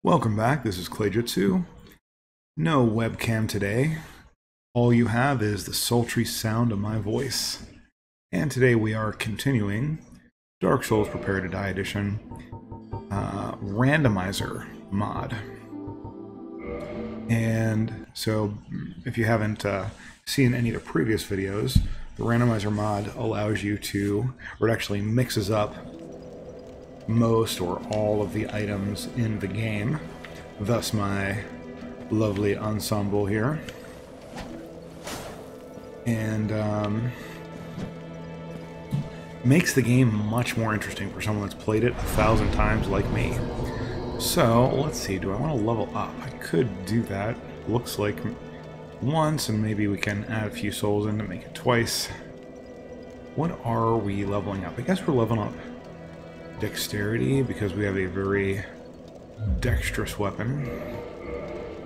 Welcome back, this is Clayjutsu. No webcam today. All you have is the sultry sound of my voice. And today we are continuing Dark Souls Prepare to Die Edition Randomizer mod. And so, if you haven't seen any of the previous videos, the Randomizer mod allows you to, or it actually mixes up most or all of the items in the game, thus my lovely ensemble here. And makes the game much more interesting for someone that's played it 1,000 times like me. So let's see, do I want to level up? I could do that. Looks like once, and maybe we can add a few souls in to make it twice. What are we leveling up? I guess we're leveling up dexterity because we have a very dexterous weapon.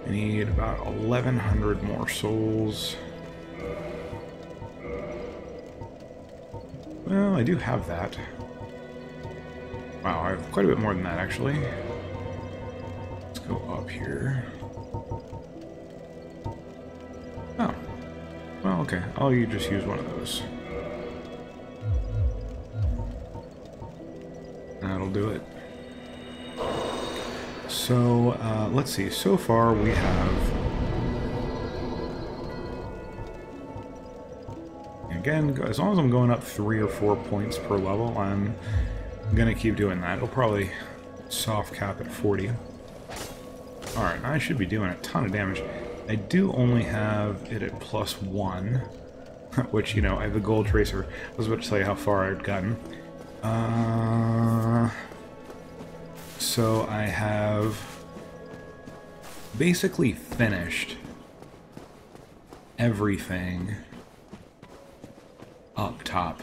I need about 1,100 more souls. Well, I do have that. Wow, I have quite a bit more than that actually. Let's go up here. Oh. Well, okay. I'll just use one of those. That'll do it. So, let's see. So far we have... Again, as long as I'm going up 3 or 4 points per level, I'm gonna keep doing that. It'll probably soft cap at 40. Alright, I should be doing a ton of damage. I do only have it at +1, which, you know, I have the gold tracer. I was about to tell you how far I'd gotten. So I have basically finished everything up top.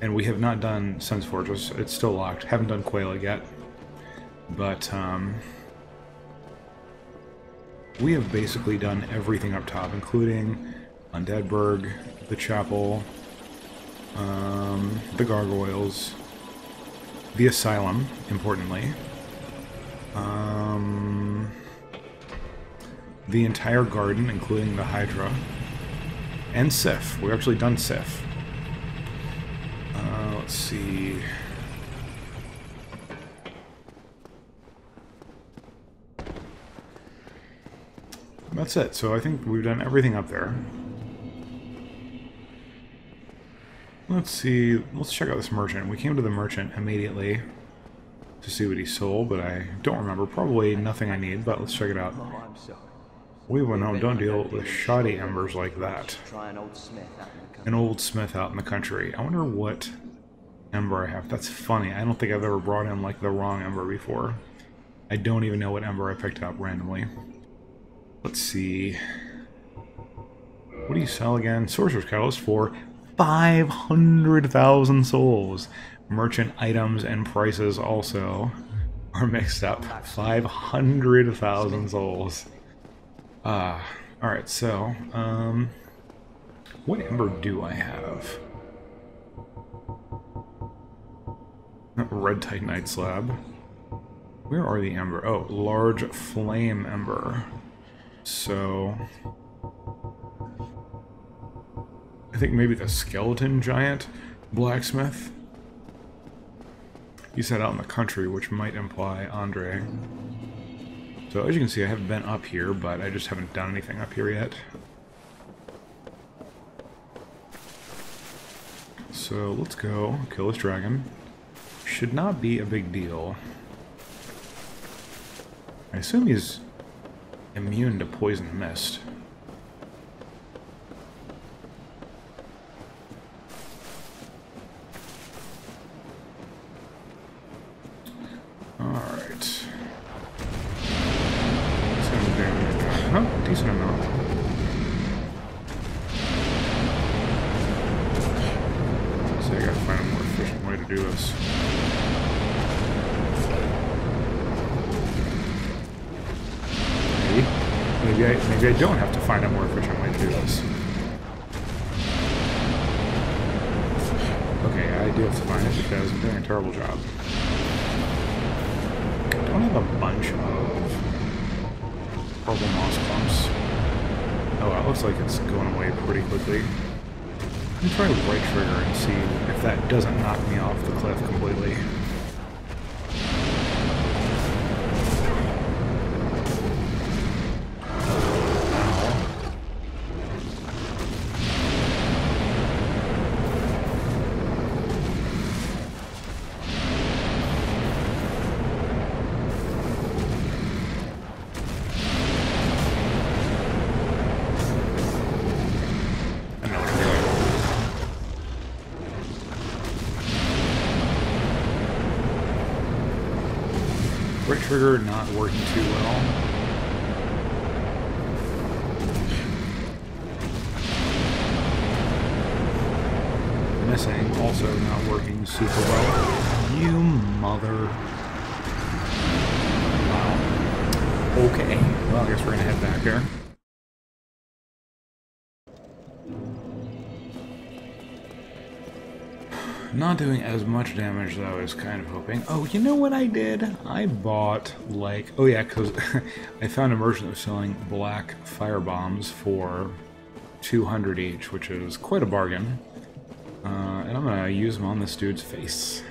And we have not done Sense Fortress. It's still locked. Haven't done Quail yet. But, we have basically done everything up top, including Undeadburg, the Chapel, the Gargoyles, the Asylum, importantly, the entire garden, including the Hydra, and Sif. We've actually done Sif. Let's see. That's it. So I think we've done everything up there. Let's see. Let's check out this merchant. We came to the merchant immediately to see what he sold, but I don't remember. Probably nothing I need, but let's check it out. We went home. Don't deal with shoddy embers like that. An old smith out in the country. I wonder what ember I have. That's funny. I don't think I've ever brought in like the wrong ember before. I don't even know what ember I picked up randomly. Let's see. What do you sell again? Sorcerer's Catalyst for 500,000 souls. Merchant items and prices also are mixed up. 500,000 souls. Alright, so, what ember do I have? Red Titanite slab. Where are the ember? Oh, large flame ember. So, I think maybe the skeleton giant blacksmith. He said out in the country, which might imply Andre. So as you can see, I haven't been up here, but I just haven't done anything up here yet. So let's go kill this dragon. Should not be a big deal. I assume he's immune to poison mist. Alright. Oh, decent amount. So I gotta find a more efficient way to do this. Maybe I don't have to find a more efficient way to do this. Okay, I do have to find it because I'm doing a terrible job. don't have a bunch of purple moss clumps. Oh, well, it looks like it's going away pretty quickly. Let me try right trigger and see if that doesn't knock me off the cliff completely. Right trigger not working too well. Missing, also not working super well. You mother... Wow. Okay, well I guess we're gonna head back here. Not doing as much damage as I was kind of hoping. Oh, you know what I did? I bought, like... Oh yeah, because I found a merchant that was selling black fire bombs for 200 each, which is quite a bargain. And I'm gonna use them on this dude's face.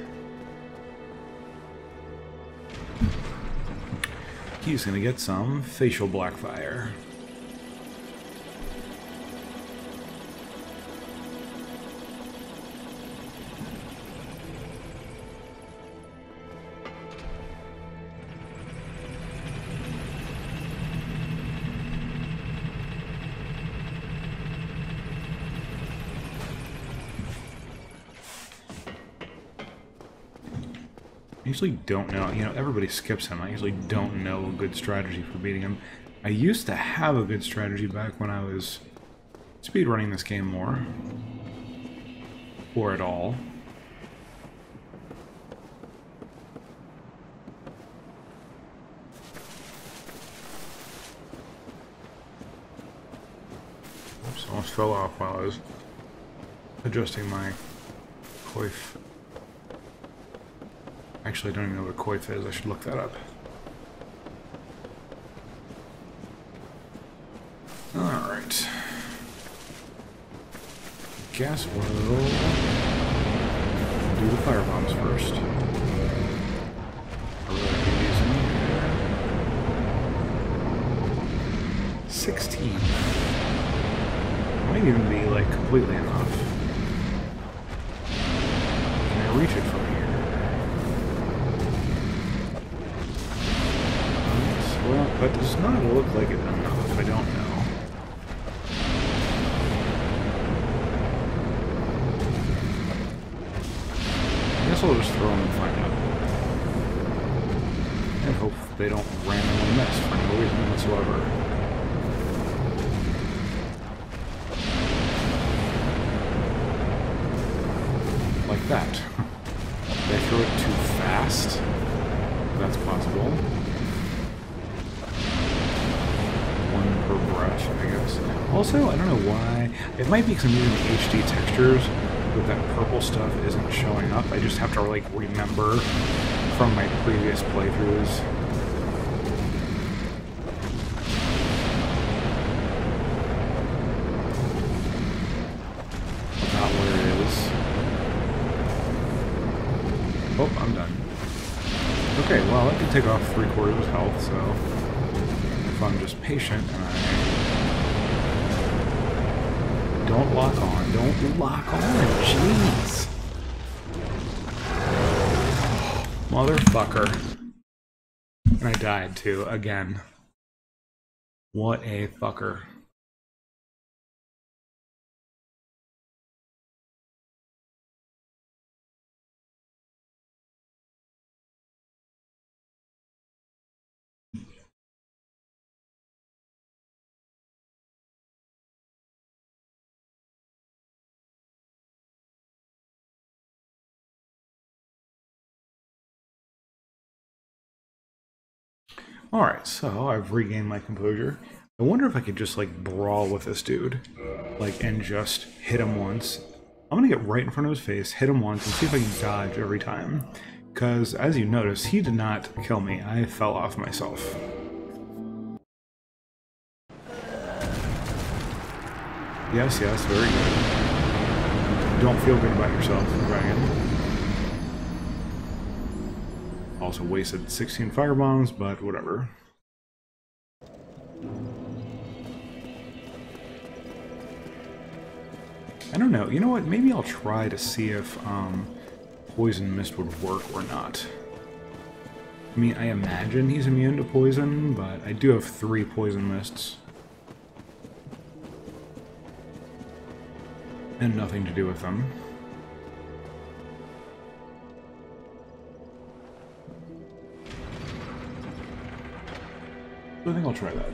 He's gonna get some facial black fire. I usually don't know, you know, everybody skips him. I usually don't know a good strategy for beating him. I used to have a good strategy back when I was speedrunning this game more. Or at all. Oops, almost fell off while I was adjusting my coif. Actually, I don't even know what a coif is. I should look that up. Alright. Guess we'll do the fire bombs first. Are we using 16. Might even be like completely enough. Can I reach it from here? Well, that does not look like it enough. I don't know. I guess I'll just throw them and find out. And hope they don't randomly miss for no reason whatsoever. Like that. Did I throw it too fast? That's possible. One per brush, I guess. Also, I don't know why. It might be because I'm using HD textures, but that purple stuff isn't showing up. I just have to, like, remember from my previous playthroughs. About where it is. Oh, I'm done. Okay, well, I can take off 3/4 of health, so if I'm just patient and I don't lock on, jeez. Motherfucker. And I died too, again. What a fucker. Alright, so I've regained my composure. I wonder if I could just, like, brawl with this dude. Like, and just hit him once. I'm gonna get right in front of his face, hit him once, and see if I can dodge every time. Because, as you notice, he did not kill me. I fell off myself. Yes, yes, very good. Don't feel good about yourself, dragon. Also wasted 16 firebombs, but whatever. I don't know. You know what? Maybe I'll try to see if Poison Mist would work or not. I mean, I imagine he's immune to poison, but I do have 3 Poison Mists. And nothing to do with them. So I think I'll try that.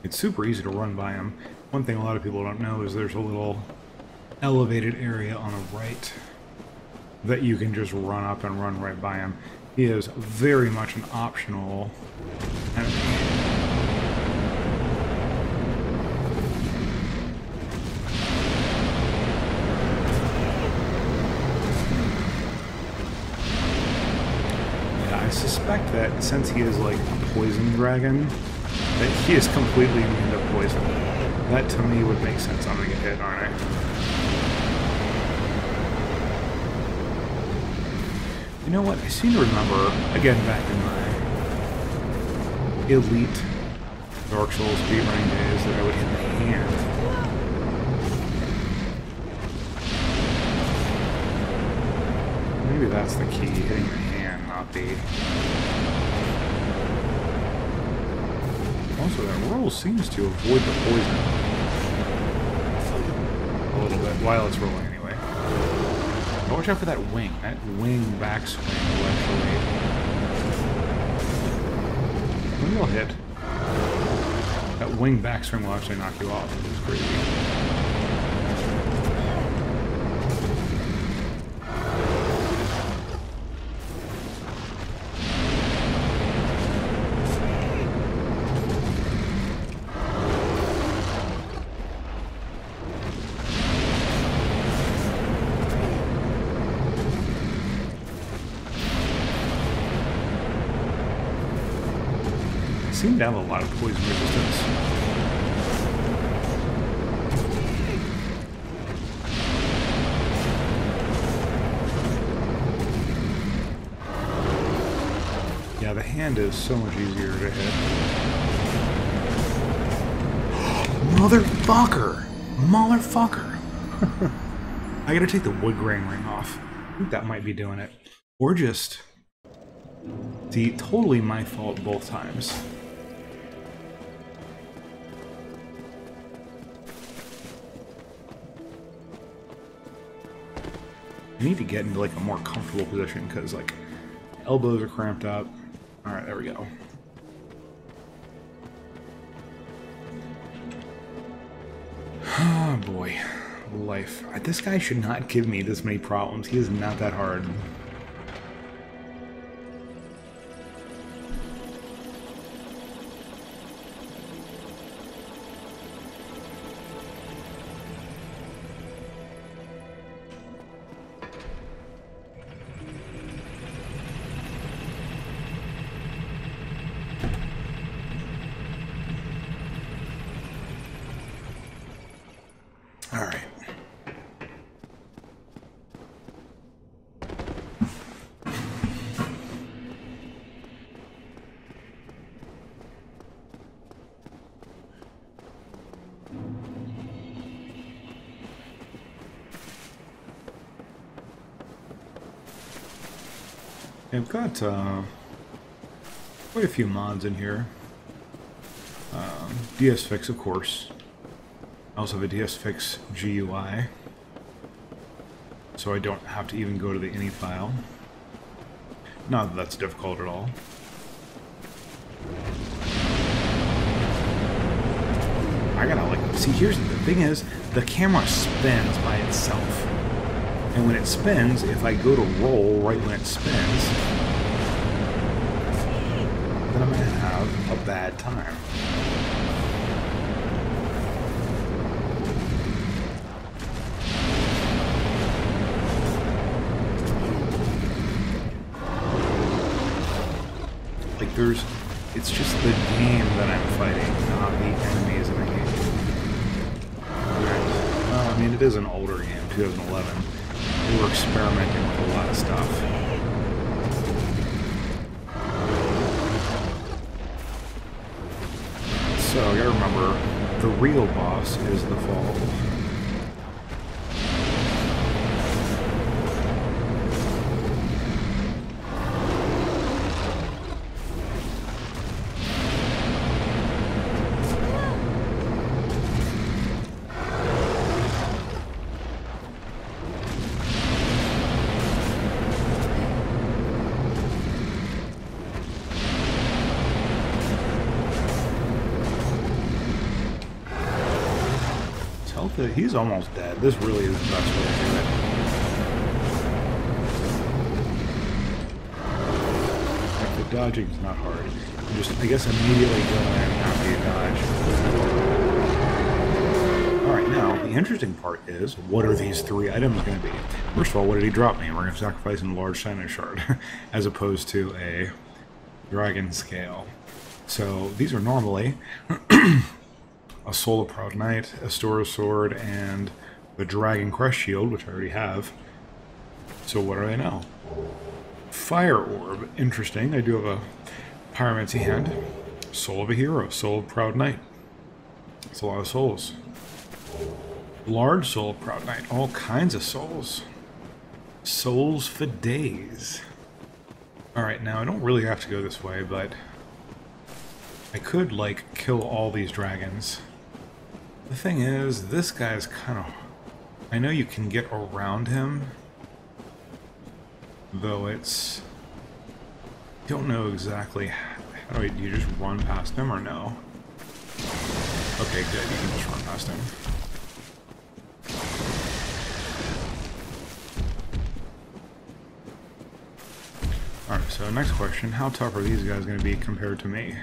It's super easy to run by him. One thing a lot of people don't know is there's a little elevated area on the right that you can just run up and run right by him. He is very much an optional enemy. Yeah, I suspect that since he is like a poison dragon, that he is completely immune to poison. That to me would make sense. I'm gonna get hit, aren't I? You know what? I seem to remember, again back in my elite Dark Souls speedrunning days, that I would hit the hand. Maybe that's the key, hitting the hand, not the... Also, that roll seems to avoid the poison a little bit while it's rolling anyway. But watch out for that wing. That wing backswing will actually... Maybe I'll hit. That wing backswing will actually knock you off, which is crazy. Seem to have a lot of poison resistance. Yeah, the hand is so much easier to hit. Motherfucker! Motherfucker! I gotta take the wood grain ring off. I think that might be doing it. Or just... See, totally my fault both times. I need to get into like a more comfortable position because like elbows are cramped up. Alright, there we go. Oh boy. Life. This guy should not give me this many problems. He is not that hard. I've got quite a few mods in here. DSFix, of course. I also have a DSFix GUI, so I don't have to even go to the ini file. Not that that's difficult at all. I gotta, like, see, here's the thing is, the camera spins by itself. And when it spins, if I go to roll right when it spins, then I'm gonna have a bad time. Like, it's just the game that I'm fighting, not the enemies in the game. Well, I mean, it is an older game, 2011. They were experimenting with a lot of stuff. So, you gotta remember, the real boss is the fall. He's almost dead. This really is the best way to do it. Like, the dodging's not hard. You just, I guess, immediately go in after you dodge. Alright, now, the interesting part is, what are these 3 items going to be? First of all, what did he drop me? We're going to sacrifice a large Sinai shard, as opposed to a dragon scale. So, these are normally a Soul of Proud Knight, a Store of Sword, and the Dragon Crest Shield, which I already have. So what are they now? Fire Orb. Interesting. I do have a Pyromancy hand. Soul of a Hero. Soul of Proud Knight. That's a lot of souls. Large Soul of Proud Knight. All kinds of souls. Souls for days. Alright, now I don't really have to go this way, but I could, like, kill all these dragons. The thing is, this guy's kind of... I know you can get around him, though it's... don't know exactly... How do you just run past him, or no? Okay, good, you can just run past him. Alright, so next question, how tough are these guys going to be compared to me?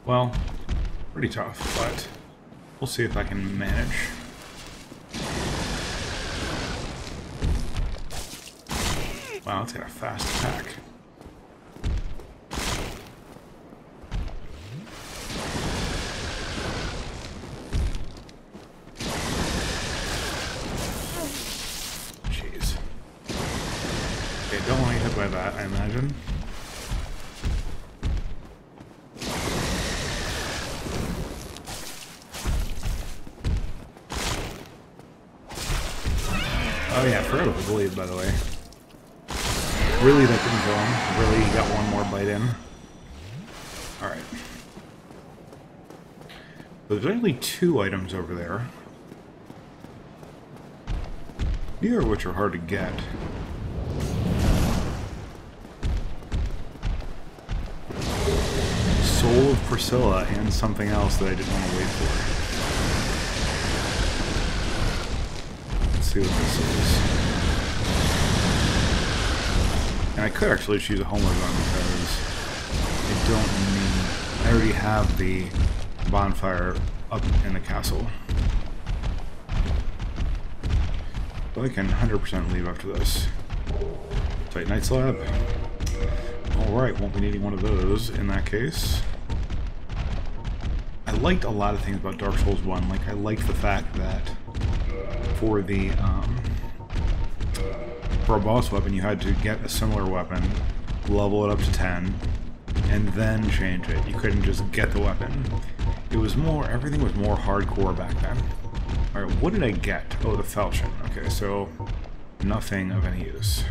Well, pretty tough, but we'll see if I can manage. Wow, it's got a fast attack. Jeez. Okay, don't want to get hit by that, I imagine. Oh yeah, I forgot about the bleed, by the way. Really, that didn't kill him. Really, he got one more bite in. Alright. There's only 2 items over there. Neither of which are hard to get. Soul of Priscilla and something else that I didn't want to wait for. See what this is. And I could actually choose a Homer gun because I don't need... I already have the bonfire up in the castle. But I can 100% leave after this. Titanite slab. Alright, won't be needing one of those in that case. I liked a lot of things about Dark Souls 1. Like, I liked the fact that for the, for a boss weapon, you had to get a similar weapon, level it up to 10, and then change it. You couldn't just get the weapon. It was more, everything was more hardcore back then. Alright, what did I get? Oh, the falchion. Okay, so nothing of any use.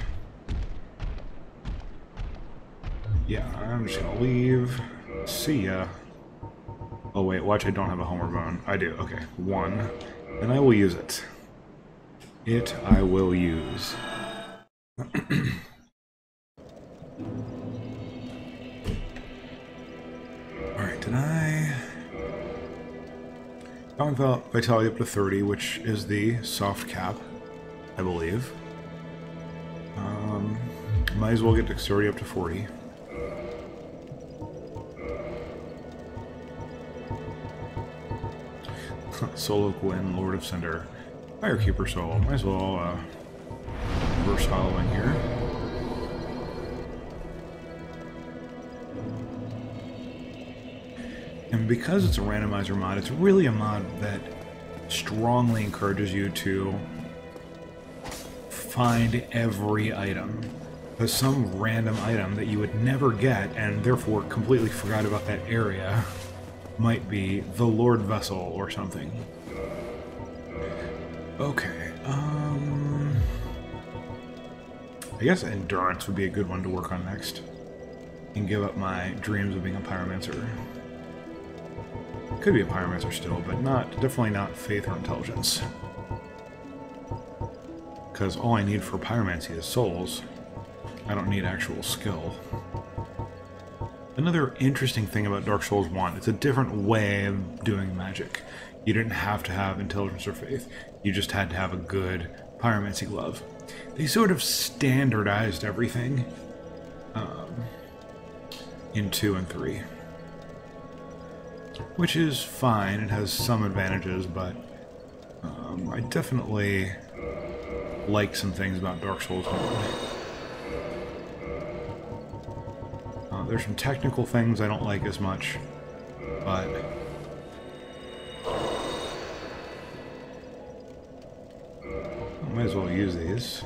Yeah, I'm just gonna leave. See ya. Oh wait, watch, I don't have a Homer bone. I do, okay. 1. And I will use it. I will use. Alright, did I... Found Vitality up to 30, which is the soft cap, I believe. Might as well get Dexterity up to 40. Solo Gwyn, Lord of Cinder. Firekeeper Soul. Might as well reverse hollowing here. And because it's a randomizer mod, it's really a mod that strongly encourages you to find every item. Because some random item that you would never get, and therefore completely forgot about that area, might be the Lord Vessel or something. Okay, I guess Endurance would be a good one to work on next. And give up my dreams of being a Pyromancer. Could be a Pyromancer still, but definitely not Faith or Intelligence. Because all I need for Pyromancy is souls. I don't need actual skill. Another interesting thing about Dark Souls 1, it's a different way of doing magic. You didn't have to have Intelligence or Faith. You just had to have a good Pyromancy glove. They sort of standardized everything in 2 and 3. Which is fine, it has some advantages, but I definitely like some things about Dark Souls 1. There's some technical things I don't like as much, but I might as well use these.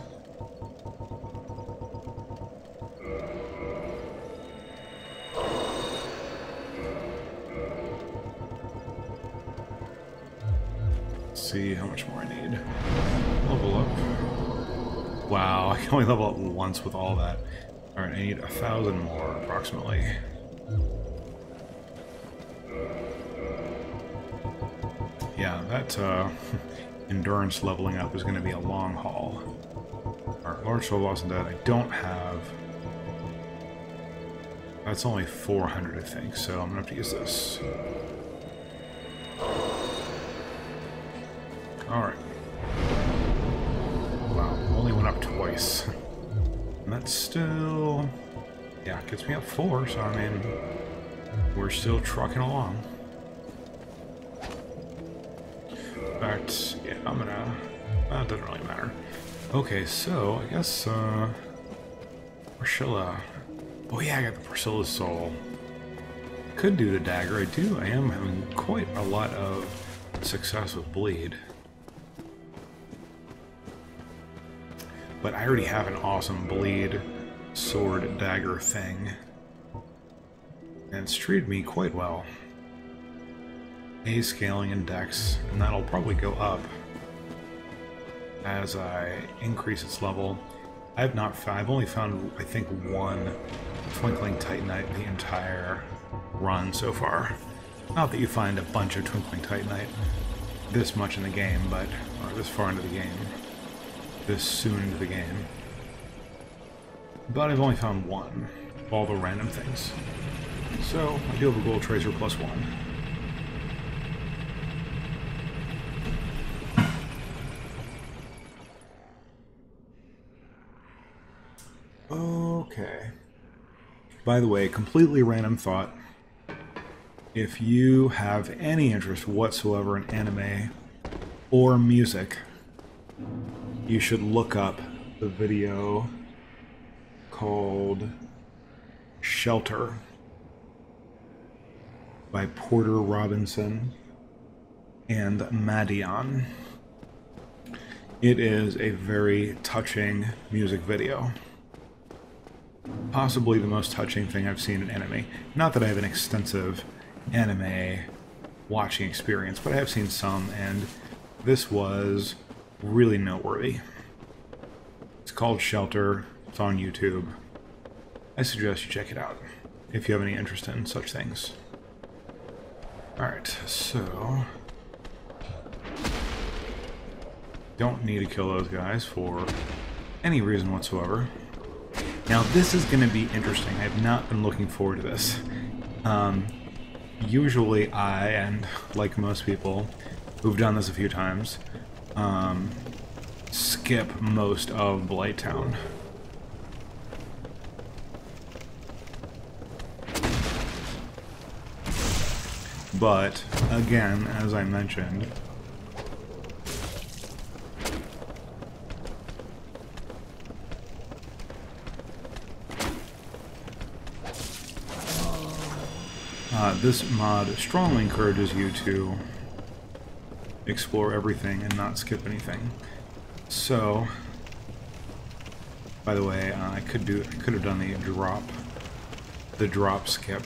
See how much more I need. Level up. Wow, I can only level up once with all that. Alright, I need 1,000 more, approximately. Yeah, that endurance leveling up is going to be a long haul. Alright, Large Soul Boss and Dead, I don't have... That's only 400, I think, so I'm going to have to use this. Alright. Wow, only went up twice. And that's still... Yeah, it gets me up 4, so I mean... We're still trucking along. In fact, yeah, I'm gonna... That doesn't really matter. Okay, so, I guess, Priscilla... Oh yeah, I got the Priscilla's Soul. Could do the dagger, I am having quite a lot of success with Bleed. But I already have an awesome Bleed sword dagger thing. And it's treated me quite well. A scaling and dex, and that'll probably go up as I increase its level. I've only found, I think, one Twinkling Titanite the entire run so far. Not that you find a bunch of Twinkling Titanite this much in the game, but, or this far into the game. This soon into the game. But I've only found one of all the random things. So, I do have a Gold Tracer plus 1. Okay. By the way, completely random thought. If you have any interest whatsoever in anime or music, you should look up the video called Shelter by Porter Robinson and Madian. It is a very touching music video. Possibly the most touching thing I've seen in anime. Not that I have an extensive anime watching experience, but I have seen some, and this was really noteworthy. It's called Shelter. It's on YouTube. I suggest you check it out if you have any interest in such things. Alright, so... don't need to kill those guys for any reason whatsoever. Now, this is going to be interesting. I have not been looking forward to this. Usually I, and like most people who've done this a few times, skip most of Blighttown. But, again, as I mentioned, this mod strongly encourages you to explore everything and not skip anything. So, by the way, I could have done the drop skip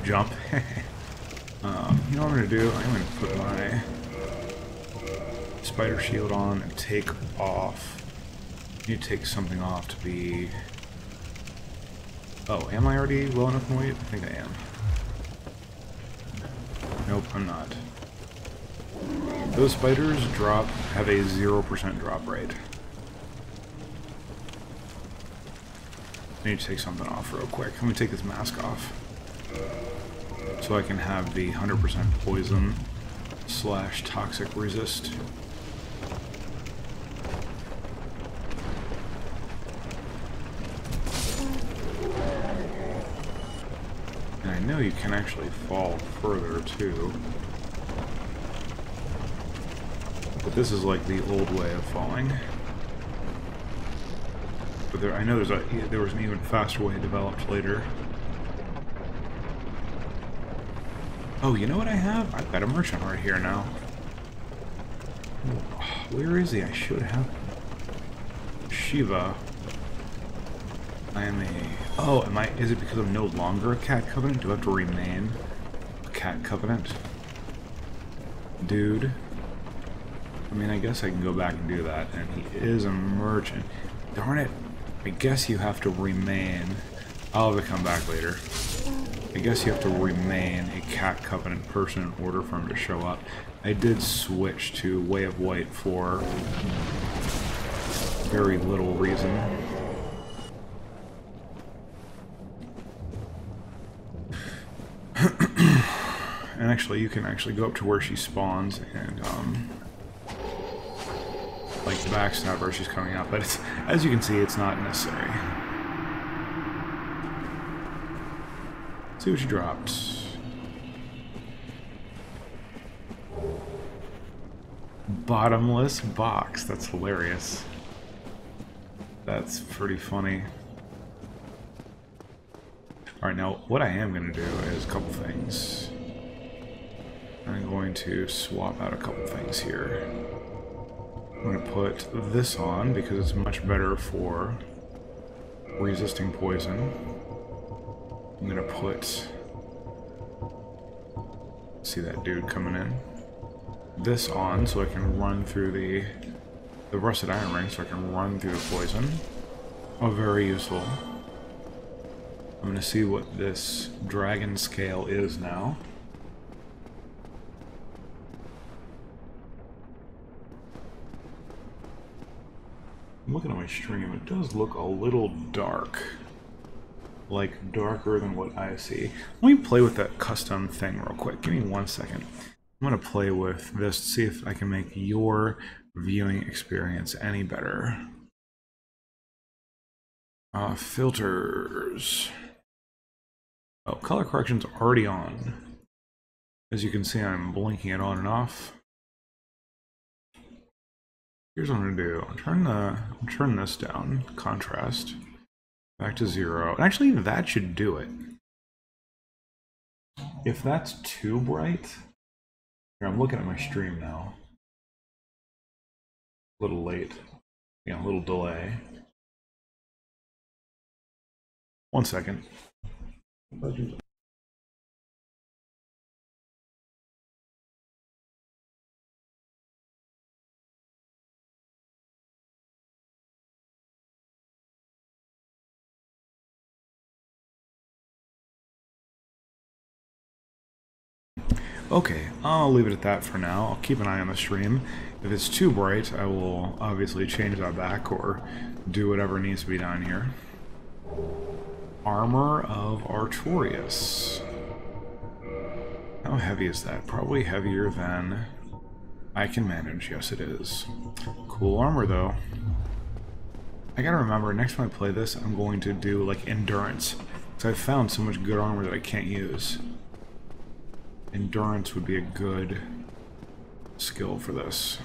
jump. You know what I'm gonna do? I'm gonna put my spider shield on and take off. I need to take something off to be. Oh, am I already low enough in weight? I think I am. Nope, I'm not. Those spiders have a 0% drop rate. I need to take something off real quick. I'm gonna take this mask off so I can have the 100% poison / toxic resist. And I know you can actually fall further too. But this is like the old way of falling. But I know there was an even faster way developed later. Oh, you know what I have? I've got a merchant right here now. Where is he? I should have. Shiva. I am a... Oh, is it because I'm no longer a cat covenant? Do I have to remain a cat covenant? Dude. I mean, I guess I can go back and do that. And he is a merchant. Darn it. I guess you have to remain... I'll have to come back later. I guess you have to remain a cat covenant person in order for him to show up. I did switch to Way of White for very little reason. And actually, you can actually go up to where she spawns and, like, backstab her as she's coming out, but it's, as you can see, it's not necessary. See what she dropped. Bottomless box. That's hilarious. That's pretty funny. Alright, now what I am going to do is a couple things. I'm going to swap out a couple things here. I'm going to put this on because it's much better for resisting poison. I'm going to put... See that dude coming in? This on so I can run through the rusted iron ring so I can run through the poison. Oh, very useful. I'm going to see what this dragon scale is now. I'm looking at my stream, it does look a little dark. Like, darker than what I see. Let me play with that custom thing real quick. Give me 1 second. I'm going to play with this to see if I can make your viewing experience any better. Filters. Oh, color correction's already on. As you can see, I'm blinking it on and off. Here's what I'm gonna do. Turn this down. Contrast. Back to 0. Actually, that should do it. If that's too bright... Here, I'm looking at my stream now. A little late. Yeah, a little delay. 1 second. Okay, I'll leave it at that for now. I'll keep an eye on the stream. If it's too bright, I will obviously change that back or do whatever needs to be done here. Armor of Artorias. How heavy is that? Probably heavier than I can manage. Yes, it is. Cool armor, though. I gotta remember, next time I play this, I'm going to do, like, endurance. Because I've found so much good armor that I can't use. Endurance would be a good skill for this.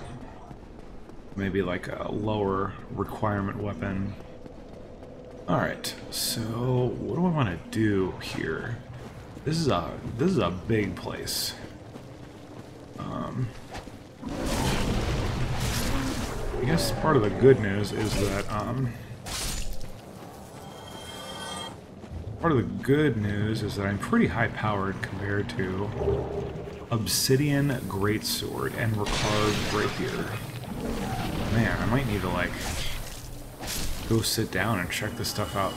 Maybe, like, a lower requirement weapon. Alright, so what do I want to do here? This is a big place. I guess part of the good news is that I'm pretty high powered compared to Obsidian Greatsword and Ricard Rapier. Man, I might need to like go sit down and check this stuff out.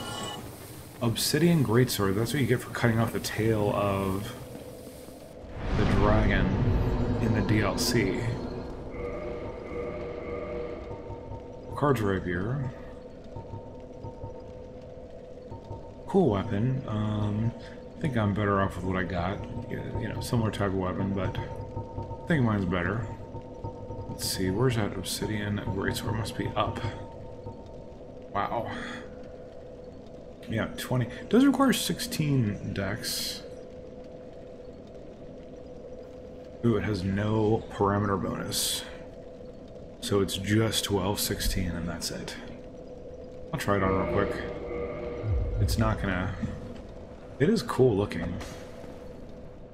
Obsidian Greatsword, that's what you get for cutting off the tail of the dragon in the DLC. Ricard's Rapier. Cool weapon. I think I'm better off with what I got. You know, similar type of weapon, but I think mine's better. Let's see, where's that Obsidian Greatsword? Must be up. Wow. Yeah, 20. It does require 16 dex. Ooh, it has no parameter bonus. So it's just 12, 16, and that's it. I'll try it on real quick. It's not gonna... It is cool looking.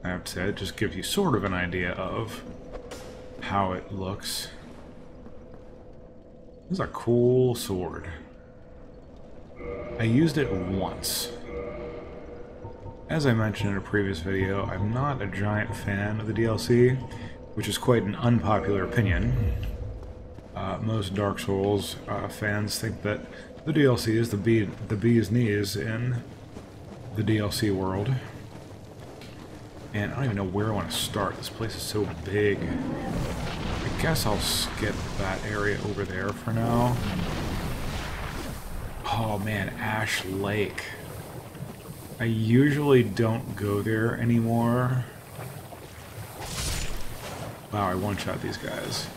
I have to say, it just gives you sort of an idea of how it looks. This is a cool sword. I used it once. As I mentioned in a previous video, I'm not a giant fan of the DLC, which is quite an unpopular opinion. Most Dark Souls fans think that the DLC is the bee's knees in the DLC world. And I don't even know where I want to start. This place is so big. I guess I'll skip that area over there for now. Oh man, Ash Lake. I usually don't go there anymore. Wow, I one-shot these guys.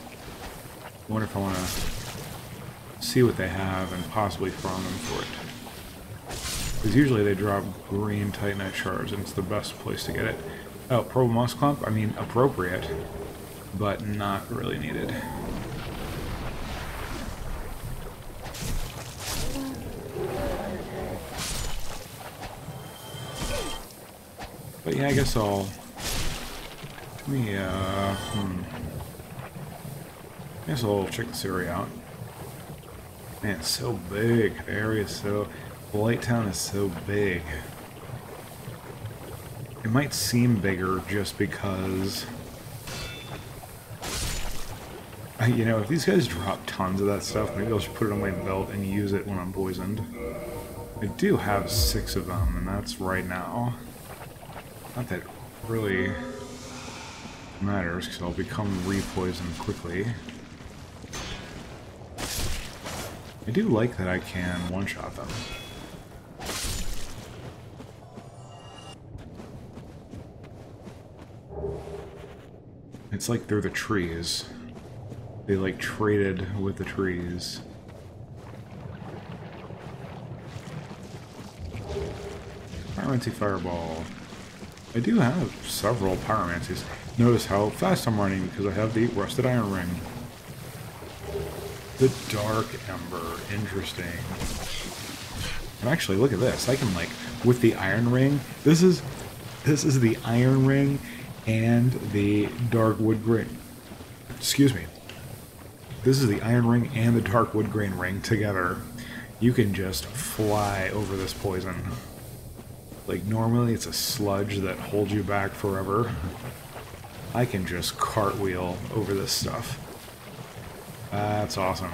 I wonder if I want to see what they have and possibly farm them for it. Because usually they drop green Titanite shards, and it's the best place to get it. Oh, Purple Moss Clump? I mean, appropriate, but not really needed. But yeah, I guess I'll... I guess I'll check this area out. Man, it's so big. The area is so... Blighttown is so big. It might seem bigger just because... You know, if these guys drop tons of that stuff, maybe I'll just put it on my belt and use it when I'm poisoned. I do have 6 of them, and that's right now. Not that it really matters, because I'll become re-poisoned quickly. I do like that I can one-shot them. It's like they're the trees. They like traded with the trees. Pyromancy Fireball. I do have several Pyromancies. Notice how fast I'm running because I have the Rusted Iron Ring. The Dark Ember. Interesting. And actually, look at this. I can, like, with the Iron Ring, this is the Iron Ring and the Dark Wood Grain. Excuse me. This is the Iron Ring and the Dark Wood Grain Ring together. You can just fly over this poison. Like, normally it's a sludge that holds you back forever. I can just cartwheel over this stuff. That's awesome.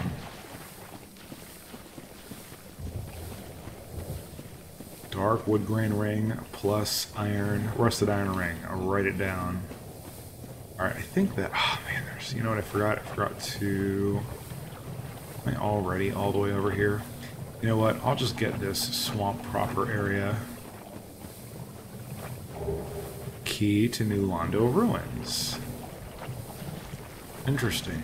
Dark Wood Grain Ring plus Rusted Iron Ring. I'll write it down. Alright, I think that... Oh, man, there's... You know what I forgot? I forgot to... Am I already all the way over here? You know what? I'll just get this swamp proper area. Key to New Londo Ruins. Interesting.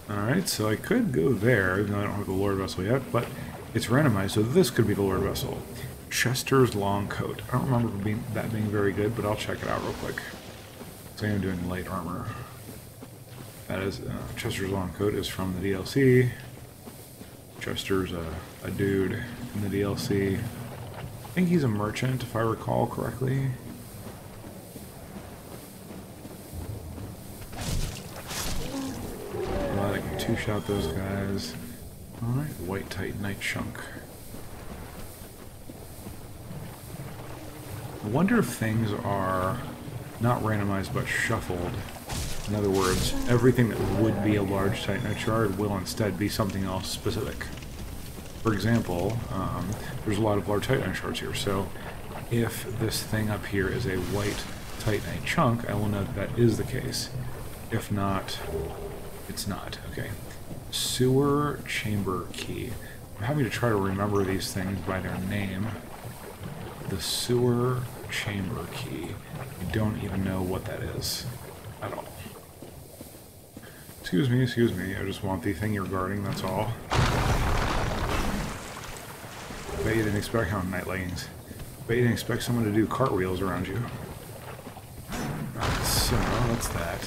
Alright, so I could go there, even though I don't have the Lord Vessel yet, but it's randomized, so this could be the Lord Vessel. Chester's Long Coat. I don't remember that being very good, but I'll check it out real quick. So I am doing light armor. That is, Chester's Long Coat is from the DLC. Chester's a dude in the DLC. I think he's a merchant, if I recall correctly. Glad I can two-shot those guys. Alright, White Titanite chunk. I wonder if things are not randomized but shuffled. In other words, everything that would be a large Titanite shard will instead be something else specific. For example, there's a lot of large Titanite shards here, so if this thing up here is a white Titanite chunk, I will know that that is the case. If not, it's not. Okay. Sewer Chamber Key. I'm having to try to remember these things by their name. The Sewer Chamber Key. I don't even know what that is at all. Excuse me, I just want the thing you're guarding, that's all. Bet you didn't expect night leggings. Bet you didn't expect someone to do cartwheels around you. Alright, so that's that.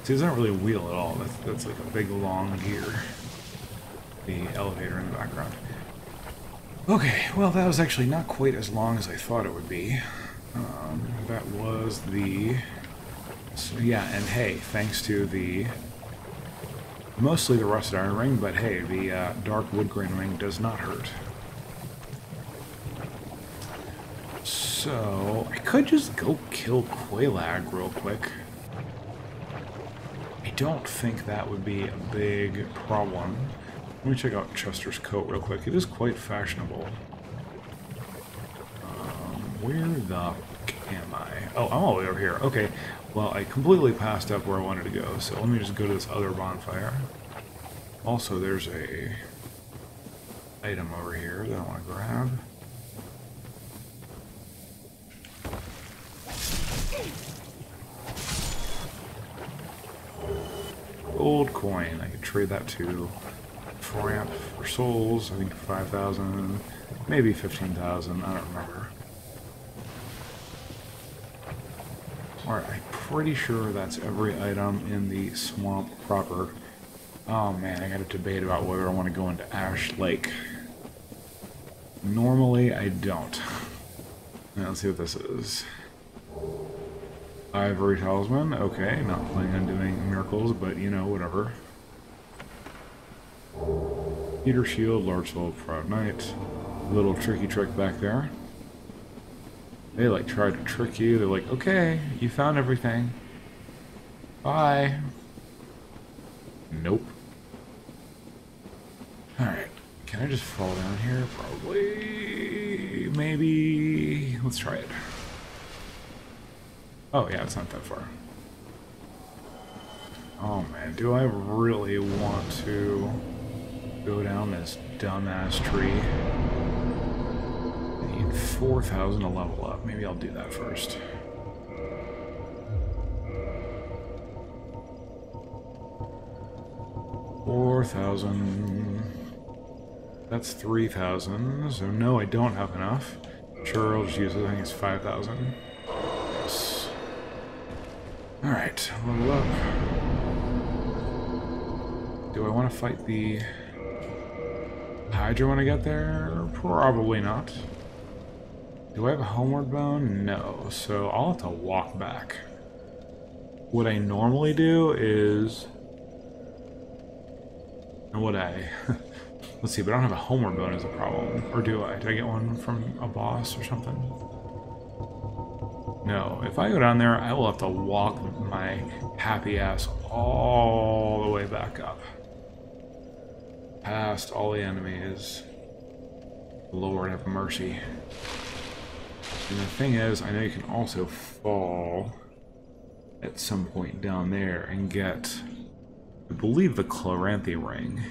See, it's not really a wheel at all, that's like a big long gear. The elevator in the background. Okay, well that was actually not quite as long as I thought it would be. That was the... So, yeah, and hey, thanks to the... Mostly the rusted iron ring, but hey, the dark wood grain ring does not hurt. So, I could just go kill Quelaag real quick. I don't think that would be a big problem. Let me check out Chester's coat real quick. It is quite fashionable. Where the f*** am I? Oh, I'm all the way over here. Okay, well, I completely passed up where I wanted to go, so let me just go to this other bonfire. Also, there's a item over here that I want to grab. Gold coin. I could trade that to Framp for souls. I think 5,000, maybe 15,000. I don't remember. Alright, I'm pretty sure that's every item in the swamp proper. Oh man, I got a debate about whether I want to go into Ash Lake. Normally, I don't. Now, let's see what this is. Ivory Talisman. Okay, not planning on doing miracles, but you know, whatever. Peter Shield, Large Soul, Proud Knight. Little tricky trick back there. They like tried to trick you. They're like, okay, you found everything. Bye. Nope. Alright. Can I just fall down here? Probably. Maybe. Let's try it. Oh, yeah, it's not that far. Oh, man. Do I really want to go down this dumbass tree? 4,000 to level up. Maybe I'll do that first. $4,000. That's 3,000. So no, I don't have enough. Sure, I'll just use it. I think it's 5,000. Yes. All right, level up. Do I want to fight the Hydra when I get there? Probably not. Do I have a homeward bone? No, so I'll have to walk back. What I normally do is... And what I... Let's see, but I don't have a homeward bone as a problem. Or do I? Did I get one from a boss or something? No, if I go down there, I will have to walk my happy ass all the way back up. Past all the enemies. Lord have mercy. And the thing is, I know you can also fall at some point down there and get, I believe, the Chloranthy ring.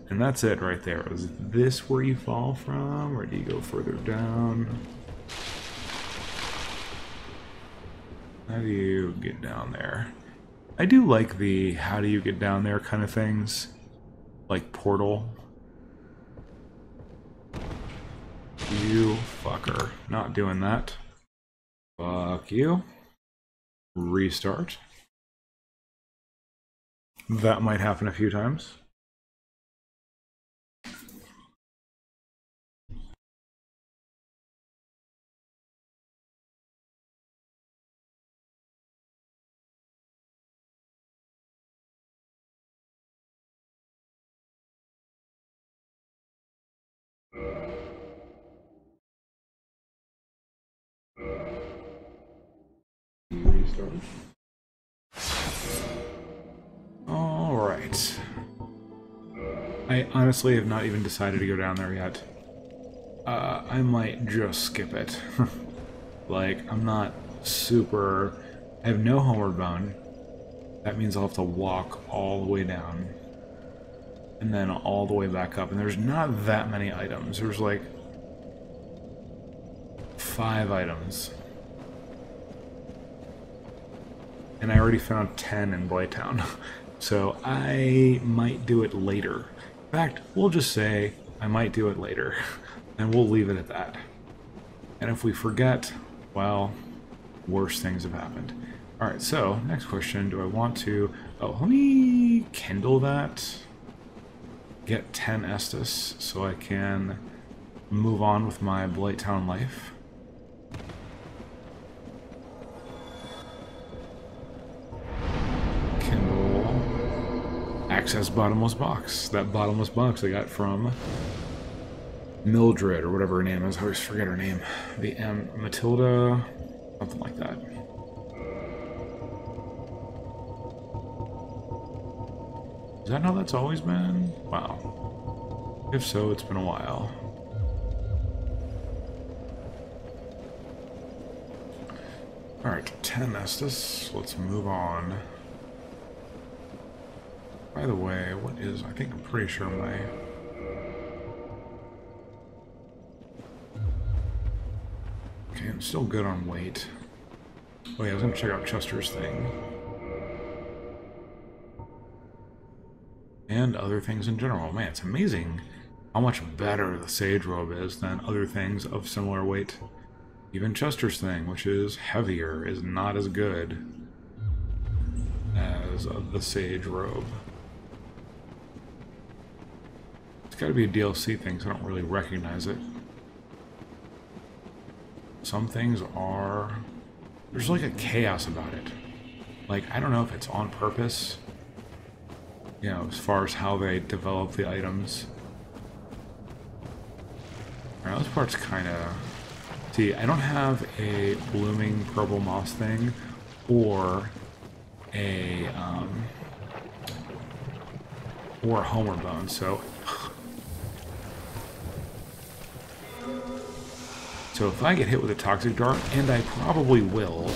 And that's it right there. Is this where you fall from, or do you go further down? How do you get down there? I do like the how do you get down there kind of things. Like Portal. You fucker. Not doing that. Fuck you. Restart. That might happen a few times. Restart. Alright. I honestly have not even decided to go down there yet. I might just skip it. Like, I'm not super... I have no homeward bound. That means I'll have to walk all the way down. And then all the way back up. And there's not that many items. There's like 5 items. And I already found 10 in Blighttown. So I might do it later. In fact, we'll just say I might do it later. And we'll leave it at that. And if we forget, well, worse things have happened. Alright, so, next question. Do I want to... Oh, let me kindle that. Get 10 Estus so I can move on with my Blighttown life. Kindle. Access bottomless box. That bottomless box I got from Mildred, or whatever her name is. I always forget her name. The Matilda... something like that. Is that how that's always been? Wow. If so, it's been a while. Alright, 10 Estus. Let's move on. By the way, what is... I think I'm pretty sure my... Okay, I'm still good on weight. Oh yeah, I was gonna check out Chester's thing. And other things in general. Man, it's amazing how much better the Sage Robe is than other things of similar weight. Even Chester's thing, which is heavier, is not as good as the Sage Robe. It's gotta be a DLC thing, so I don't really recognize it. Some things are... There's like a chaos about it. Like, I don't know if it's on purpose. You know, as far as how they develop the items. Alright, this part's kind of... See, I don't have a blooming purple moss thing, or a homeward bone, so... So if I get hit with a toxic dart, and I probably will,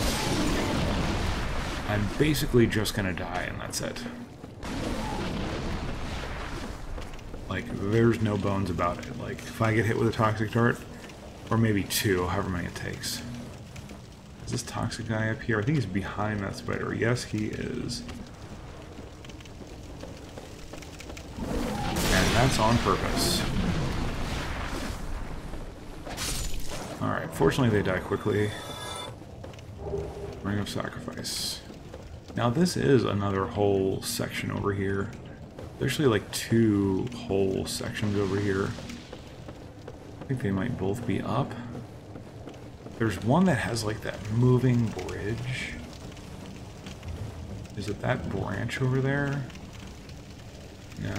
I'm basically just gonna die, and that's it. Like, there's no bones about it. Like, if I get hit with a toxic dart, or maybe 2, however many it takes. Is this toxic guy up here? I think he's behind that spider. Yes, he is. And that's on purpose. Alright, fortunately they die quickly. Ring of Sacrifice. Now this is another whole section over here. There's actually like 2 whole sections over here. I think they might both be up. There's one that has like that moving bridge. Is it that branch over there? No.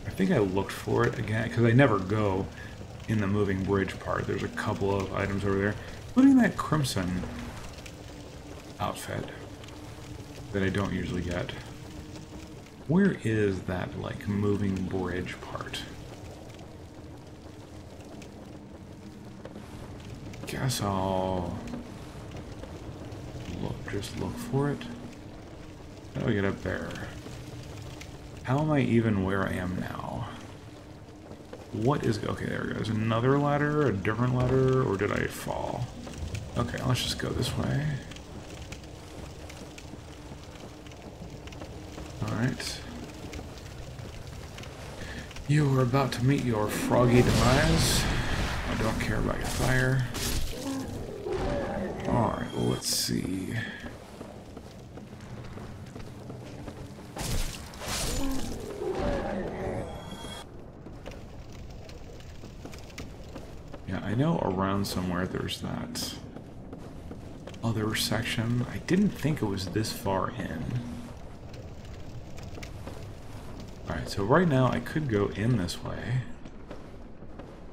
I think I looked for it again, because I never go in the moving bridge part. There's a couple of items over there, including that crimson outfit that I don't usually get. Where is that, like, moving bridge part? guess I'll just look for it. How do I get up there? How am I even where I am now? What is... Okay, there goes another ladder, a different ladder, or did I fall? Okay, let's just go this way. Alright. You are about to meet your froggy demise. I don't care about your fire. Alright, well, let's see. Yeah, I know around somewhere there's that other section. I didn't think it was this far in. Alright, so right now I could go in this way.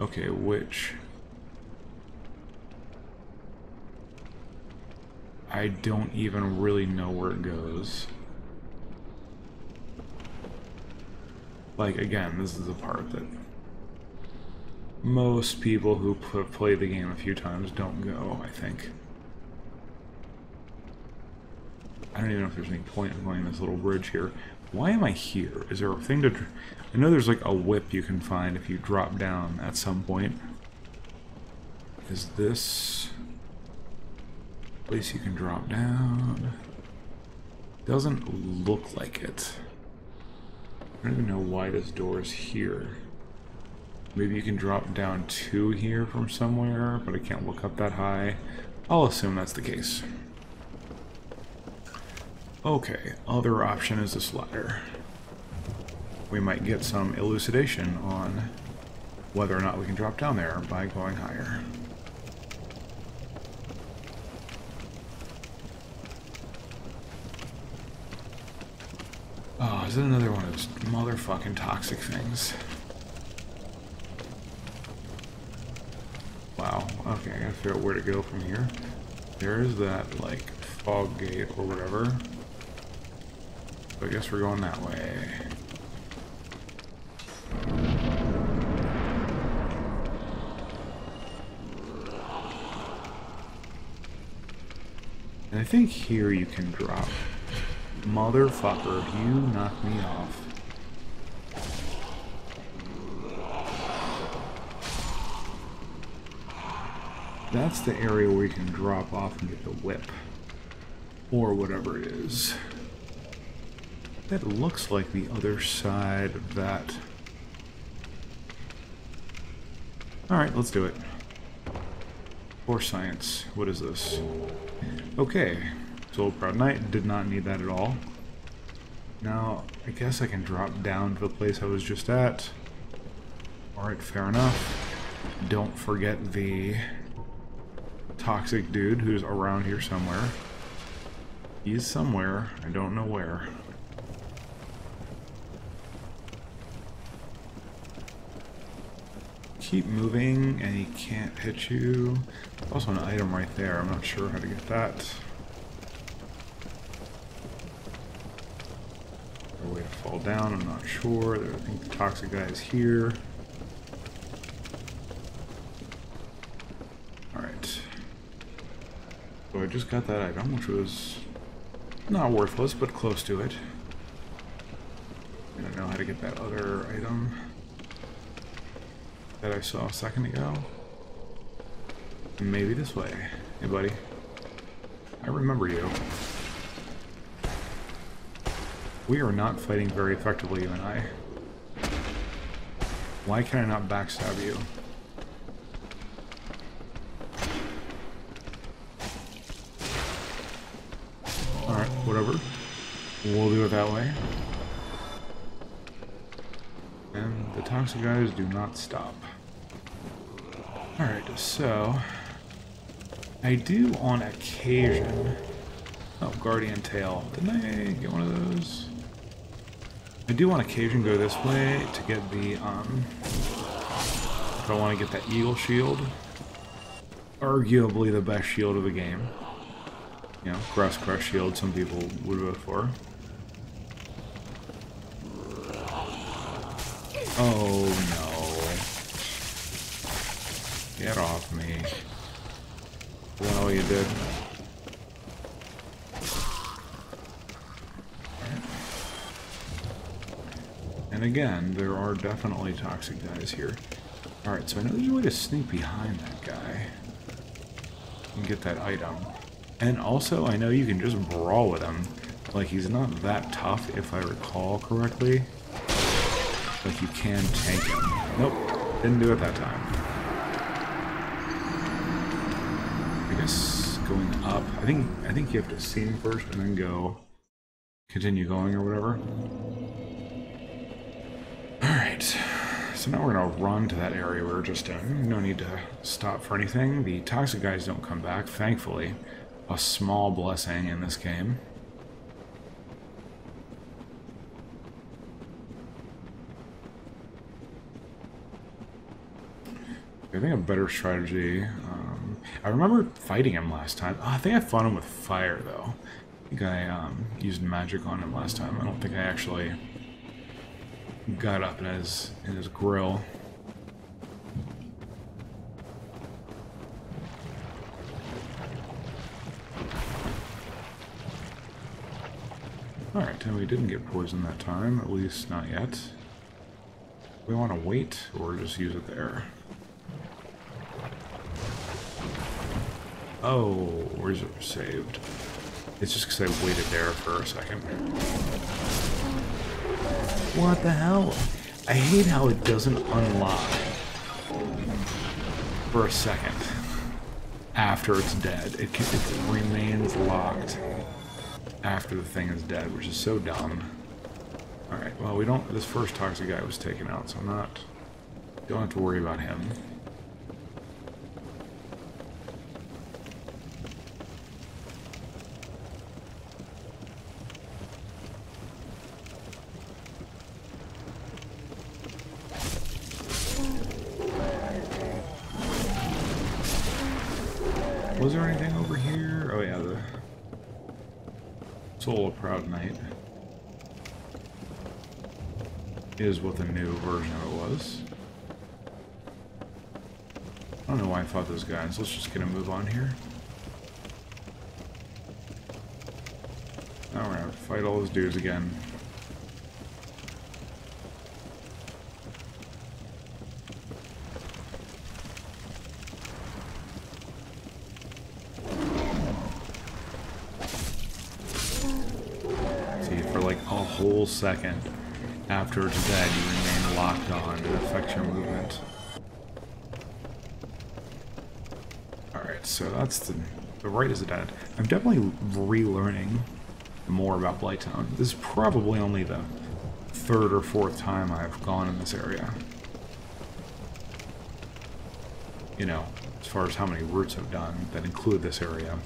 Okay, which... I don't even really know where it goes. Like, again, this is the part that most people who have played the game a few times don't go, I think. I don't even know if there's any point in going this little bridge here. Why am I here? Is there a thing to... I know there's like a whip you can find if you drop down at some point. Is this... place you can drop down? Doesn't look like it. I don't even know why this door is here. Maybe you can drop down to here from somewhere, but I can't look up that high. I'll assume that's the case. Okay, other option is this ladder. We might get some elucidation on whether or not we can drop down there by going higher. Oh, is it another one of those motherfucking toxic things? Wow, okay, I gotta figure out where to go from here. There's that, like, fog gate or whatever. So I guess we're going that way. And I think here you can drop. Motherfucker, you knocked me off. That's the area where you can drop off and get the whip. Or whatever it is. That looks like the other side of that. Alright, let's do it. For science. What is this? Okay. Soul Proud Knight, did not need that at all. Now, I guess I can drop down to the place I was just at. Alright, fair enough. Don't forget the toxic dude who's around here somewhere. He's somewhere, I don't know where. Keep moving and he can't hit you. Also an item right there, I'm not sure how to get that. A way to fall down, I'm not sure. I think the toxic guy is here. Alright. So I just got that item, which was not worthless, but close to it. I don't know how to get that other item that I saw a second ago. Maybe this way. Hey buddy. I remember you. We are not fighting very effectively, you and I. Why can I not backstab you? Alright, whatever. We'll do it that way. And the toxic guys do not stop. Alright, so... I do on occasion... Oh, Guardian Tail. Didn't I get one of those? I do on occasion go this way to get the, if I want to get that Eagle Shield. Arguably the best shield of the game. You know, Grass Crush Shield, some people would vote for. Oh no. Get off me. all you did. And again, there are definitely toxic guys here. Alright, so I know there's a way to sneak behind that guy and get that item. And also, I know you can just brawl with him. Like, he's not that tough, if I recall correctly. Like, you can tank him. Nope, didn't do it that time. I guess going up. I think you have to see him first and then go continue going or whatever. Alright. So now we're gonna run to that area we were just in. No need to stop for anything. The toxic guys don't come back, thankfully. A small blessing in this game. I think a better strategy. I remember fighting him last time. Oh, I think I fought him with fire, though. I think I used magic on him last time. I don't think I actually got up in his grill. Alright, and we didn't get poisoned that time, at least not yet. We want to wait or just use it there. Oh, reserve saved. It's just because I waited there for a second. What the hell? I hate how it doesn't unlock for a second after it's dead. It remains locked after the thing is dead, which is so dumb. Alright, well, we don't... This first toxic guy was taken out, so don't have to worry about him. Was there anything over here? Oh yeah, the Soul of Proud Knight is what the new version of it was. I don't know why I fought those guys. Let's just get a move on here. Now we're gonna fight all those dudes again. Whole second after it's dead, you remain locked on. It affects your movement. Alright, so that's the right is dead. I'm definitely relearning more about Blighttown. This is probably only the third or fourth time I've gone in this area. You know, as far as how many routes I've done that include this area.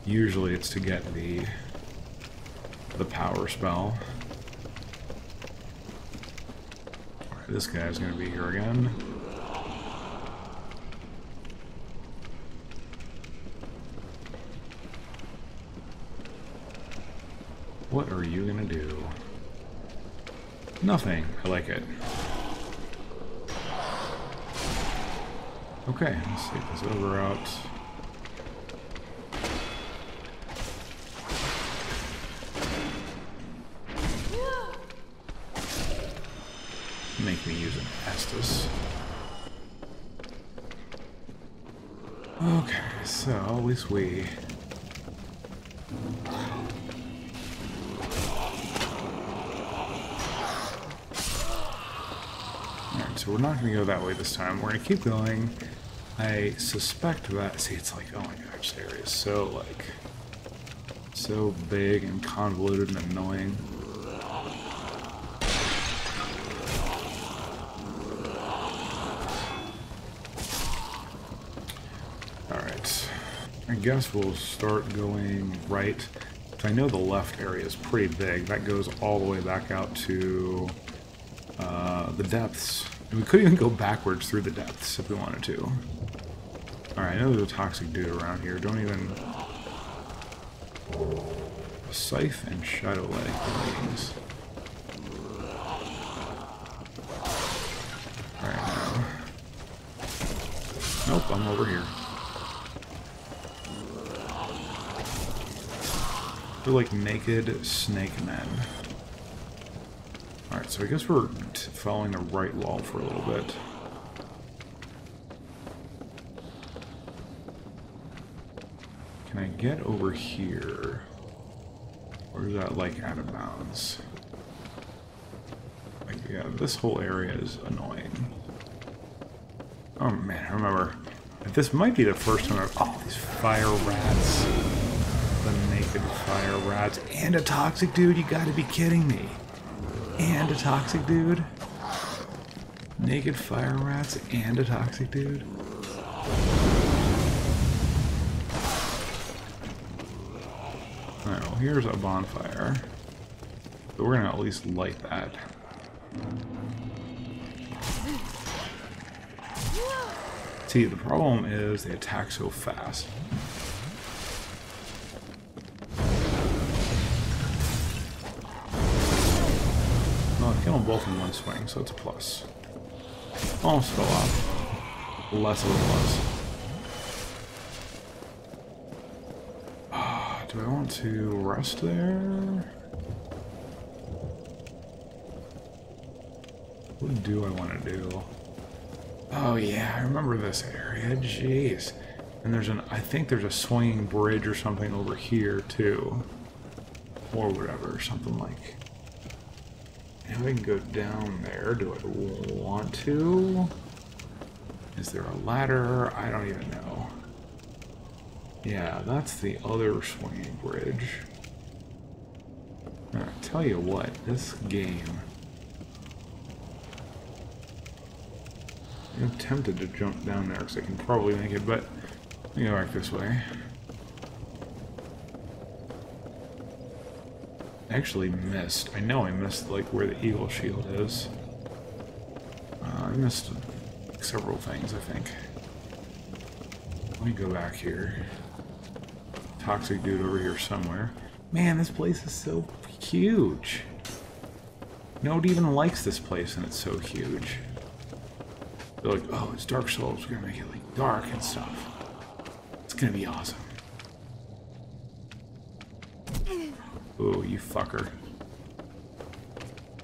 Usually it's to get the power spell. Alright, this guy's gonna be here again. What are you gonna do? Nothing. I like it. Okay, let's take this over out. Make me use an Estus. Okay, so at least we... Alright, so we're not going to go that way this time. We're going to keep going. I suspect that... See, it's like, oh my gosh, this area is so, like... so big and convoluted and annoying. I guess we'll start going right. I know the left area is pretty big. That goes all the way back out to the depths. And we could even go backwards through the depths if we wanted to. Alright, I know there's a toxic dude around here. Don't even... Scythe and Shadow Leg, please. Alright, now. Nope, I'm over here. They're like naked snake men. Alright, so I guess we're following the right wall for a little bit. Can I get over here? Or is that like out of bounds? Like, yeah, this whole area is annoying. Oh man, I remember. This might be the first time I've... Oh, these fire rats. The naked fire rats. And a toxic dude? You gotta be kidding me. And a toxic dude? Naked fire rats and a toxic dude? Alright, well, here's a bonfire. So we're gonna at least light that. See, the problem is they attack so fast. Well, I kill them both in one swing, so it's a plus. Almost fell off. Less of a plus. Do I want to rest there? What do I want to do? Oh yeah, I remember this area. Jeez. And there's I think there's a swinging bridge or something over here too. Or whatever, something like. And we can go down there. Do I want to? Is there a ladder? I don't even know. Yeah, that's the other swinging bridge. I'll tell you what, this game... I'm tempted to jump down there because I can probably make it, but let me go back this way. I actually missed. I know I missed like where the eagle shield is. I missed several things, I think. Let me go back here. Toxic dude over here somewhere. Man, this place is so huge. Nobody even likes this place and it's so huge. They're like, oh, it's Dark Souls. We're gonna make it like dark and stuff. It's gonna be awesome. Oh, you fucker.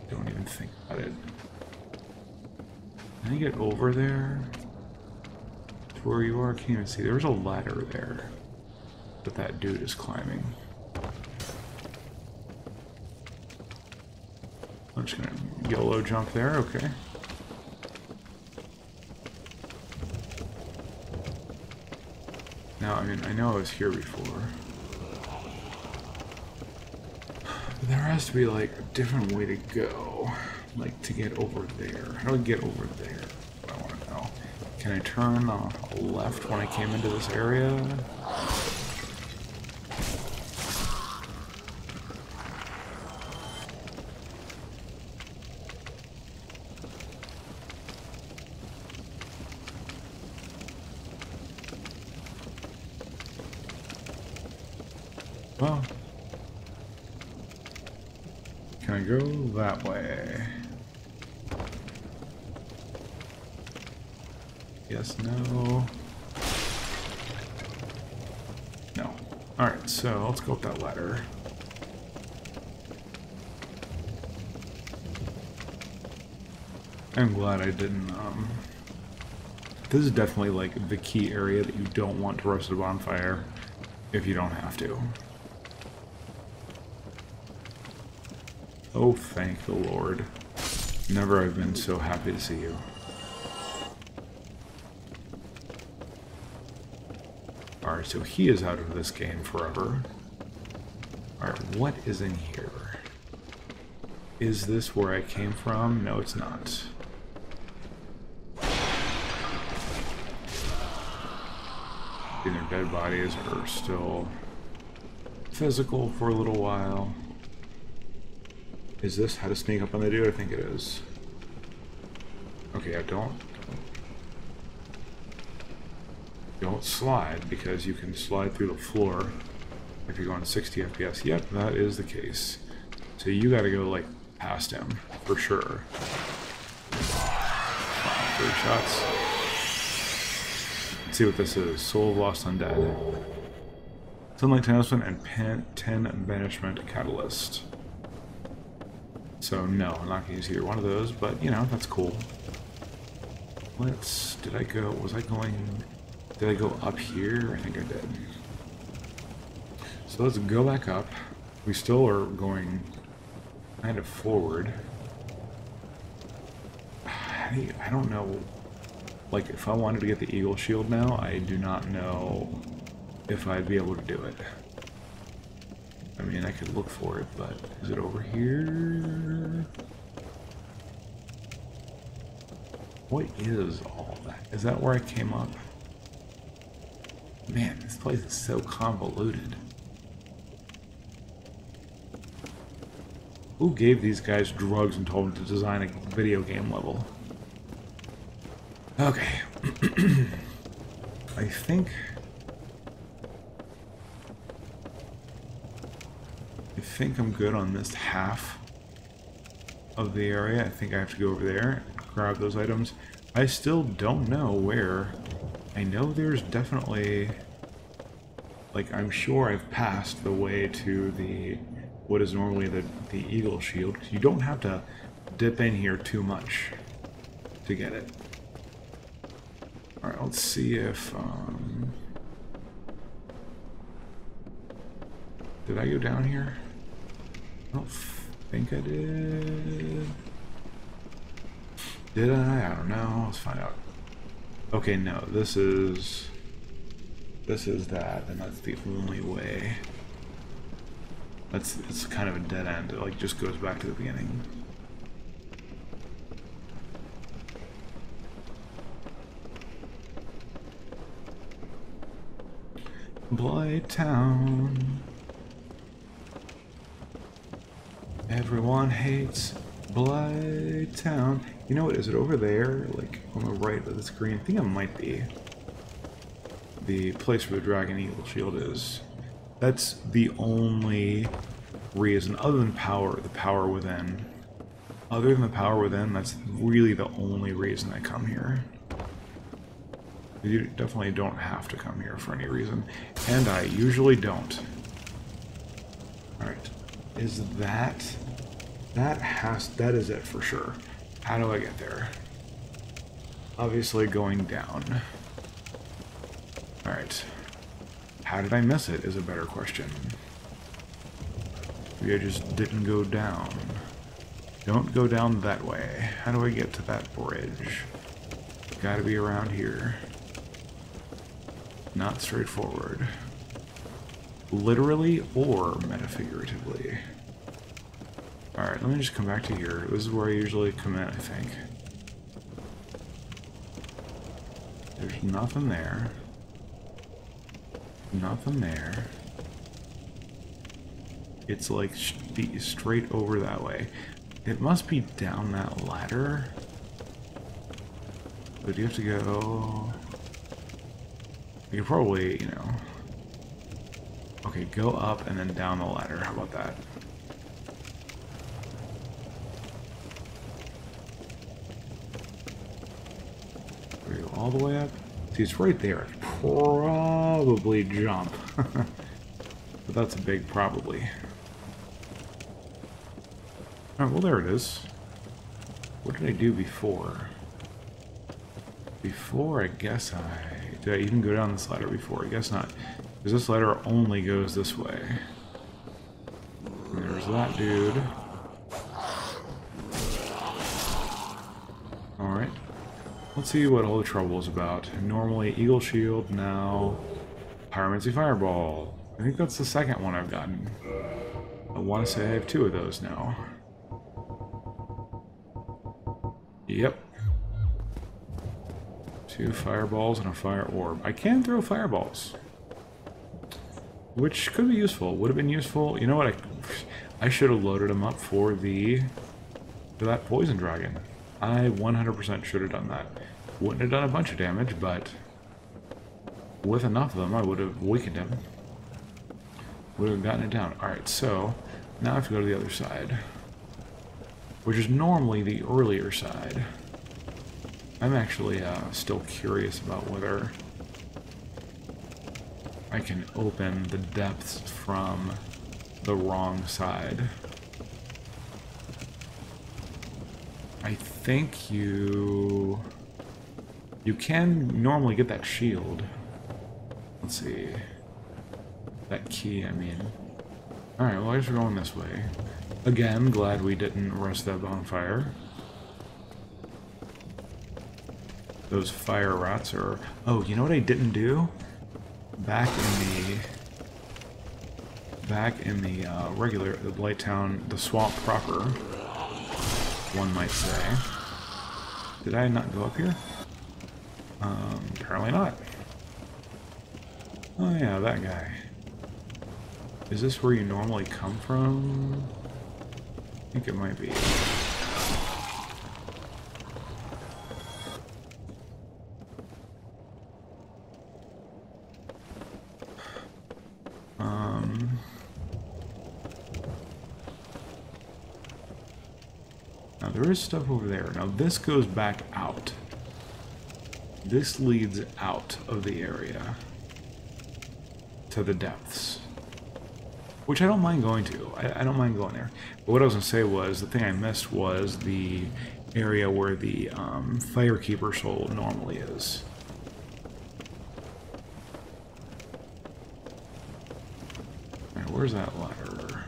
Don't even think about it. Can I get over there? To where you are? I can't even see. There's a ladder there that that dude is climbing. I'm just gonna YOLO jump there, okay. Now, I mean, I know I was here before. But there has to be, like, a different way to go. Like, to get over there. How do I get over there? I want to know. Can I turn left when I came into this area? Well, can I go that way? Yes, no. No. Alright, so let's go up that ladder. I'm glad I didn't, this is definitely like the key area that you don't want to roast a bonfire if you don't have to. Oh, thank the Lord. Never have been so happy to see you. Alright, so he is out of this game forever. Alright, what is in here? Is this where I came from? No, it's not. Either dead bodies are still physical for a little while. Is this how to sneak up on the dude? I think it is. Okay, I don't slide, because you can slide through the floor if you're going 60 FPS. Yep, that is the case. So you gotta go, like, past him, for sure. Wow, 3 shots. Let's see what this is. Soul of Lost Undead. Sunlight Talisman and 10 Banishment Catalyst. So no, I'm not going to use either one of those, but you know, that's cool. Did I go up here? I think I did. So let's go back up. We still are going kind of forward. I don't know, like if I wanted to get the Eagle Shield now, I do not know if I'd be able to do it. I mean, I could look for it, but is it over here? What is all that? Is that where I came up? Man, this place is so convoluted. Who gave these guys drugs and told them to design a video game level? Okay. I think I'm good on this half of the area. I think I have to go over there, grab those items. I still don't know where. I know there's definitely, like, I'm sure I've passed the way to the, what is normally the Eagle Shield. You don't have to dip in here too much to get it. Alright, let's see if, did I go down here? I don't think I did. Did I? I don't know. Let's find out. Okay, no. This is that, and that's the only way. It's kind of a dead end. It like just goes back to the beginning. Blighttown. Everyone hates Blighttown. You know what? Is it over there? Like on the right of the screen? I think it might be. The place where the Dragon Eagle Shield is. That's the only reason, other than power, the power within. Other than the power within, that's really the only reason I come here. You definitely don't have to come here for any reason. And I usually don't. Alright. Is that is it for sure. How do I get there? Obviously going down. Alright. How did I miss it is a better question. Maybe I just didn't go down. Don't go down that way. How do I get to that bridge? Gotta be around here. Not straightforward. Literally or metafiguratively. Alright, let me just come back to here. This is where I usually come in, I think. There's nothing there. Nothing there. It's like straight over that way. It must be down that ladder. But you have to go... You could probably, you know... Okay, go up and then down the ladder. How about that? We go all the way up. See, it's right there. Probably jump. But that's a big probably. Alright, well there it is. What did I do before? Before, I guess did I even go down this ladder before? I guess not. Because this ladder only goes this way. And there's that dude. Alright. Let's see what all the trouble is about. Normally, Eagle Shield, now Pyromancy Fireball. I think that's the second one I've gotten. I want to say I have 2 of those now. Yep. 2 fireballs and a fire orb. I can throw fireballs. Which could be useful. Would have been useful. You know what? I should have loaded them up for that poison dragon. I 100% should have done that. Wouldn't have done a bunch of damage, but with enough of them, I would have weakened him. Would have gotten it down. Alright, so now I have to go to the other side, which is normally the earlier side. I'm actually still curious about whether I can open the depths from the wrong side. I think you can normally get that shield. Let's see. That key, I mean. Alright, well I guess we're going this way. Again, glad we didn't rest that bonfire. Those fire rats are... Oh, you know what I didn't do? Back in the regular, the Blighttown, the swamp proper, one might say. Did I not go up here? Apparently not. Oh yeah, that guy. Is this where you normally come from? I think it might be. Now there is stuff over there. Now this goes back out. This leads out of the area to the depths, which I don't mind going to. I don't mind going there. But what I was going to say was, the thing I missed was the area where the Firekeeper soul normally is. Alright, where's that ladder?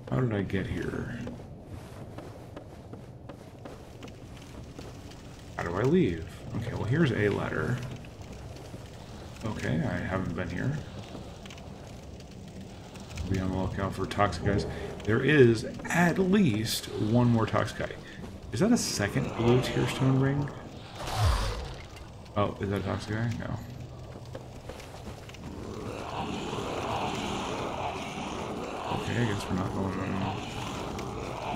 How did I get here? How do I leave? Okay, well here's a ladder. Okay, I haven't been here. Be on the lookout for toxic guys. There is at least one more toxic guy. Is that a second blue tearstone ring? Oh, is that a toxic guy? No. Okay, I guess we're not going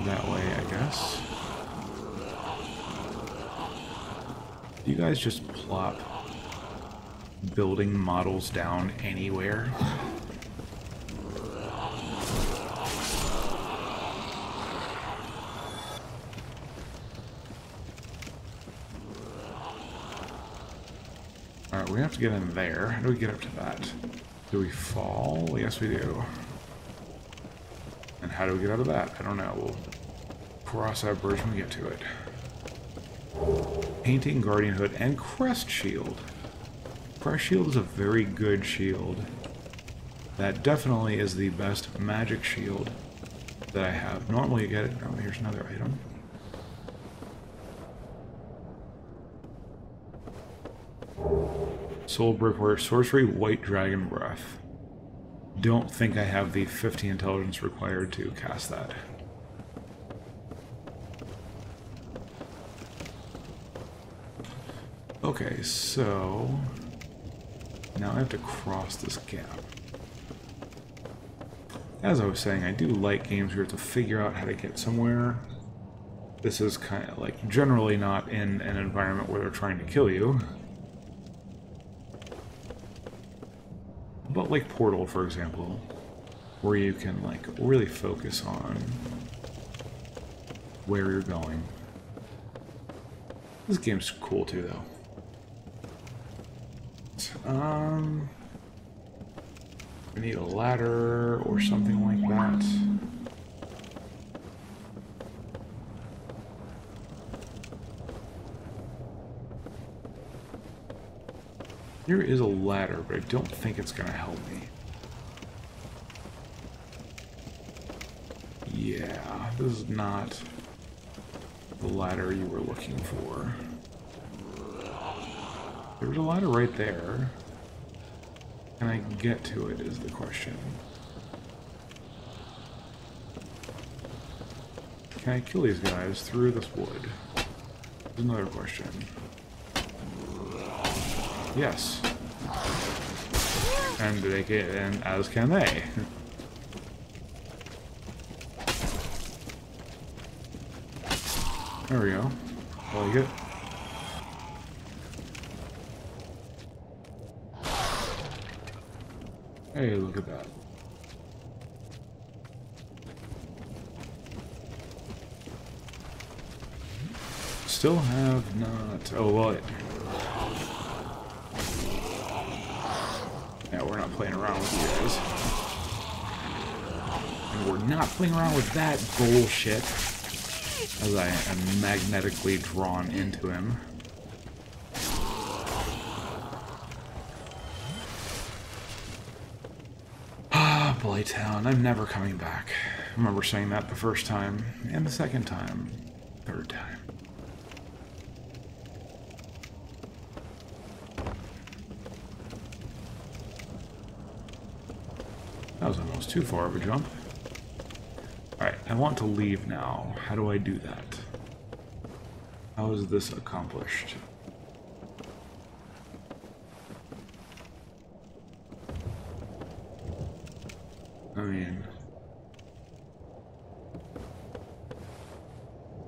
that way, I guess. Do you guys just plop building models down anywhere? Alright, we have to get in there. How do we get up to that? Do we fall? Yes, we do. And how do we get out of that? I don't know. We'll cross that bridge when we get to it. Painting, Guardian Hood, and Crest Shield. Crest Shield is a very good shield. That definitely is the best magic shield that I have. Normally you get it... Oh, here's another item. Soul Brickwear, Sorcery, White Dragon Breath. Don't think I have the 50 intelligence required to cast that. Okay, so now I have to cross this gap. As I was saying, I do like games where you have to figure out how to get somewhere. This is kind of like generally not in an environment where they're trying to kill you. But like Portal, for example, where you can like really focus on where you're going. This game's cool too, though. We need a ladder or something like that. Here is a ladder, but I don't think it's gonna help me. Yeah, this is not the ladder you were looking for. There's a ladder right there. Can I get to it is the question. Can I kill these guys through this wood? Is another question. Yes. And they can, and as can they. There we go. I like it. Hey, look at that. still have not... Oh, well, yeah, we're not playing around with you guys. And we're not playing around with that bullshit. As I am magnetically drawn into him. Ah, Blighttown, I'm never coming back. I remember saying that the first time, and the second time, third time. That was almost too far of a jump. Alright, I want to leave now. How do I do that? How is this accomplished? I mean...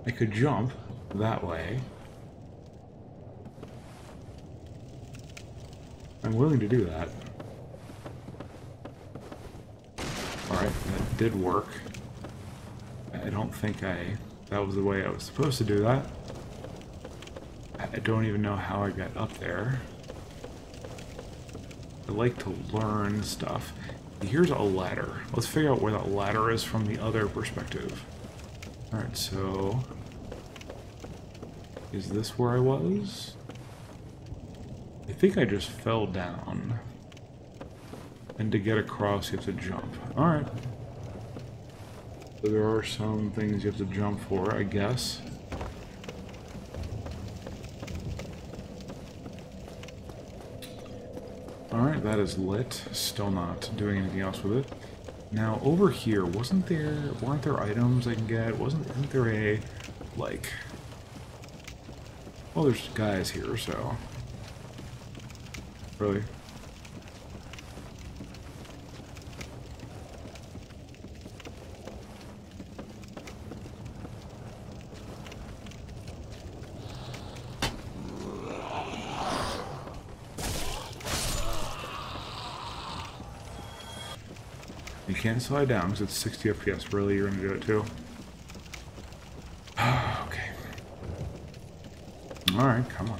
I could jump that way. I'm willing to do that. Alright, that did work. I don't think that was the way I was supposed to do that. I don't even know how I got up there. I like to learn stuff. Here's a ladder. Let's figure out where that ladder is from the other perspective. Alright, so... Is this where I was? I think I just fell down. And to get across, you have to jump. Alright. So there are some things you have to jump for, I guess. Alright, that is lit. Still not doing anything else with it. Now, over here, weren't there items I can get? Isn't there a, like... Well, there's guys here, so... Really? You can't slide down because it's 60 FPS. Really, you're gonna do it too? Okay. Alright, come on.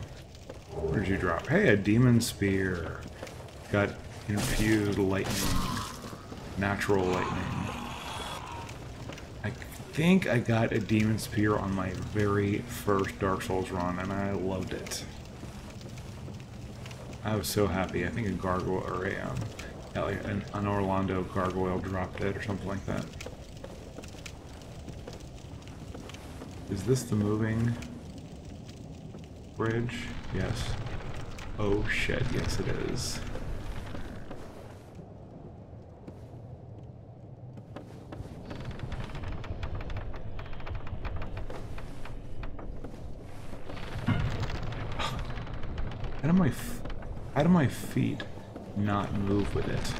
Where did you drop? Hey, a demon spear. Got infused lightning. Natural lightning. I think I got a demon spear on my very first Dark Souls run, and I loved it. I was so happy. I think a gargoyle or a yeah, like an Orlando gargoyle dropped it or something like that. Is this the moving bridge? Yes. Oh shit, yes it is. How do my feet not move with it?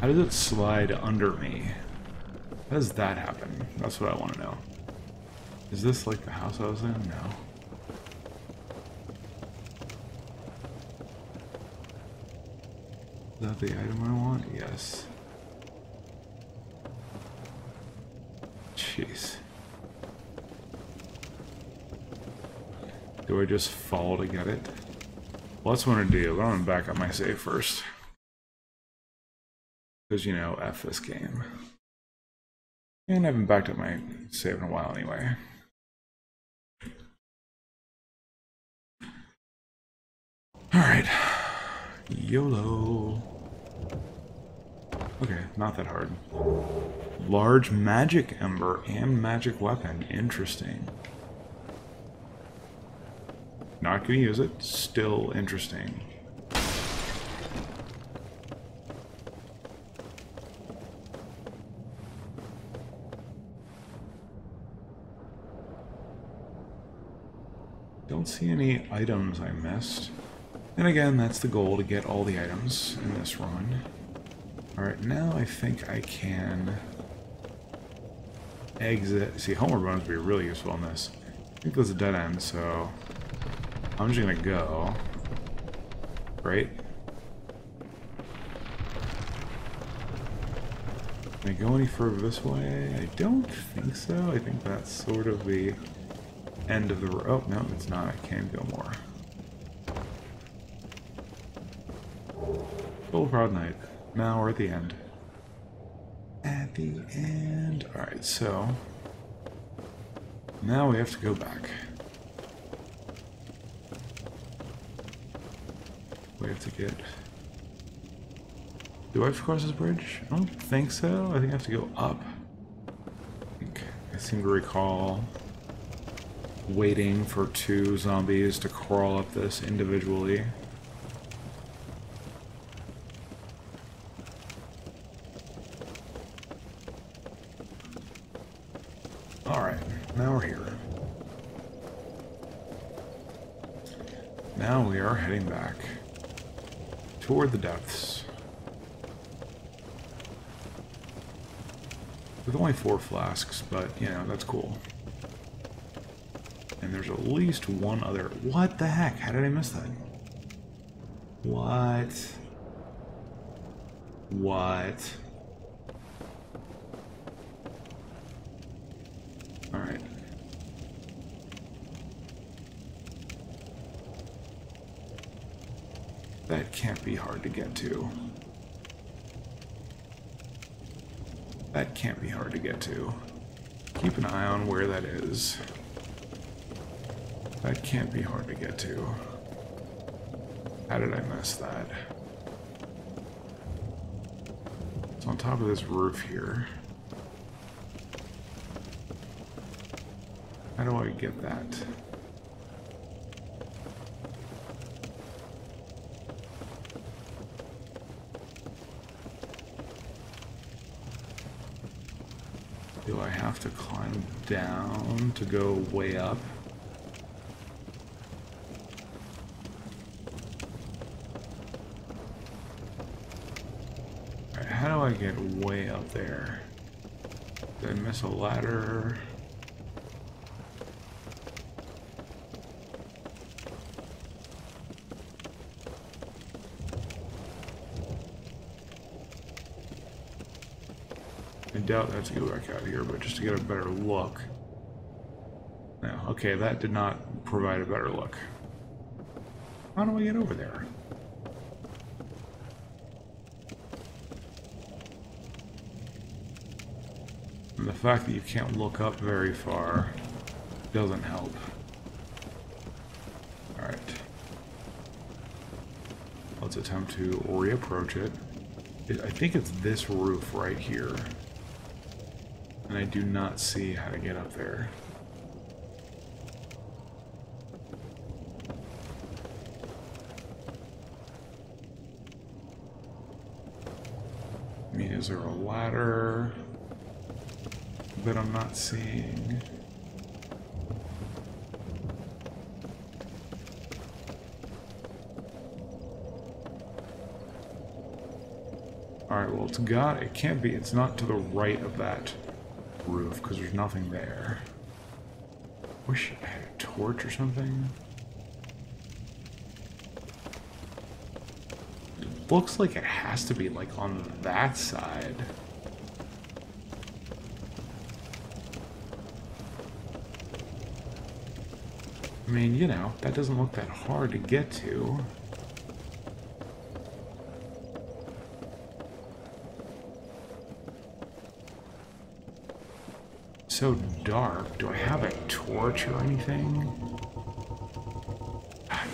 How does it slide under me? How does that happen? That's what I want to know. Is this like the house I was in? No. Is that the item I want? Yes. Jeez. Do I just fall to get it? Well, that's what I'm gonna do. I'm gonna back up my save first. Because, you know, F this game. And I haven't backed up my save in a while anyway. Alright. YOLO. Okay, not that hard. Large magic ember and magic weapon. Interesting. Not gonna use it. Still interesting. Don't see any items I missed. And again, that's the goal, to get all the items in this run. Alright, now I think I can exit. See, homeward bones would be really useful in this. I think there's a dead end, so I'm just gonna go. Right? Can I go any further this way? I don't think so. I think that's sort of the end of the road. Oh, no, it's not. I can go more. Full proud night. Now we're at the end. At the end. Alright, so now we have to go back. We have to get... Do I have to cross this bridge? I don't think so. I think I have to go up. I seem to recall waiting for 2 zombies to crawl up this individually. Alright, now we're here. Now we are heading back toward the depths. With only 4 flasks, but, you know, that's cool. And there's at least one other... What the heck? How did I miss that? What? What? Alright. That can't be hard to get to. That can't be hard to get to. Keep an eye on where that is. That can't be hard to get to. How did I miss that? It's on top of this roof here. How do I get that? Do I have to climb down to go way up? Alright, how do I get way up there? Did I miss a ladder? I doubt I have to go back out here, but just to get a better look. No, okay, that did not provide a better look. How do I get over there? And the fact that you can't look up very far doesn't help. Alright. Let's attempt to reapproach it. I think it's this roof right here. And I do not see how to get up there. I mean, is there a ladder that I'm not seeing? Alright, well, it can't be, it's not to the right of that roof, because there's nothing there. Wish I had a torch or something. It looks like it has to be, like, on that side. I mean, you know, that doesn't look that hard to get to. So dark. Do I have a torch or anything?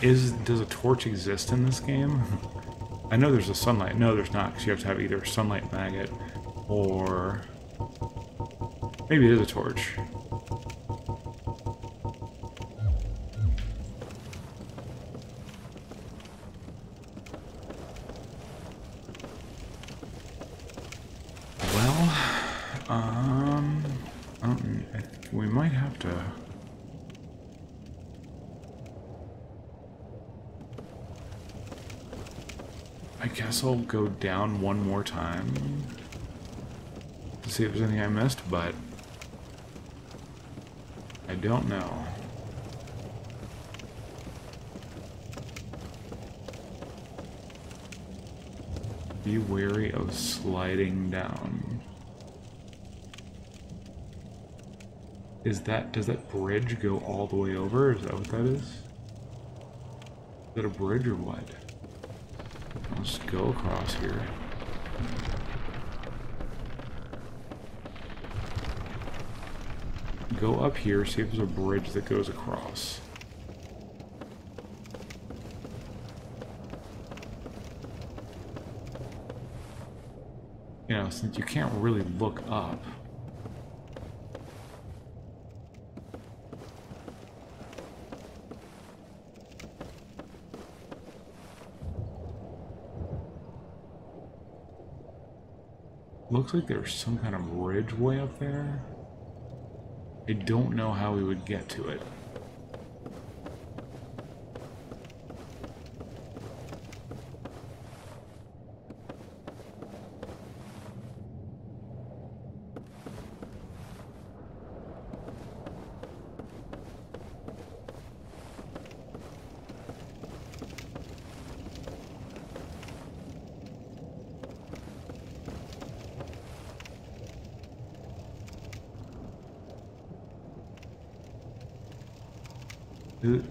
Does a torch exist in this game? I know there's a sunlight. No, there's not, because you have to have either a sunlight maggot or... Maybe it is a torch. We might have to... I guess I'll go down one more time to see if there's anything I missed, but I don't know. Be wary of sliding down. Does that bridge go all the way over? Is that what that is? Is that a bridge or what? Let's go across here. Go up here, see if there's a bridge that goes across. You know, since you can't really look up. Looks like there's some kind of bridge way up there. I don't know how we would get to it.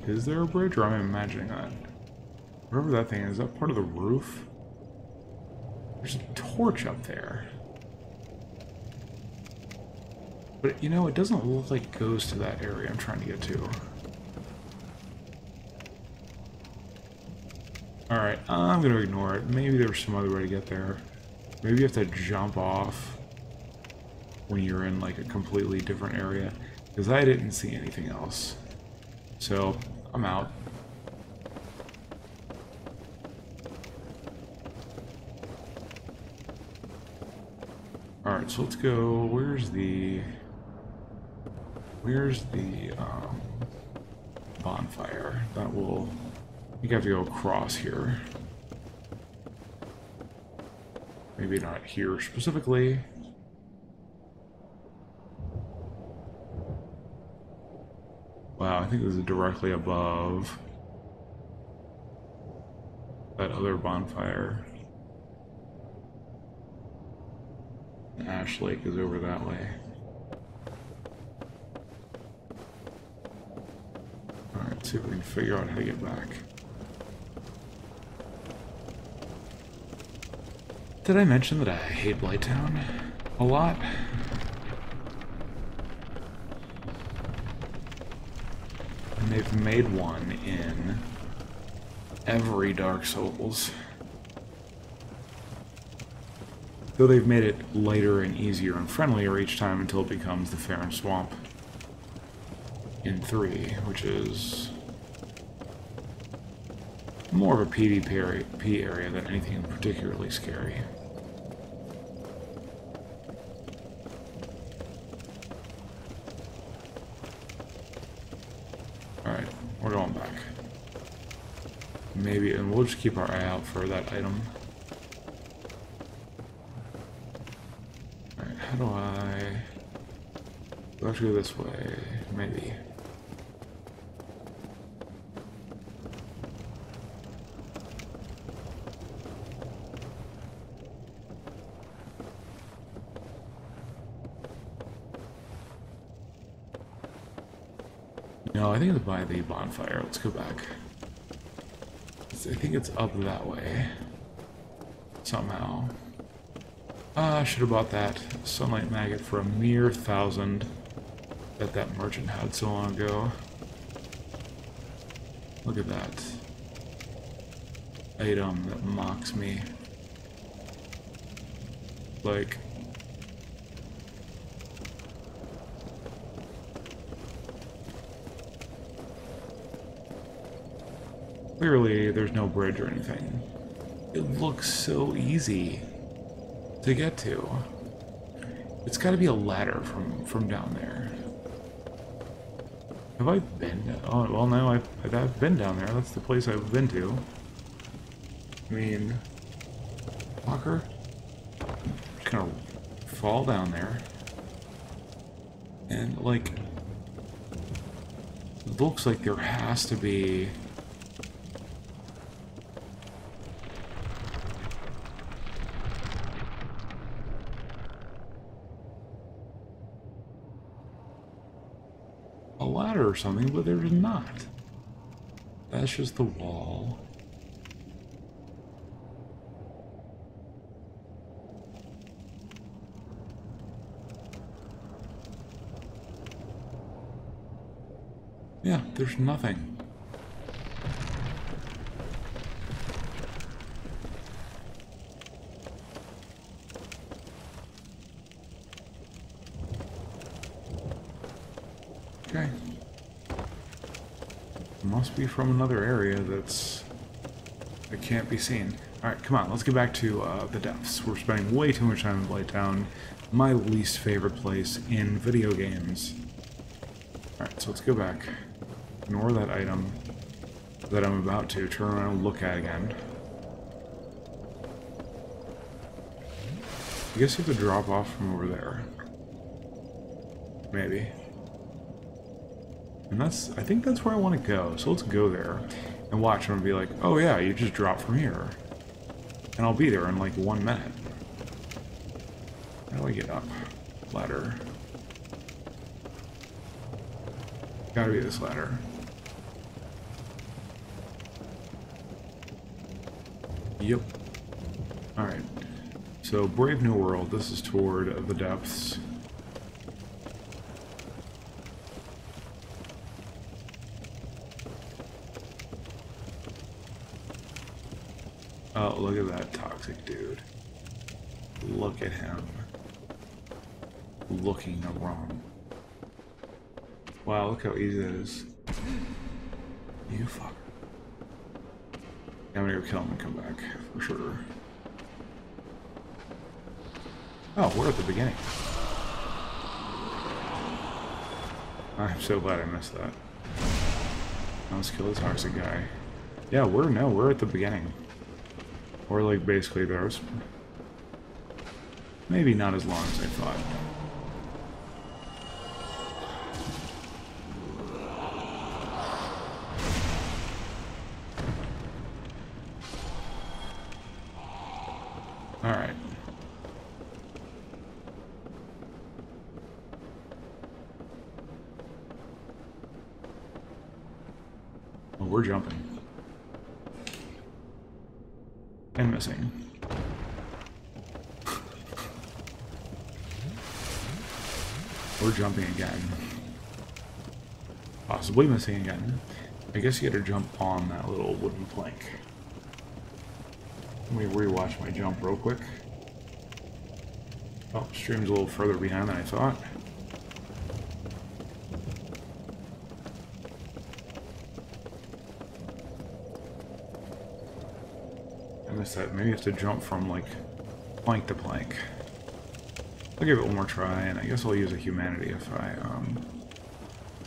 Is there a bridge, or am I imagining that? Whatever that thing is that part of the roof? There's a torch up there. But, you know, it doesn't look like it goes to that area I'm trying to get to. Alright, I'm gonna ignore it. Maybe there's some other way to get there. Maybe you have to jump off when you're in, like, a completely different area. Because I didn't see anything else. So, I'm out. Alright, so let's go. Where's the bonfire? That will... I think I have to go across here. Maybe not here specifically. Wow, I think this is directly above that other bonfire. Ash Lake is over that way. Alright, see if we can figure out how to get back. Did I mention that I hate Blighttown a lot? And they've made one in every Dark Souls. Though they've made it lighter and easier and friendlier each time until it becomes the Fair Swamp in 3, which is more of a PvP area than anything particularly scary. Alright, we're going back. Maybe, and we'll just keep our eye out for that item. Alright, how do I... do I have to go this way? Maybe. No, I think it's by the bonfire. Let's go back. I think it's up that way. Somehow. I should have bought that Sunlight Maggot for a mere 1,000 that merchant had so long ago. Look at that item that mocks me. Like... clearly, there's no bridge or anything. It looks so easy to get to. It's got to be a ladder from down there. Have I been? Oh, well, no, I've been down there. That's the place I've been to. I mean, fucker. Just gonna fall down there. And, like, it looks like there has to be... a ladder or something, but there's not. That's just the wall. Yeah, there's nothing. Okay. Must be from another area that can't be seen. Alright, come on, let's get back to the depths. We're spending way too much time in Blighttown, my least favorite place in video games. Alright, so let's go back. Ignore that item that I'm about to turn around and look at again. I guess you have to drop off from over there. Maybe. And I think that's where I want to go. So let's go there and watch them and be like, oh yeah, you just drop from here. And I'll be there in like 1 minute. How do I get up? Ladder. Gotta be this ladder. Yep. Alright. So, Brave New World, this is toward the depths. Oh, look at that toxic dude. Look at him. Looking wrong. Wow, look how easy that is. You fucker. I'm gonna go kill him and come back, for sure. Oh, we're at the beginning. I'm so glad I missed that. Now let's kill the toxic guy. Yeah, we're at the beginning. We're like basically there. Maybe not as long as I thought. Alright. Well, we're jumping. And missing. We're jumping again. Possibly missing again. I guess you had to jump on that little wooden plank. Let me rewatch my jump real quick. Oh, stream's a little further behind than I thought. I missed that. Maybe you have to jump from, like, plank to plank. I'll give it one more try, and I guess I'll use a humanity if I,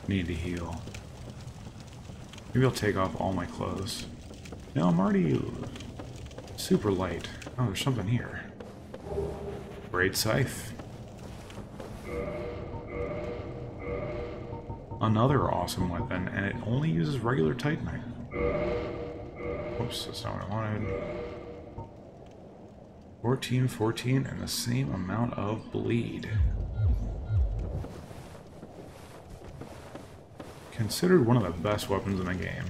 need to heal. Maybe I'll take off all my clothes. No, I'm already super light. Oh, there's something here. Great scythe. Another awesome weapon, and it only uses regular titanite. Whoops, that's not what I wanted. 14, and the same amount of bleed. Considered one of the best weapons in the game.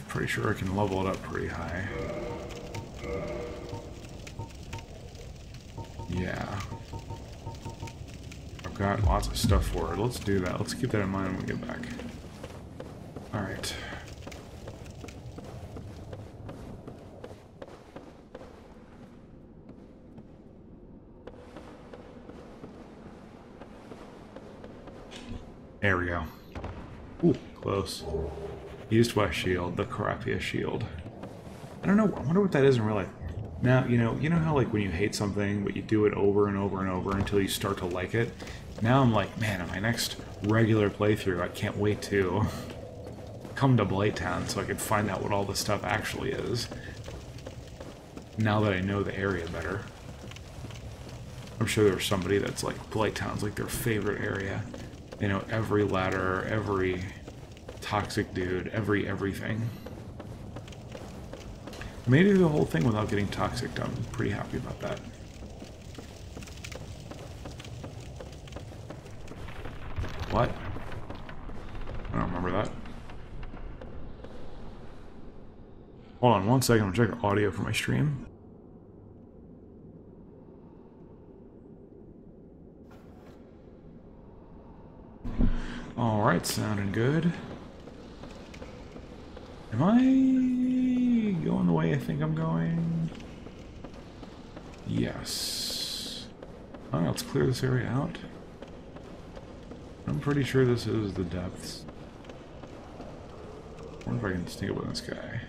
Pretty sure I can level it up pretty high. Yeah. I've got lots of stuff for it. Let's do that. Let's keep that in mind when we get back. Alright. There we go. Ooh, close. East West shield, the crappiest shield. I don't know, I wonder what that is in real life. Now, you know how like when you hate something, but you do it over and over and over until you start to like it? Now I'm like, man, on my next regular playthrough, I can't wait to come to Blighttown so I can find out what all this stuff actually is. Now that I know the area better. I'm sure there's somebody that's like, Blighttown's like their favorite area. They know every ladder, every toxic dude, everything. Made it the whole thing without getting toxic. I'm pretty happy about that. What? I don't remember that. Hold on 1 second, I'm gonna check the audio for my stream. Alright, sounding good. Am I going the way I think I'm going? Yes. Alright, let's clear this area out. I'm pretty sure this is the depths. I wonder if I can sneak up with this guy.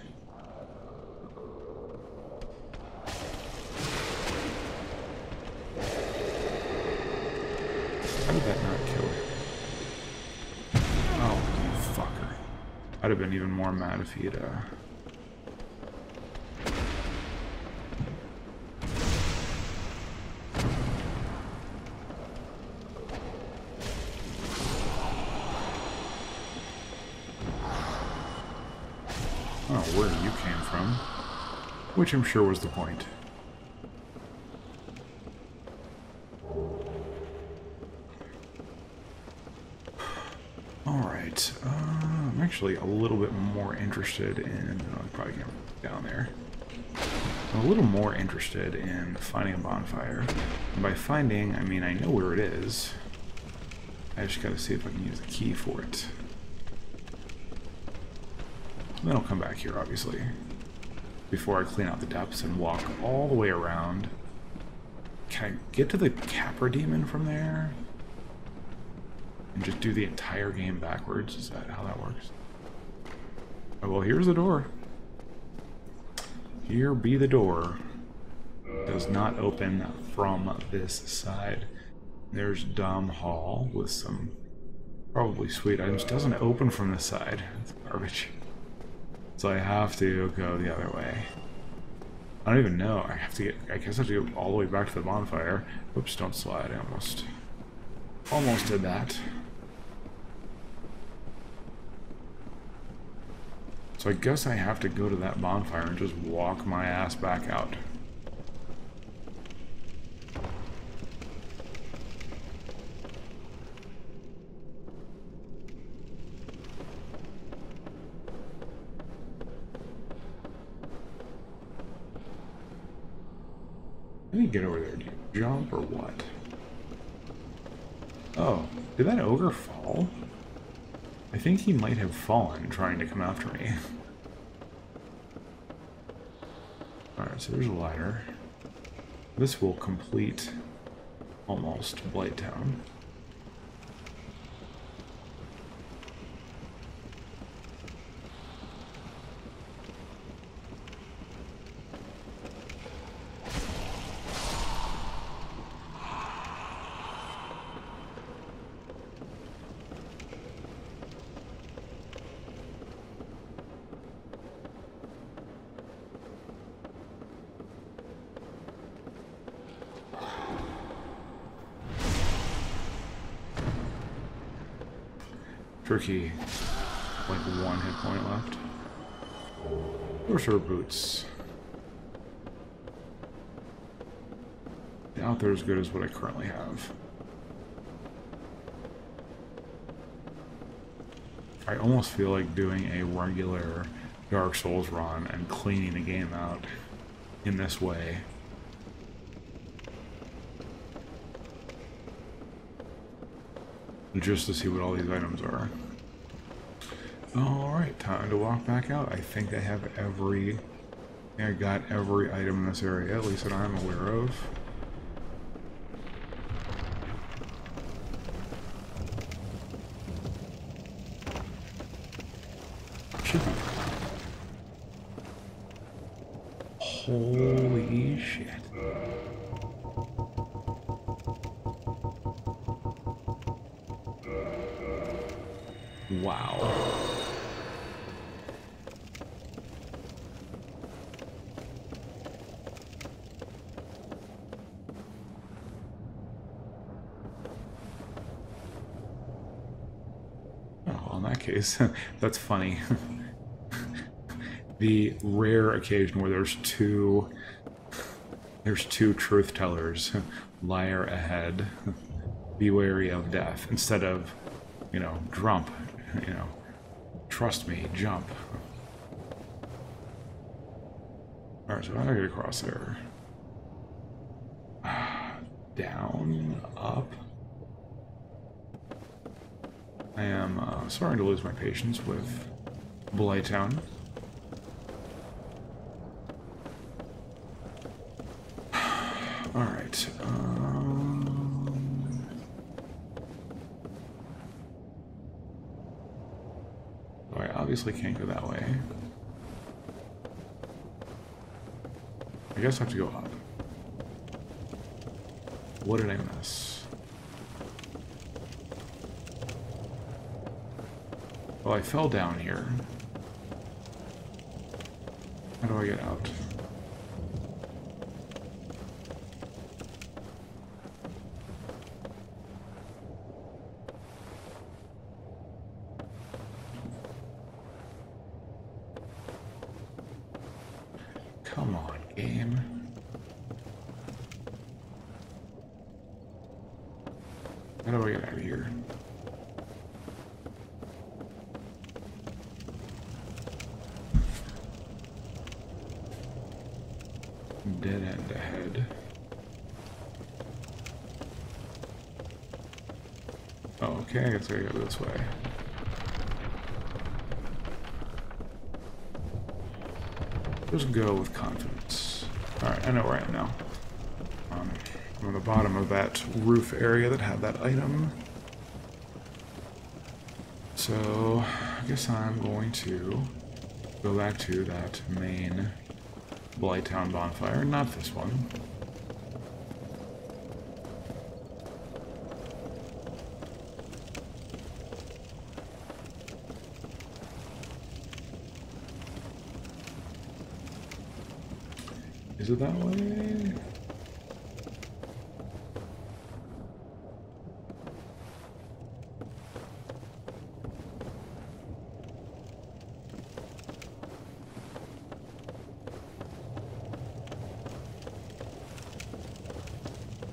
How did that not kill him? Oh, you fucker. I'd have been even more mad if he'd, I don't know where you came from. Which I'm sure was the point. Alright, I'm actually a little bit more interested in... Oh, I probably can't down there. I'm a little more interested in finding a bonfire. And by finding, I mean I know where it is. I just gotta see if I can use the key for it. Then I'll come back here, obviously, before I clean out the depths and walk all the way around. Can I get to the Capra Demon from there? And just do the entire game backwards? Is that how that works? Oh, well, here's the door. Here be the door. Does not open from this side. There's Dom Hall with some probably sweet items. Doesn't open from this side. That's garbage. So I have to go the other way. I don't even know. I have to get... I guess I have to go all the way back to the bonfire. Oops, don't slide. I almost did that. So I guess I have to go to that bonfire and just walk my ass back out. How do you get over there? Do you jump or what? Oh, did that ogre fall? I think he might have fallen trying to come after me. Alright, so there's a ladder. This will complete almost Blighttown. Tricky. Like 1 hit point left. Sorcerer boots. Doubt they're as good as what I currently have. I almost feel like doing a regular Dark Souls run and cleaning the game out in this way. Just to see what all these items are. Alright, time to walk back out. I think I have I got every item in this area, at least that I'm aware of. Should be. Holy shit. Wow. Oh, well, in that that case, that's funny. The rare occasion where there's two truth tellers, liar ahead, be wary of death, instead of, you know, jump, you know, trust me, jump. Alright, so how do I get across there? Down, up. I am starting to lose my patience with Blighttown. Alright, oh, I obviously can't go that way. I guess I have to go up. What did I miss? Well, I fell down here. How do I get out? Come on, game. How do I get out of here? Dead end ahead. Oh, okay, I guess I gotta go this way. Just go with confidence. Alright, I know where I am now. I'm on the bottom of that roof area that had that item. So, I guess I'm going to go back to that main Blighttown bonfire, not this one. Is it that way?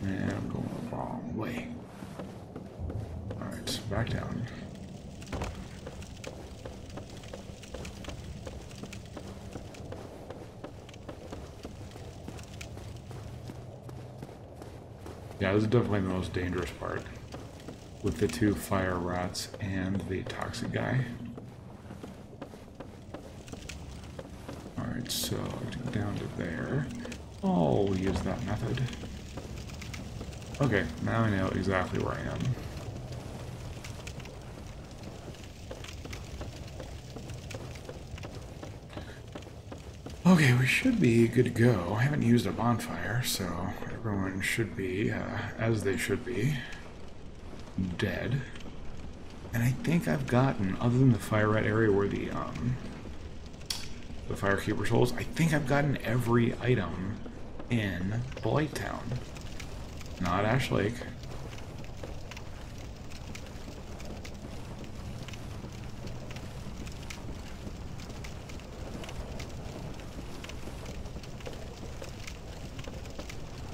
And I'm going the wrong way. Alright, back down. Yeah, this is definitely the most dangerous part, with the two fire rats and the toxic guy. Alright, so down to there. Oh, we'll use that method. Okay, now I know exactly where I am. Okay, we should be good to go. I haven't used a bonfire, so everyone should be, as they should be, dead. And I think I've gotten, other than the fire rat area where the firekeeper souls, I think I've gotten every item in Blighttown. Not Ash Lake.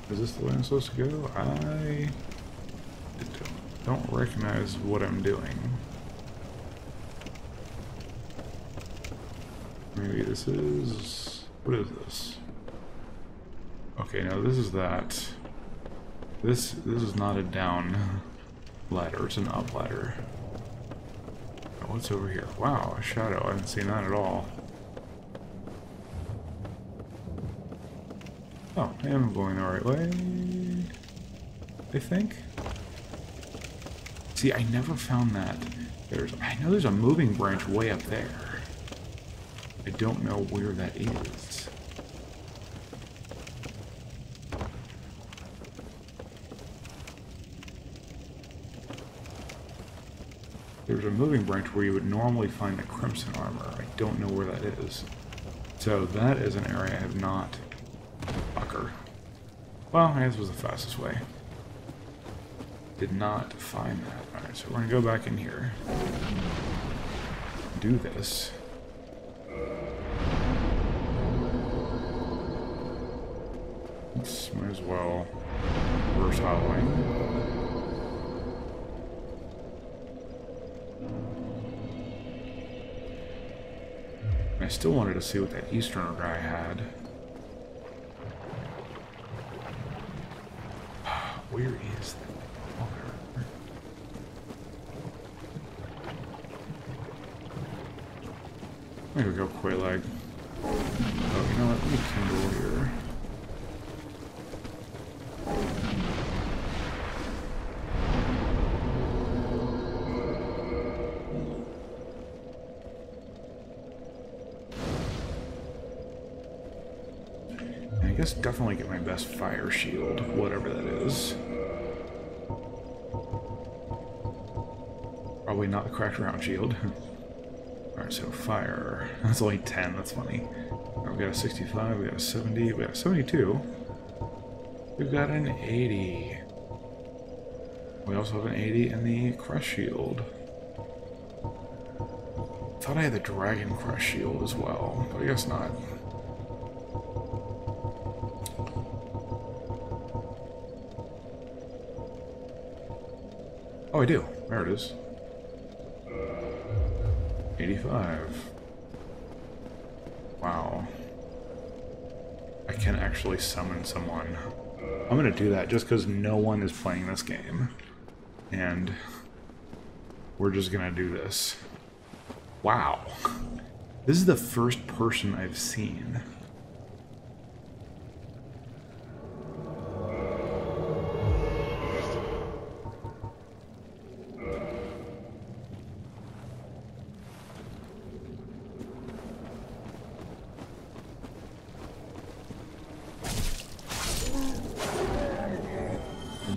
Is this the way I'm supposed to go? I don't recognize what I'm doing. Maybe this is... What is this? Okay, no, this is that. This is not a down ladder, it's an up ladder. Oh, what's over here? Wow, a shadow. I haven't seen that at all. Oh, I am going the right way, I think. See, I never found that. I know there's a moving branch way up there. I don't know where that is. There's a moving branch where you would normally find the crimson armor. I don't know where that is. So that is an area I have not... Fucker. Well, I guess it was the fastest way. Did not find that. Alright, so we're gonna go back in here. do this. Might as well reverse hollowing. I still wanted to see what that Easterner guy had. Where is that water? I'm gonna go Quayleg. Oh, you know what? Let me kindle here. I guess definitely get my best fire shield, whatever that is. Probably not the cracked round shield. Alright, so fire. That's only 10, that's funny. Right, we got a 65, we got a 70, we got a 72. We've got an 80. We also have an 80 in the crush shield. Thought I had the dragon crush shield as well, but I guess not. Oh, I do. There it is. 85. Wow. I can actually summon someone. I'm gonna do that just because no one is playing this game. And we're just gonna do this. Wow. This is the first person I've seen.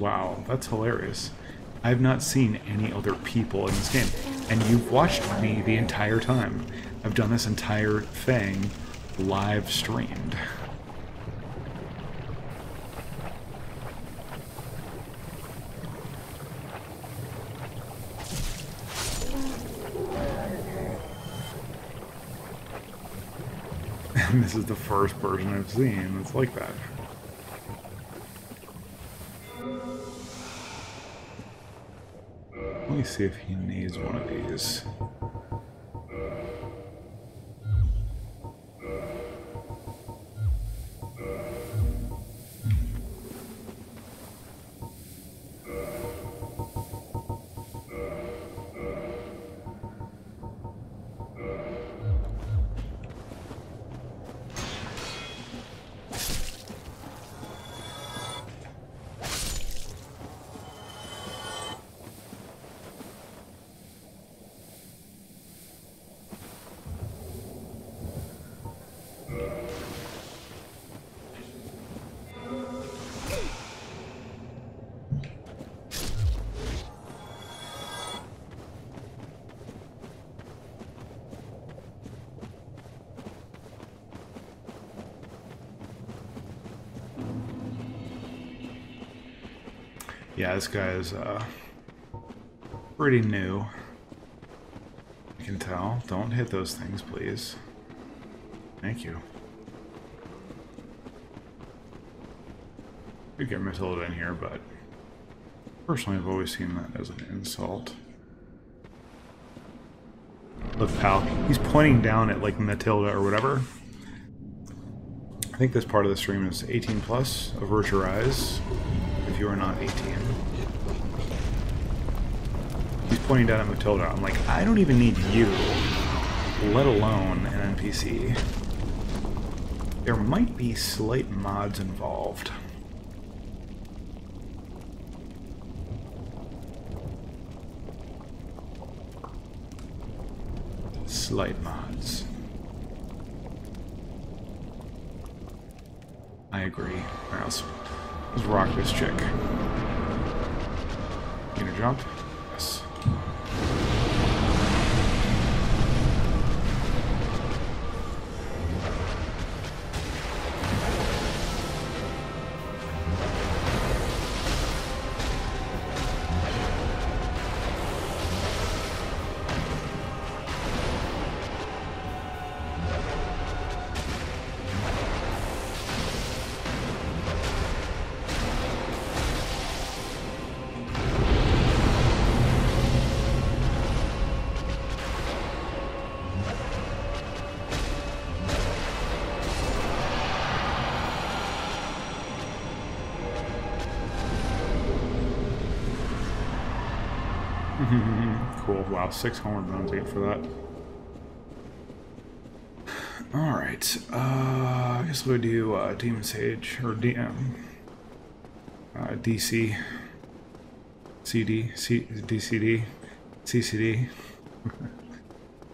Wow, that's hilarious. I've not seen any other people in this game, and you've watched me the entire time. I've done this entire thing live streamed. And this is the first person I've seen that's like that. Let me see if he needs one of these. Yeah, this guy is pretty new. You can tell. Don't hit those things, please. Thank you. Could get Matilda in here, but personally I've always seen that as an insult. Look, pal, he's pointing down at like Matilda or whatever. I think this part of the stream is 18 plus. Avert your eyes if you are not 18. He's pointing down at Matilda. I'm like, I don't even need you, let alone an NPC. There might be slight mods involved. Slight mods. I agree. Alright, let's rock this chick. You gonna jump? Yes. Cool. Wow, 6 Homer bones, 8 for that. Alright, I guess we'll do Demon Sage, or DC, CD, DCD, CCD.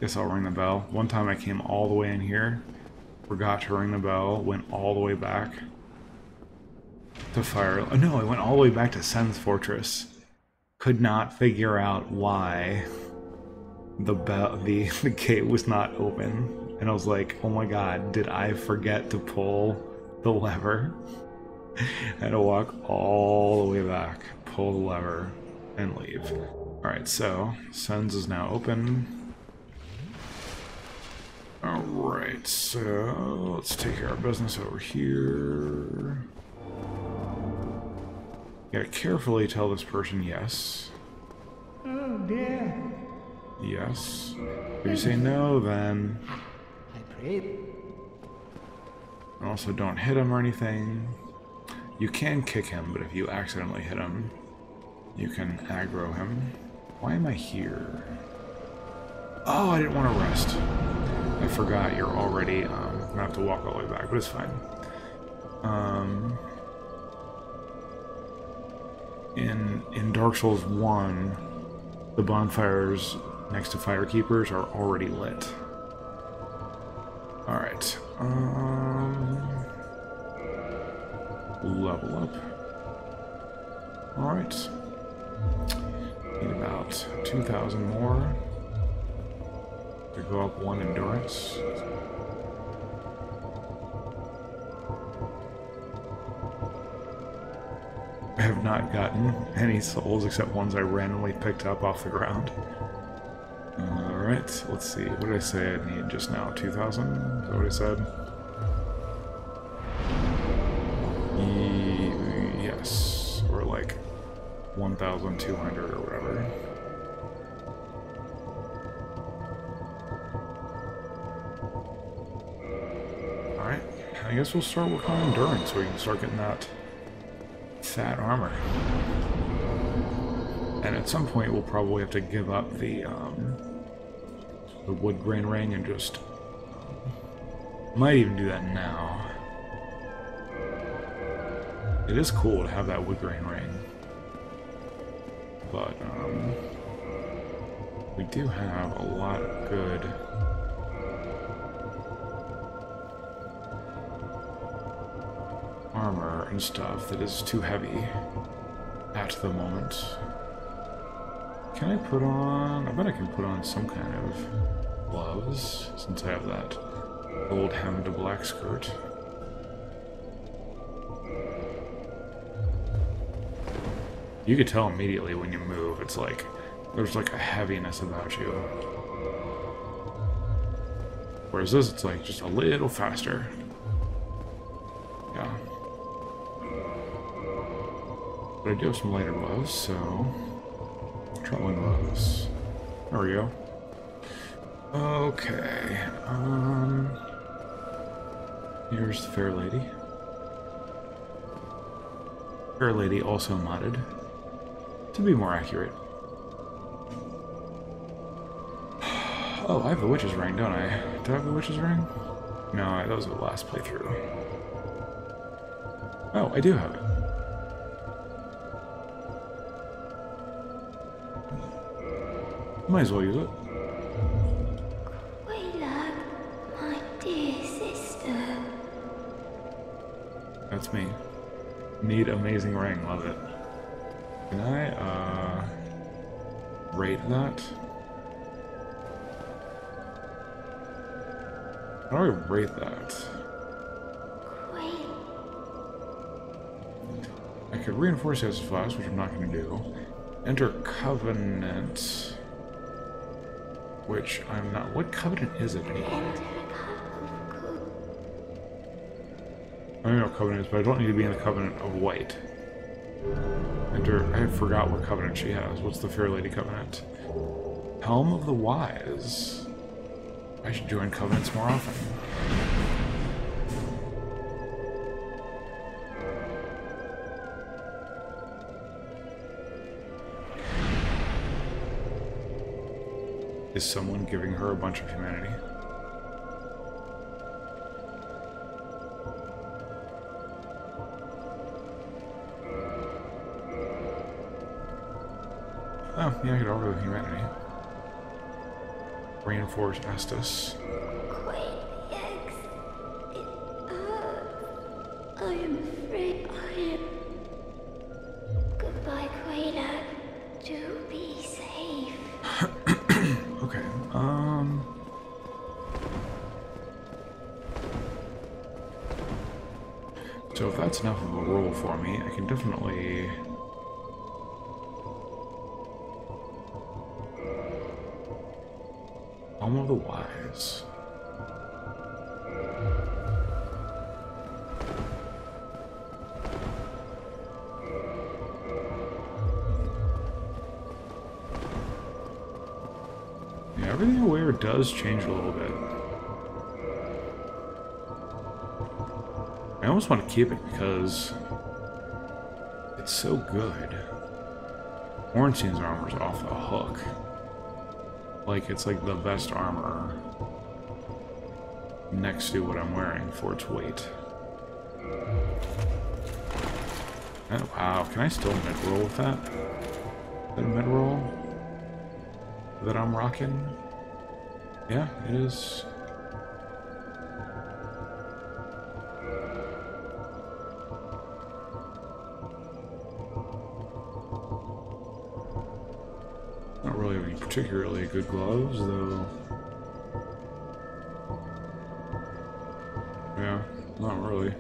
Guess I'll ring the bell. One time I came all the way in here, forgot to ring the bell, went all the way back to fire. Oh, no, I went all the way back to Sen's Fortress. Could not figure out why the gate was not open. And I was like, oh my god, did I forget to pull the lever? I had to walk all the way back, pull the lever, and leave. Alright, so, Sen's is now open. Alright, so, let's take care of business over here. Gotta carefully tell this person yes. Oh dear. Yes. If you say no, then... I prayed. Also, don't hit him or anything. You can kick him, but if you accidentally hit him, you can aggro him. Why am I here? Oh, I didn't want to rest. I forgot you're already gonna have to walk all the way back, but it's fine. In Dark Souls 1, the bonfires next to Firekeepers are already lit. Alright. Level up. Alright. Need about 2,000 more to go up 1 endurance. I have not gotten any souls except ones I randomly picked up off the ground. Alright, let's see. What did I say I need just now? 2,000? Is that what I said? Yes. Or like 1,200 or whatever. Alright, I guess we'll start working on endurance so we can start getting that fat armor. And at some point we'll probably have to give up the wood grain ring and just might even do that now. It is cool to have that wood grain ring, but we do have a lot of good armor and stuff that is too heavy at the moment. Can I put on... I bet I can put on some kind of gloves, since I have that old hemmed black skirt. You could tell immediately when you move, it's like, there's like a heaviness about you. Whereas this, it's like just a little faster. Yeah. But I do have some lighter gloves, so... Traveling gloves. There we go. Okay. Here's the Fair Lady. Fair Lady also modded. To be more accurate. Oh, I have the Witch's Ring, don't I? Do I have the Witch's Ring? No, that was the last playthrough. Oh, I do have it. Might as well use it. Quayla, my dear sister. That's me. Need amazing ring, love it. Can I, rate that? How do I rate that? I could reinforce his flash, which I'm not going to do. Enter Covenant, which I'm not. What Covenant is it? I don't know what Covenant is, but I don't need to be in the Covenant of White. Enter. I forgot what Covenant she has. What's the Fair Lady Covenant? Helm of the Wise. I should join Covenants more often. Is someone giving her a bunch of humanity? Oh, yeah, I could offer the humanity. Reinforce Estus. Queen X, it hurts. I am afraid I am. Goodbye, Queen. Do be safe. Okay, so if that's enough of a roll for me, I can definitely... Home of the Wise. Yeah, everything aware does change a little bit. I almost want to keep it because it's so good. Ornstein's armor's off the hook. Like, it's like the best armor next to what I'm wearing for its weight. Oh, wow, can I still mid-roll with that? Is that a mid-roll that I'm rocking? Yeah, it is. Not really any particularly good gloves, though. Yeah, not really.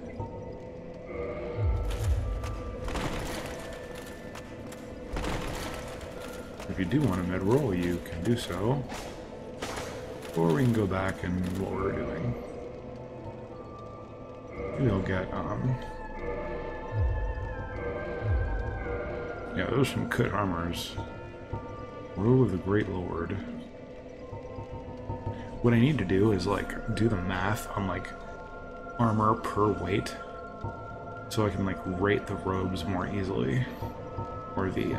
If you do want a mid-roll, you can do so. Or we can go back and what we're doing. We'll get, yeah, those are some good armors. Rule of the Great Lord. What I need to do is, like, do the math on, like, armor per weight. So I can, like, rate the robes more easily. Or the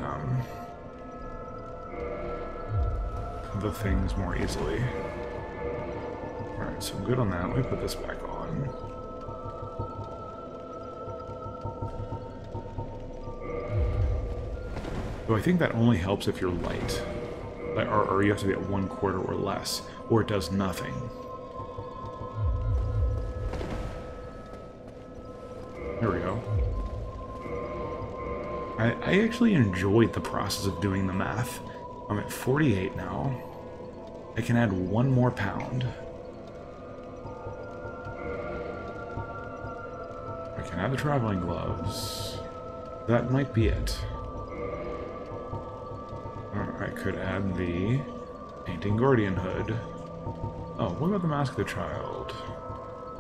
things more easily. Alright, so I'm good on that. Let me put this back on. So I think that only helps if you're light. Or you have to be at 1/4 or less. Or it does nothing. There we go. I actually enjoyed the process of doing the math. I'm at 48 now. I can add 1 more pound. I can add the traveling gloves. That might be it. I could add the painting guardian hood. Oh, what about the mask of the child?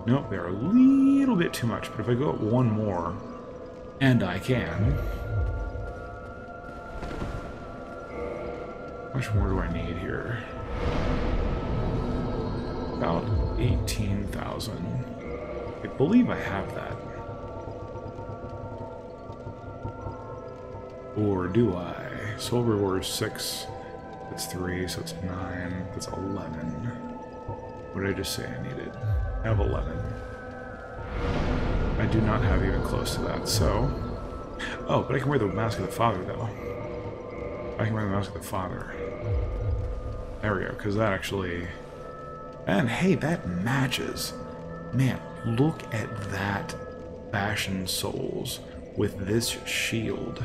Nope, they're a little bit too much, but if I go up 1 more, and I can... How much more do I need here? About 18,000. I believe I have that. Or do I? Soul reward is 6. That's 3, so it's 9. That's 11. What did I just say I needed? I have 11. I do not have even close to that, so... Oh, but I can wear the Mask of the Father, though. I can wear the Mask of the Father. There we go, because that actually... And hey, that matches. Man, look at that Fashion Souls with this shield.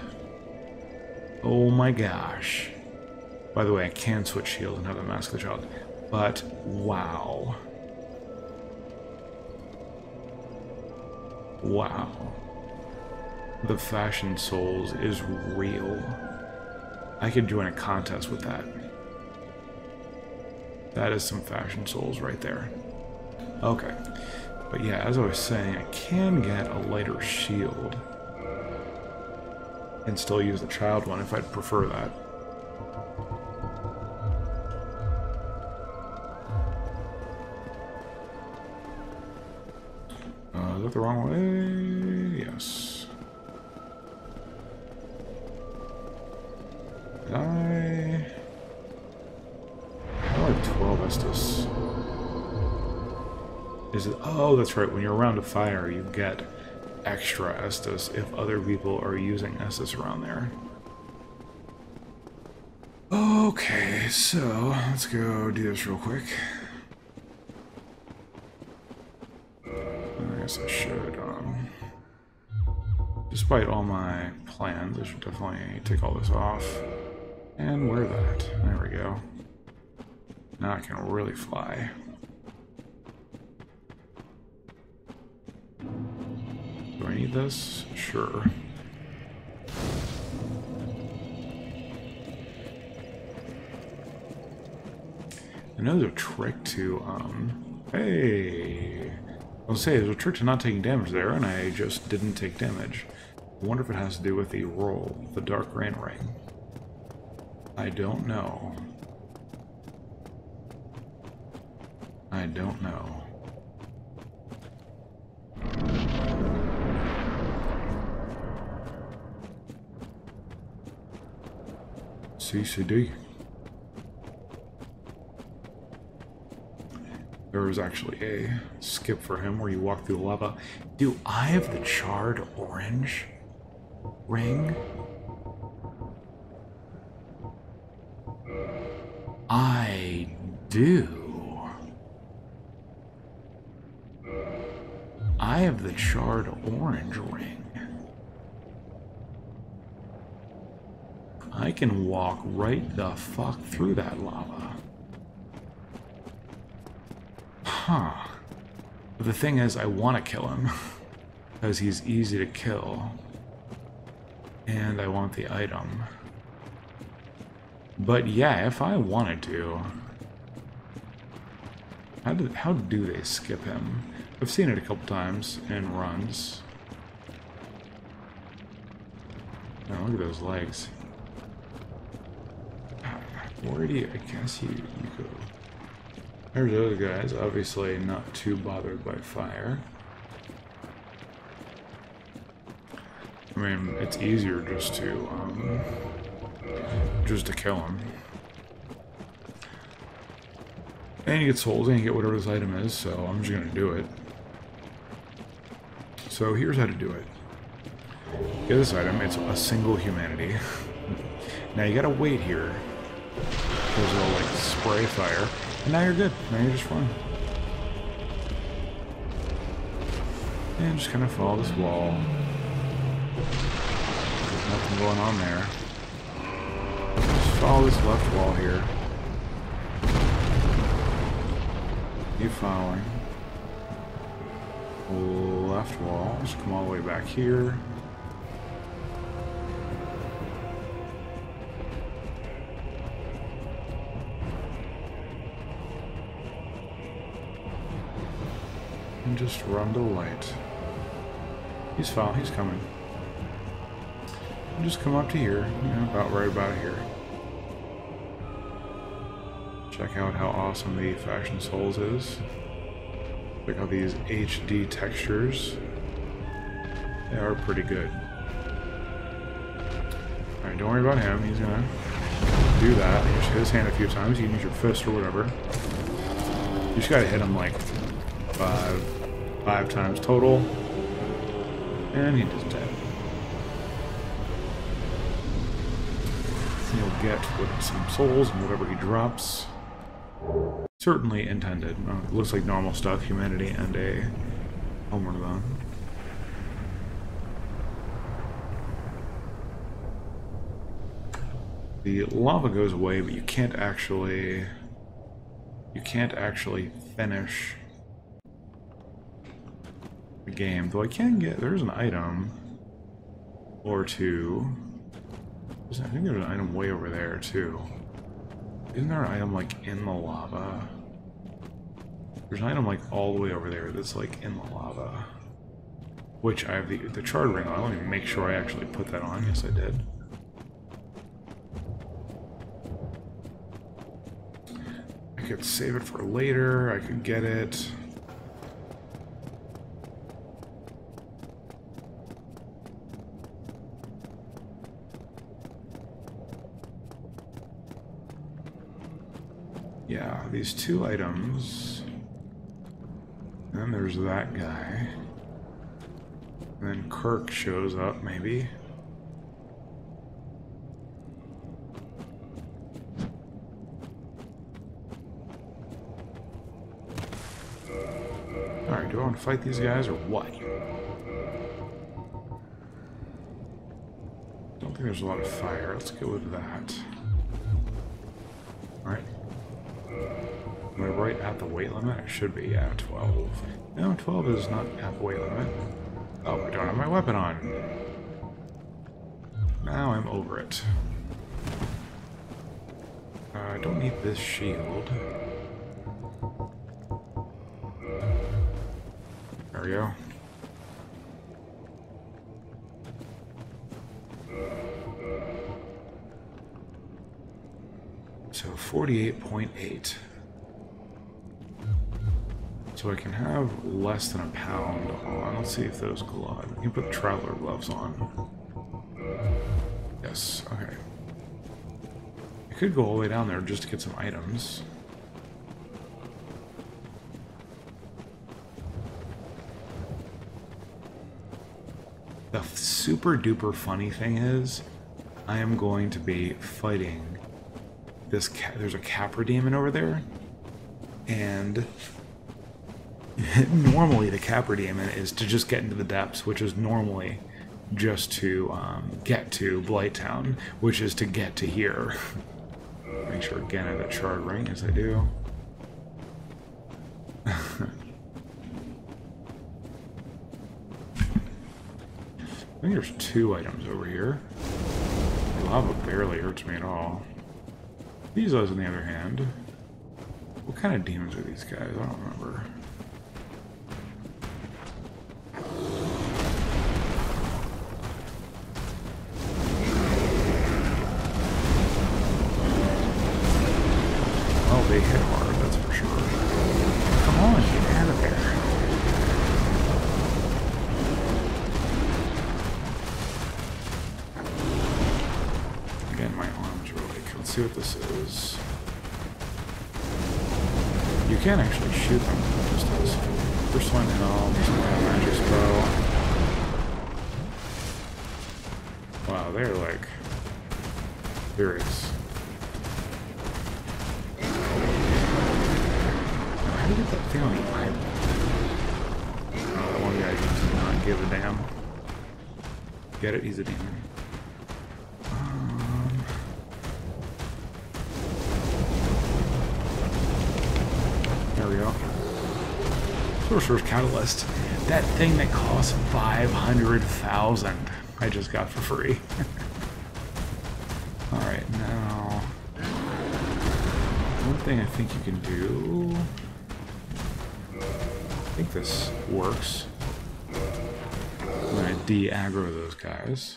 Oh my gosh. By the way, I can switch shield and have the Mask of the Child. But, wow. Wow. The Fashion Souls is real. I could join a contest with that. That is some Fashion Souls right there. Okay. But yeah, as I was saying, I can get a lighter shield. And still use the child one if I'd prefer that. Is that the wrong way? Yes. Did I... How do I Is it? Oh, that's right. When you're around a fire, you get extra Estus if other people are using Estus around there. Okay, so let's go do this real quick. I guess I should, despite all my plans, I should definitely take all this off and wear that. There we go. Now I can really fly. Do I need this? Sure. I know there's a trick to, hey! I'll say there's a trick to not taking damage there, and I just didn't take damage. I wonder if it has to do with the roll, the Dark Rain Ring. I don't know. I don't know. CCD. There was actually a skip for him where you walk through the lava. Do I have the charred orange ring? I do. I have the charred orange ring. I can walk right the fuck through that lava. Huh. But the thing is, I want to kill him. Because he's easy to kill. And I want the item. But yeah, if I wanted to... How do they skip him? I've seen it a couple times in runs. Oh, look at those legs. Where do you... I guess you go... There's those guys, obviously not too bothered by fire. I mean, it's easier just to kill him. And you get souls and you get whatever this item is, so I'm just gonna do it. So here's how to do it. Get this item, it's a single humanity. Now you gotta wait here. Because it'll like spray fire. And now you're good. Now you're just fine. And just kind of follow this wall. There's nothing going on there. Just follow this left wall here. Keep following. Left wall. Just come all the way back here. And just run to the light. He's following, he's coming. And just come up to here, you know, right about here. Check out how awesome the Faction Souls is. Check out these HD textures. They are pretty good. Alright, don't worry about him, he's gonna do that. You just hit his hand a few times, you can use your fist or whatever. You just gotta hit him like five times total, and he's just dead. You'll get with some souls and whatever he drops. Certainly intended. It looks like normal stuff, humanity, and a homeward bound. The lava goes away, but you can't actually finish the game. Though I can get, there's an item or two. I think there's an item way over there too. Isn't there an item like in the lava? There's an item like all the way over there that's like in the lava. Which I have the charred ring on. Let me make sure I actually put that on. Yes, I did. I could save it for later. I could get it. Yeah, these two items. Then there's that guy. And then Kirk shows up, maybe. Alright, do I want to fight these guys or what? Don't think there's a lot of fire. Let's go with that. Alright. Am I right at the weight limit? I should be, yeah, 12. No, 12 is not at the weight limit. Oh, I don't have my weapon on. Now I'm over it. I don't need this shield. There we go. So 48.8. So I can have less than a pound on. Let's see if those glow. We can put traveler gloves on. Yes, okay. I could go all the way down there just to get some items. The super duper funny thing is, I am going to be fighting this there's a Capra demon over there, and normally the Capra demon is to just get into the depths, which is normally just to get to Blighttown, which is to get to here. Make sure again I have that shard ring, as I do. I think there's 2 items over here. Lava barely hurts me at all. These guys, on the other hand, what kind of demons are these guys? I don't remember. Oh, they hit hard, that's for sure. Come on, get out of there. Again, my arms are like, let's see what this is. You can actually shoot them, just as first one, and I'll use my magic spell. Wow, they're like furious. How do you get that thing on the island? Oh, that one guy does not give a damn. Get it? He's a demon. There we go. Sorcerer's Catalyst. That thing that costs 500,000 I just got for free. Alright, now... one thing I think you can do... I think this works. I'm gonna de-aggro those guys.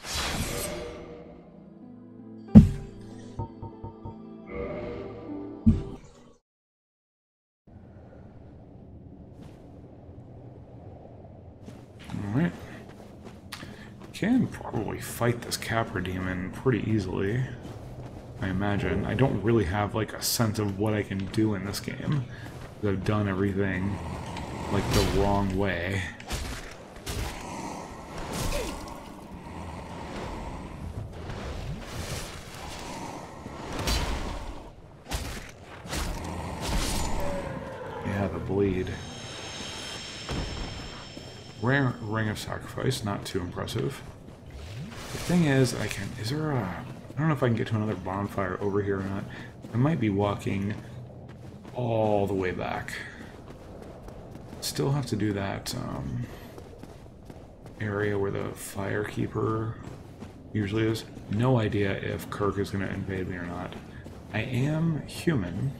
Alright. Can probably fight this Capra demon pretty easily, I imagine. I don't really have like a sense of what I can do in this game. I've done everything like the wrong way. Yeah, the bleed. Ring of Sacrifice, not too impressive. The thing is, I don't know if I can get to another bonfire over here or not. I might be walking all the way back. Still have to do that area where the Firekeeper usually is. No idea if Kirk is going to invade me or not. I am human.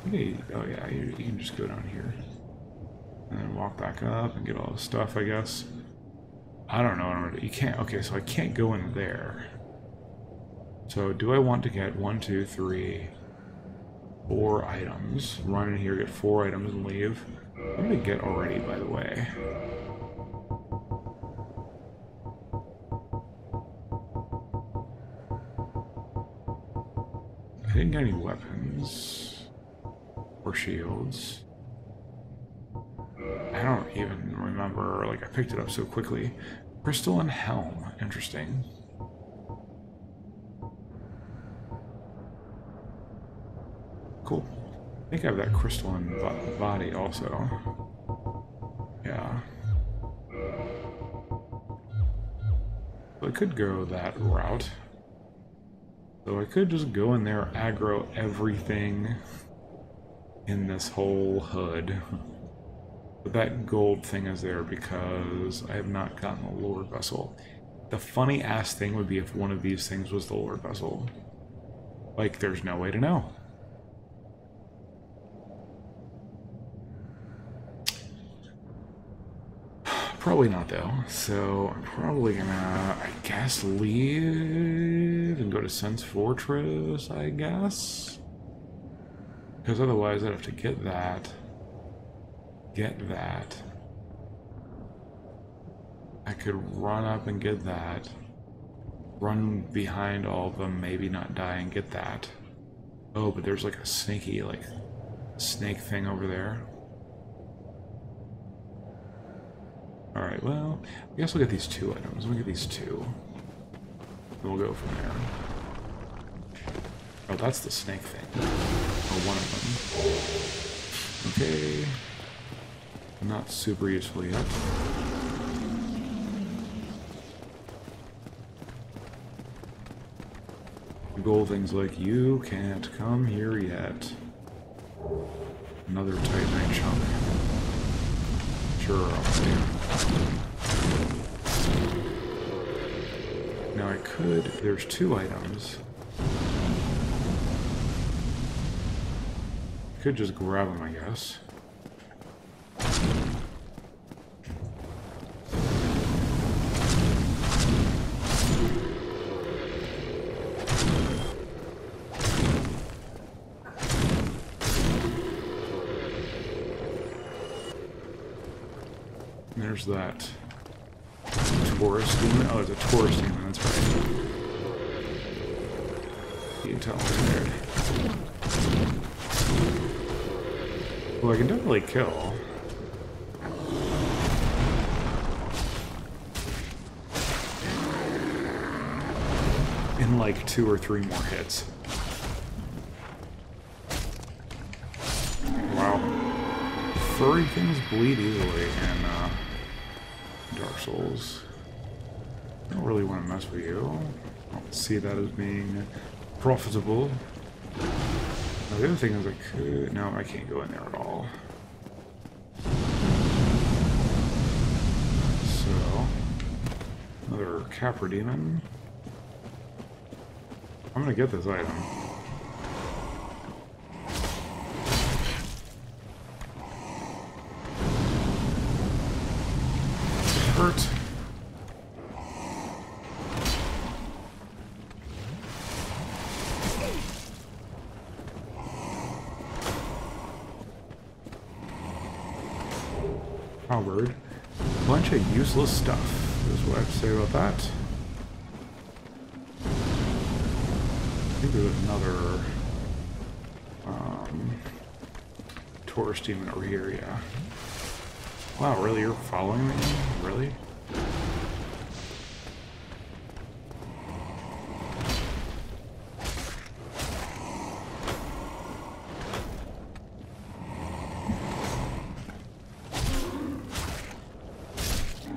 Okay, oh yeah, you can just go down here. And then walk back up and get all the stuff, I guess. I don't know what I'm gonna do. You can't, okay, so I can't go in there. So do I want to get 1, 2, 3, 4 items? Run in here, get 4 items and leave. What did I get already, by the way? I didn't get any weapons. Or shields. I don't even remember, like I picked it up so quickly. Crystal and helm, interesting. Cool. I think I have that crystal and body also. Yeah. So I could go that route. So I could just go in there, aggro everything in this whole hood. But that gold thing is there because I have not gotten the Lord Vessel. The funny ass thing would be if one of these things was the Lord Vessel. Like, there's no way to know. Probably not, though. So I'm probably gonna, I guess, leave and go to Sun's Fortress, I guess? Because otherwise I'd have to get that. Get that. I could run up and get that. Run behind all of them, maybe not die and get that. Oh, but there's like a snaky, like, snake thing over there. Alright, well, I guess we'll get these two items. We'll get these two. We'll go from there. Oh, that's the snake thing. Or one of them. Okay. Not super useful yet. Gold things like, you can't come here yet. Another Titanite chunk. Sure, I'll stay. Now I could, there's two items. I could just grab them, I guess. There's that tourist demon. Oh, it's a tourist demon, that's right. You can tell I'm scared. Well, I can definitely kill. In like 2 or 3 more hits. Wow. Furry things bleed easily in Dark Souls. I don't really want to mess with you. I don't see that as being profitable. Now, the other thing is I could... No, I can't go in there at all. So... Another Capra Demon. I'm gonna get this item. Hurt. Halberd. Bunch of useless stuff is what I have to say about that. I think there's another tourist demon over here, yeah. Wow, really? You're following me? Really?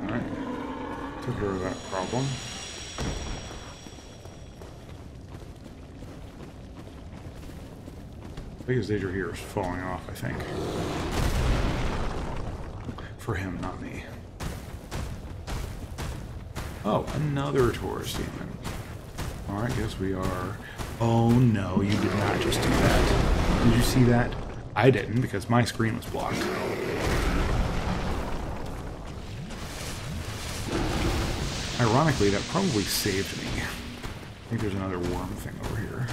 Alright. Took care of that problem. The biggest danger here is falling off, I think. For him, not me. Oh, another tourist demon. Alright, guess we are... Oh no, you did not just do that. Did you see that? I didn't, because my screen was blocked. Ironically, that probably saved me. I think there's another worm thing over here.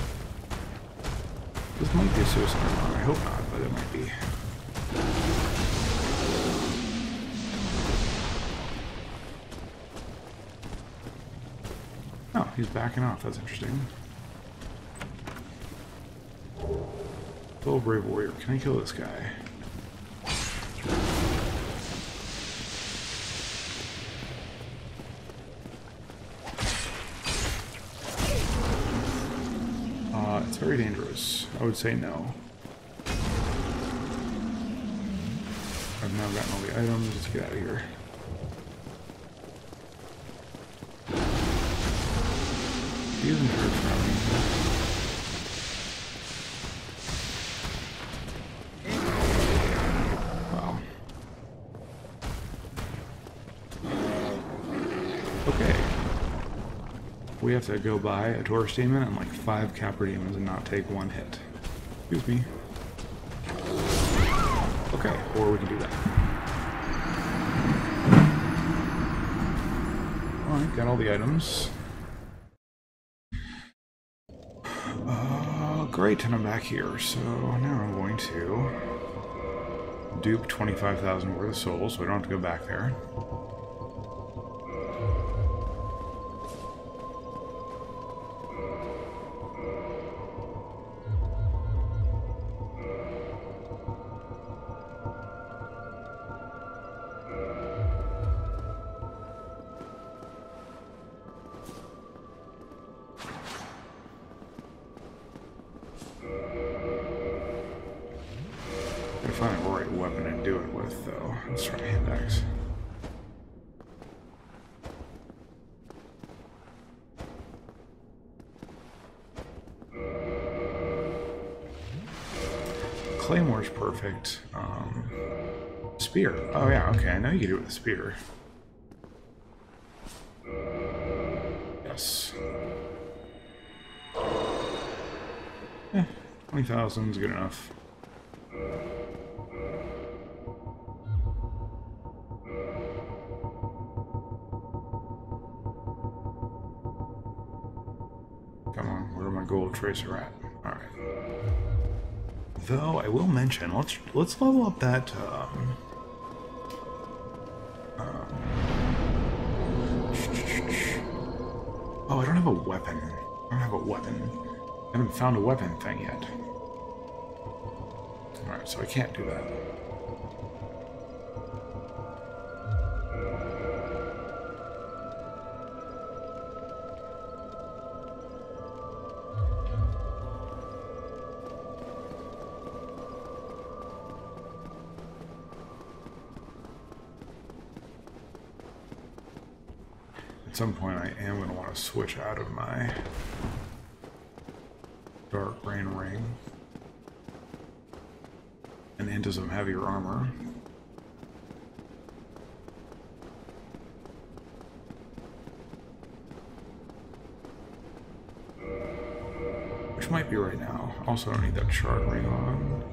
This might be a suicide one. I hope not, but it might be. Oh, he's backing off. That's interesting. Little brave warrior. Can I kill this guy? It's very dangerous. I would say no. I've now gotten all the items. Let's get out of here. Even church around me. Wow. Okay. We have to go buy a tourist demon and like 5 capper demons and not take 1 hit. Excuse me. Okay, or we can do that. Alright, got all the items. Great, and I'm back here, so now I'm going to dupe 25,000 worth of souls, so I don't have to go back there. Find the right weapon to do it with, though. Let's try hand axe. Claymore's perfect. Spear. Oh yeah, okay. I know you can do it with a spear. Yes. 20,000 is good enough. Come on, where my gold tracer at? Alright. Though I will mention, let's level up that oh, I don't have a weapon. I don't have a weapon. I haven't found a weapon thing yet. Alright, so I can't do that. At some point I am going to want to switch out of my Dark Rain ring and into some heavier armor. Which might be right now. Also don't need that shard ring on.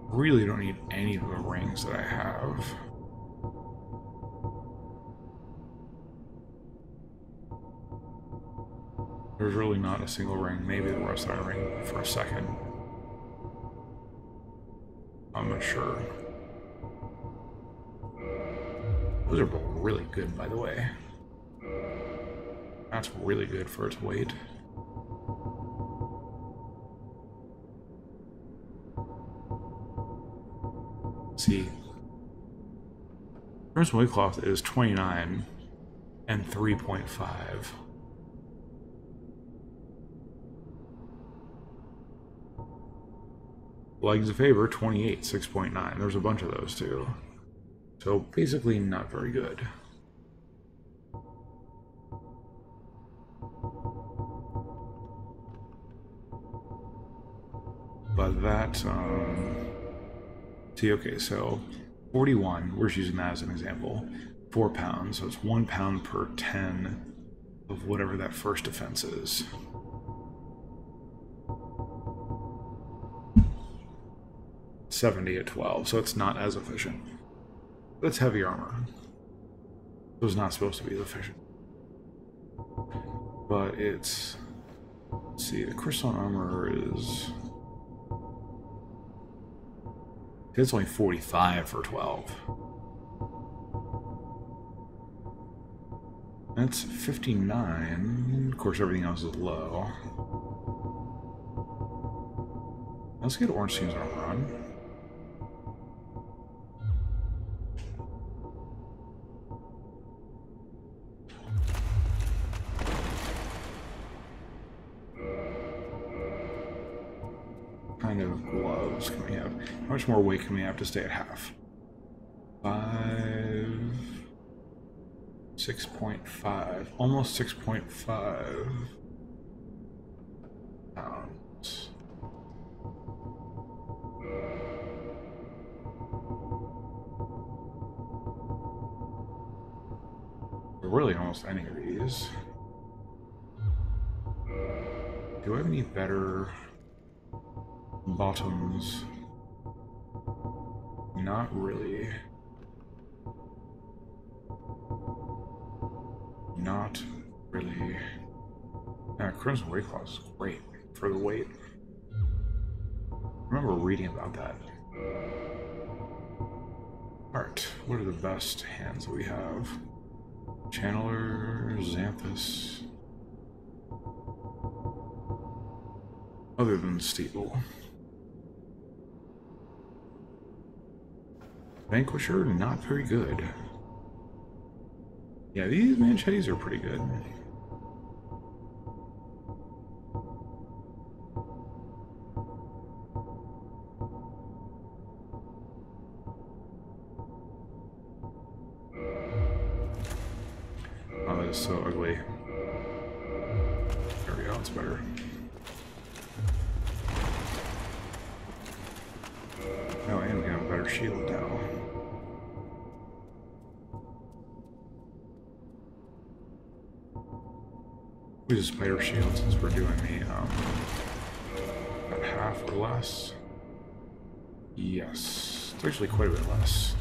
Really don't need any of the rings that I have. There's really not a single ring, maybe the rust iron ring for a second. I'm not sure. Those are both really good, by the way. That's really good for its weight. See, first weight cloth is 29 and 3.5. Legs of Favor, 28, 6.9. There's a bunch of those too. So basically not very good. But that, see, okay, so 41, we're just using that as an example. 4 pounds, so it's 1 pound per 10 of whatever that first defense is. $70 at 12, so it's not as efficient. But it's heavy armor. So it's not supposed to be as efficient. But it's... Let's see, the crystal armor is... It's only 45 for 12. That's 59. Of course, everything else is low. Let's get orange team's armor on. What kind of gloves can we have? How much more weight can we have to stay at half? 6.5, almost 6.5 pounds. Really, almost any of these. Do I have any better bottoms? Not really. Not really. Yeah, Crimson Weight Class is great for the weight. I remember reading about that. Alright, what are the best hands that we have? Channeler, Xanthus. Other than Steeple. Vanquisher, not very good. Yeah, these machetes are pretty good. Oh, that is so ugly. There we go, it's better. Oh, and we have a better shield now. We use a spider shield since we're doing the about half or less. Yes, it's actually quite a bit less.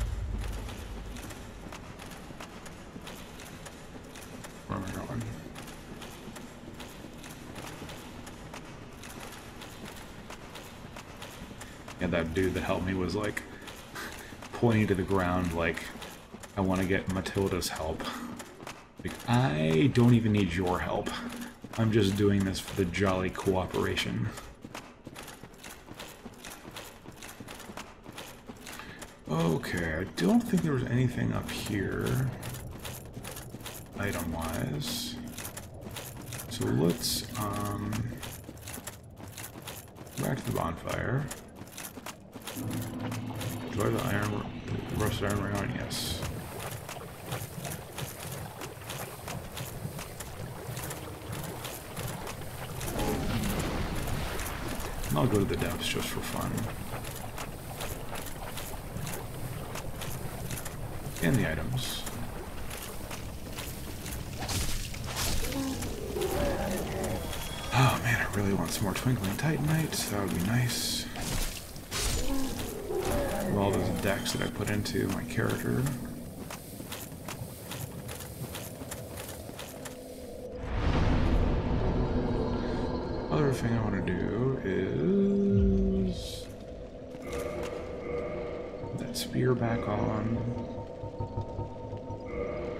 Where am I going? Yeah, that dude that helped me was like pointing to the ground like, I want to get Matilda's help. Like, I don't even need your help. I'm just doing this for the jolly cooperation. Okay, I don't think there was anything up here, item-wise. So let's, back to the bonfire. Do I have the iron, the rusted iron ring on? Yes. I'll go to the depths just for fun. And the items. Oh man, I really want some more Twinkling Titanite. That would be nice. With all those decks that I put into my character. Other thing I want to do is put that spear back on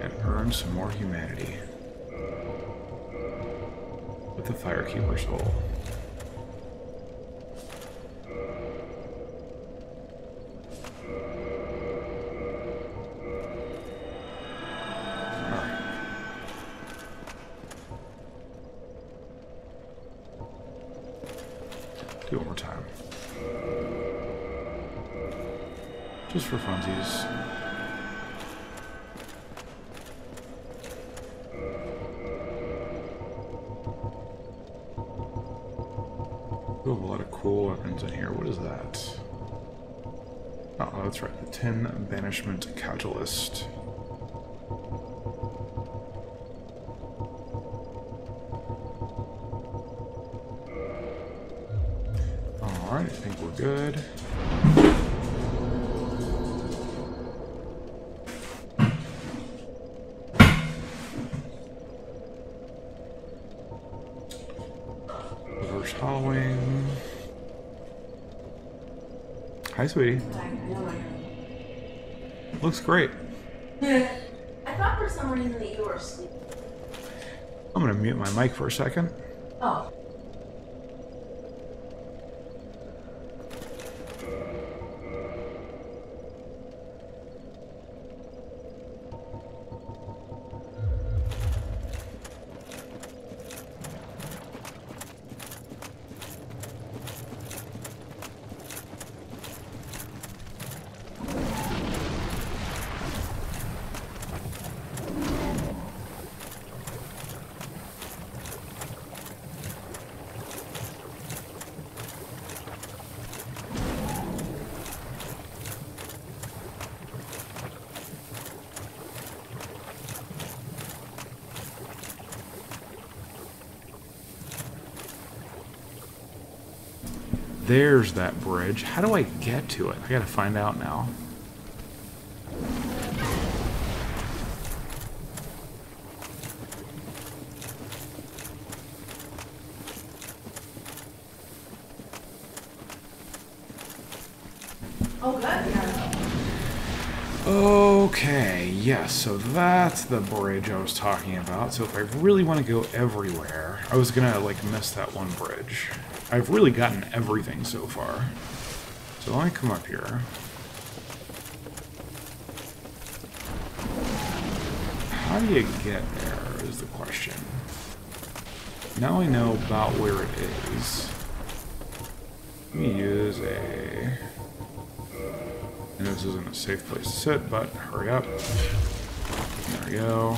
and earn some more humanity with the Firekeeper soul. Do it one more time. Just for funsies. We have a lot of cool weapons in here. What is that? Oh, that's right. The 10 Banishment Casualist. Alright, I think we're good. Reverse hollowing. Hi, sweetie. Looks great. I thought for some reason that you were asleep. I'm gonna mute my mic for a second. Oh. There's that bridge. How do I get to it? I gotta find out now. Oh, good. Yeah. Okay, yes, so that's the bridge I was talking about. So if I really want to go everywhere, I was gonna, like, miss that one bridge. I've really gotten everything so far. So let me come up here. How do you get there is the question. Now I know about where it is. Let me use a... I know this isn't a safe place to sit, but hurry up. There we go.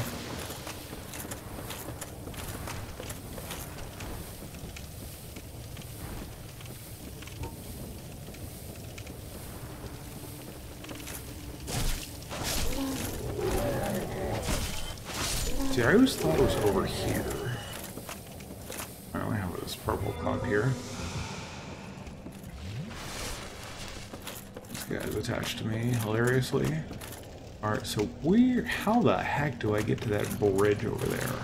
See, I always thought it was over here. I only have this purple cloud here. This guy's attached to me, hilariously. Alright, so where... How the heck do I get to that bridge over there?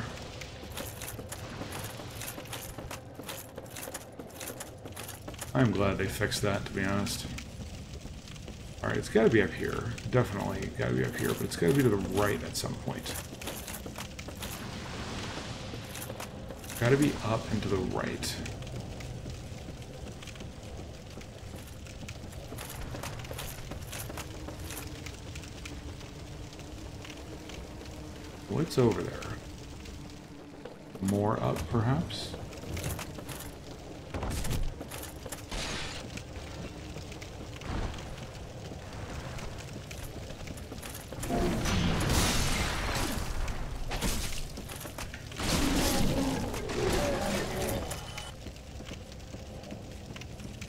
I'm glad they fixed that, to be honest. Alright, it's gotta be up here. Definitely gotta be up here, but it's gotta be to the right at some point. Gotta be up and to the right. What's over there? More up, perhaps?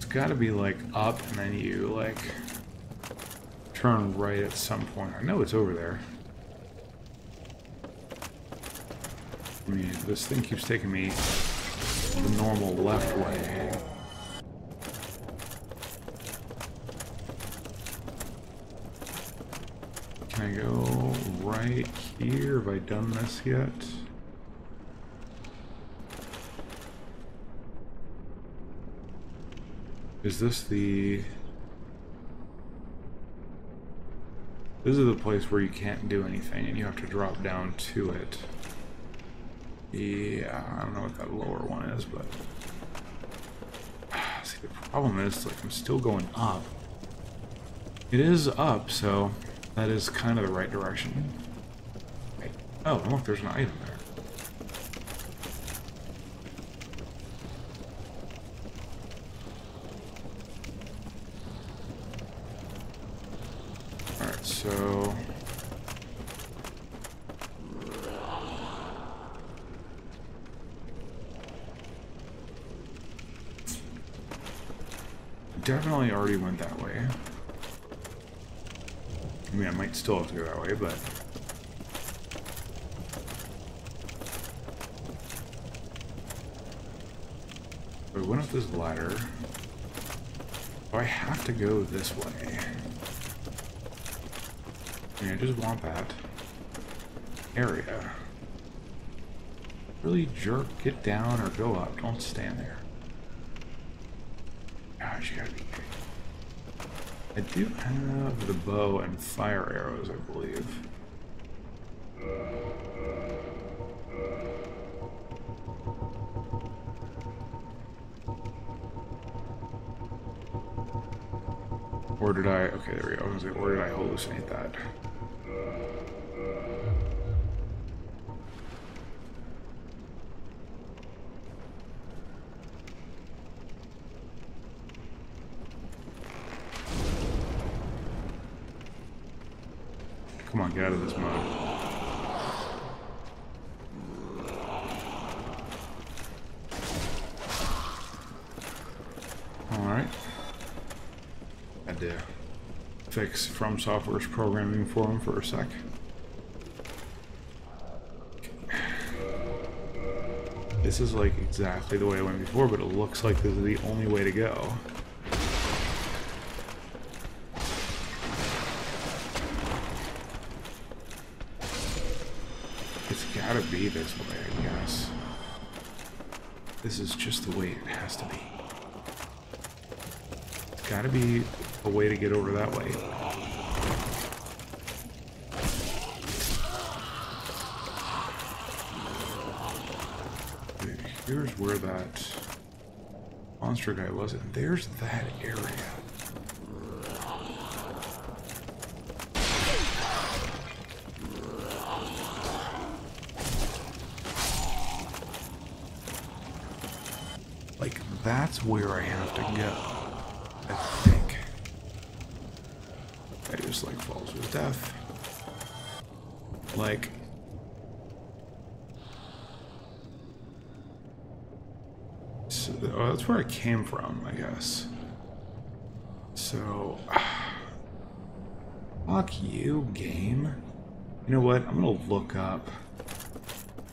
Gotta be like up and then you like turn right at some point. I know it's over there. I mean, this thing keeps taking me the normal left way. Can I go right here? Have I done this yet? Is this the... This is the place where you can't do anything and you have to drop down to it. Yeah, I don't know what that lower one is, but... See, the problem is, like, I'm still going up. It is up, so that is kind of the right direction. Wait. Oh, look, there's an item there. So definitely already went that way. I mean, I might still have to go that way, but I went up this ladder. Oh, I have to go this way. I mean, I just want that area. Really, jerk, get down or go up. Don't stand there. Gosh, you gotta be kidding. I do have the bow and fire arrows, I believe. Or did I... Okay, there we go. I was gonna say, or did I hallucinate that? Come on, get out of this mode. Alright. Had to fix From Software's programming for him for a sec. This is like exactly the way I went before, but it looks like this is the only way to go. It's gotta be this way, I guess. This is just the way it has to be. It's gotta be a way to get over that way. Okay, here's where that monster guy was, and there's that area. Like, that's where I have to go, I think. I just, like, falls with death. Like... So, oh, that's where I came from, I guess. So... Fuck you, game. You know what? I'm gonna look up...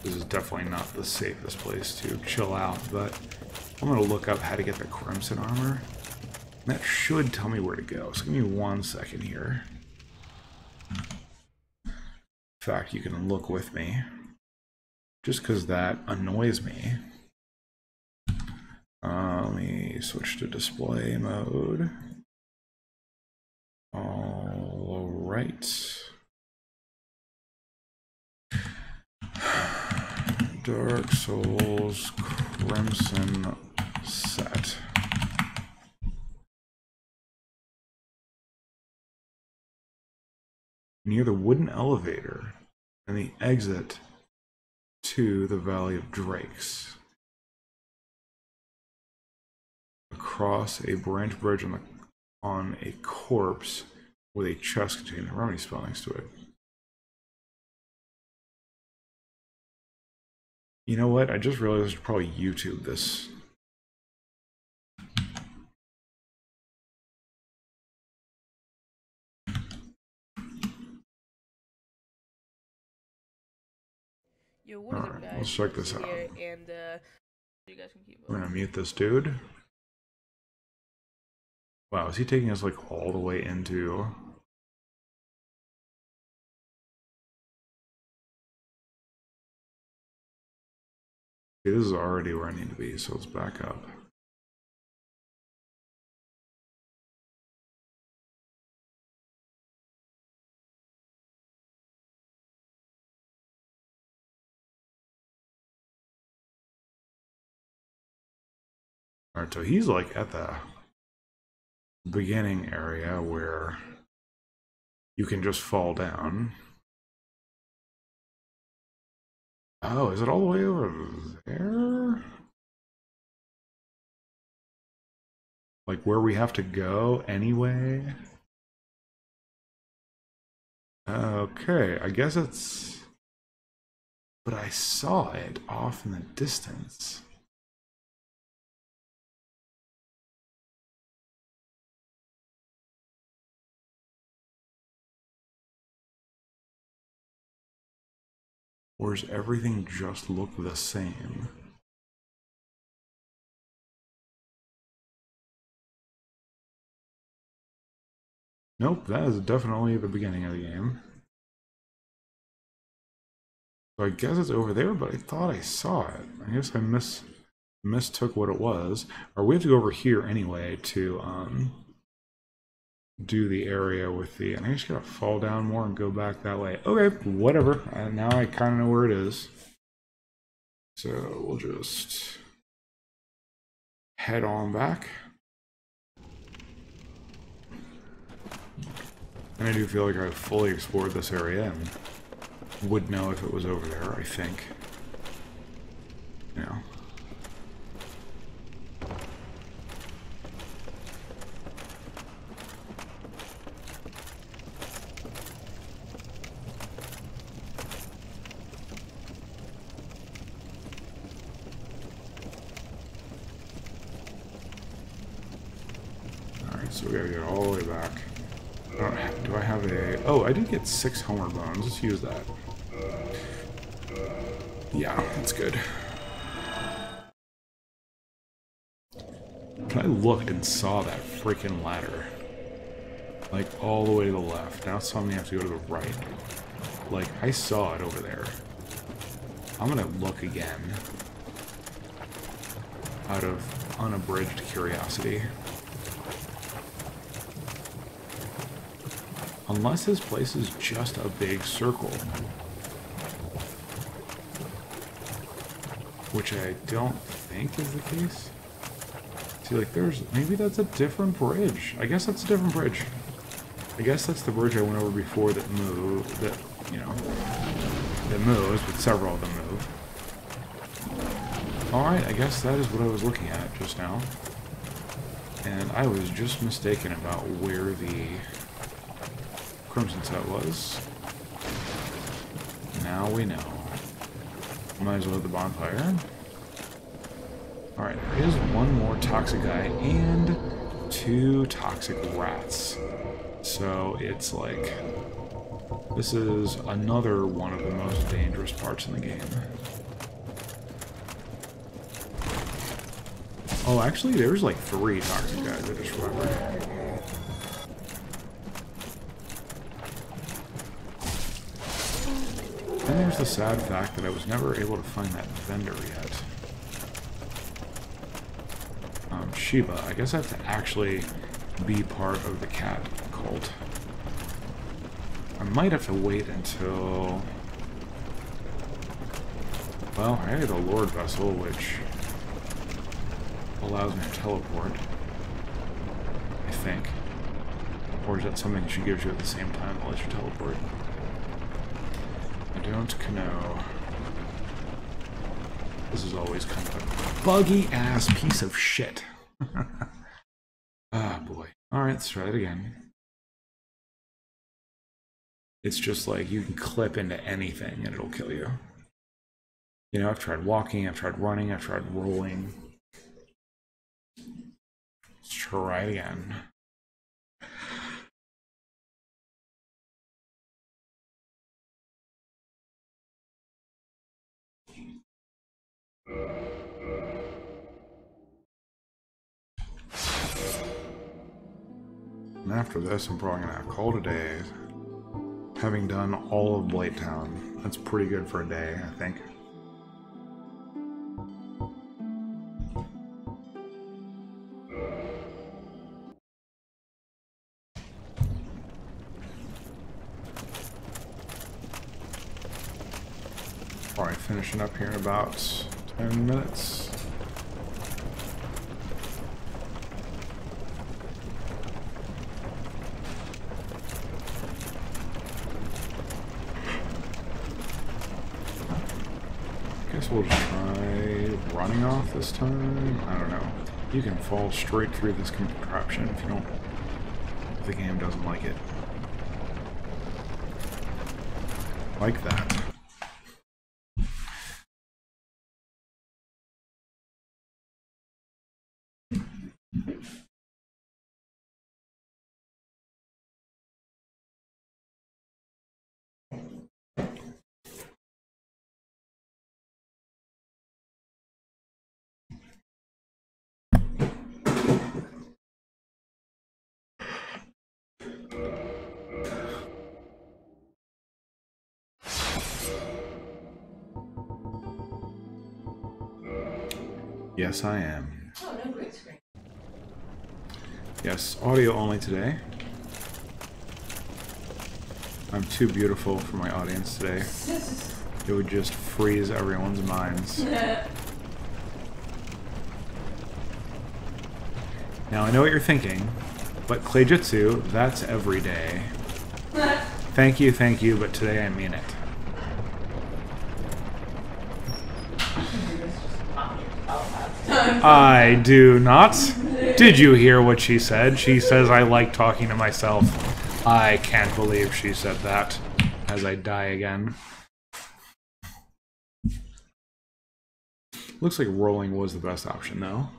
This is definitely not the safest place to chill out, but... I'm gonna look up how to get the Crimson Armor. That should tell me where to go. So give me 1 second here. In fact, you can look with me. Just because that annoys me. Let me switch to display mode. Alright. Dark Souls Crimson set. Near the wooden elevator and the exit to the Valley of Drakes. Across a branch bridge on a corpse with a chest containing a remedy spell next to it. You know what? I just realized I should probably YouTube this. Yo, what is up, guys? Let's check this out. And you guys can keep I'm gonna mute this dude. Wow, is he taking us like all the way into... Okay, this is already where I need to be, so let's back up. Alright, so he's like at the beginning area where you can just fall down. Oh, is it all the way over there? Like where we have to go anyway? Okay, I guess it's... But I saw it off in the distance. Or does everything just look the same? Nope, that is definitely the beginning of the game. So I guess it's over there, but I thought I saw it. I guess I mistook what it was. Or we have to go over here anyway to do the area with the... And I just gotta fall down more and go back that way. Okay, whatever. Now I kind of know where it is. So we'll just head on back. And I do feel like I've fully explored this area and would know if it was over there, I think. Yeah. So we gotta get all the way back. Do I have a... Oh, I did get 6 Homer Bones. Let's use that. Yeah, that's good. But I looked and saw that freaking ladder. Like, all the way to the left. Now it's telling me I have to go to the right. Like, I saw it over there. I'm gonna look again. Out of unabridged curiosity. Unless this place is just a big circle. Which I don't think is the case. See, like, maybe that's a different bridge. I guess that's a different bridge. I guess that's the bridge I went over before that moved, that moves, but several of them move. Alright, I guess that is what I was looking at just now. And I was just mistaken about where the Crimson set was. Now we know. Might as well hit the bonfire. Alright, there is one more toxic guy and 2 toxic rats. So it's like, this is another one of the most dangerous parts in the game. Oh, actually, there's like 3 toxic guys, I just remembered. Then there's the sad fact that I was never able to find that vendor yet. Shiba, I guess I have to actually be part of the cat cult. I might have to wait until... Well, I have a Lord Vessel, which allows me to teleport. I think. Or is that something she gives you at the same time that lets you teleport? I don't know. This is always kind of a buggy-ass piece of shit. Ah, boy. Alright, let's try it again. It's just like, you can clip into anything and it'll kill you. You know, I've tried walking, I've tried running, I've tried rolling. Let's try it again. And after this, I'm probably gonna call it a day. Having done all of Blighttown, that's pretty good for a day, I think. Alright, finishing up here in about 10 minutes. Guess we'll just try running off this time. I don't know. You can fall straight through this contraption if you don't. If the game doesn't like it. Like that. Yes, I am. Oh, no green screen. Yes, audio only today. I'm too beautiful for my audience today. It would just freeze everyone's minds. Now, I know what you're thinking, but Clay-Jitsu, that's every day. Thank you, but today I mean it. I do not. Did you hear what she said? She says I like talking to myself. I can't believe she said that. As I die again. Looks like rolling was the best option, though.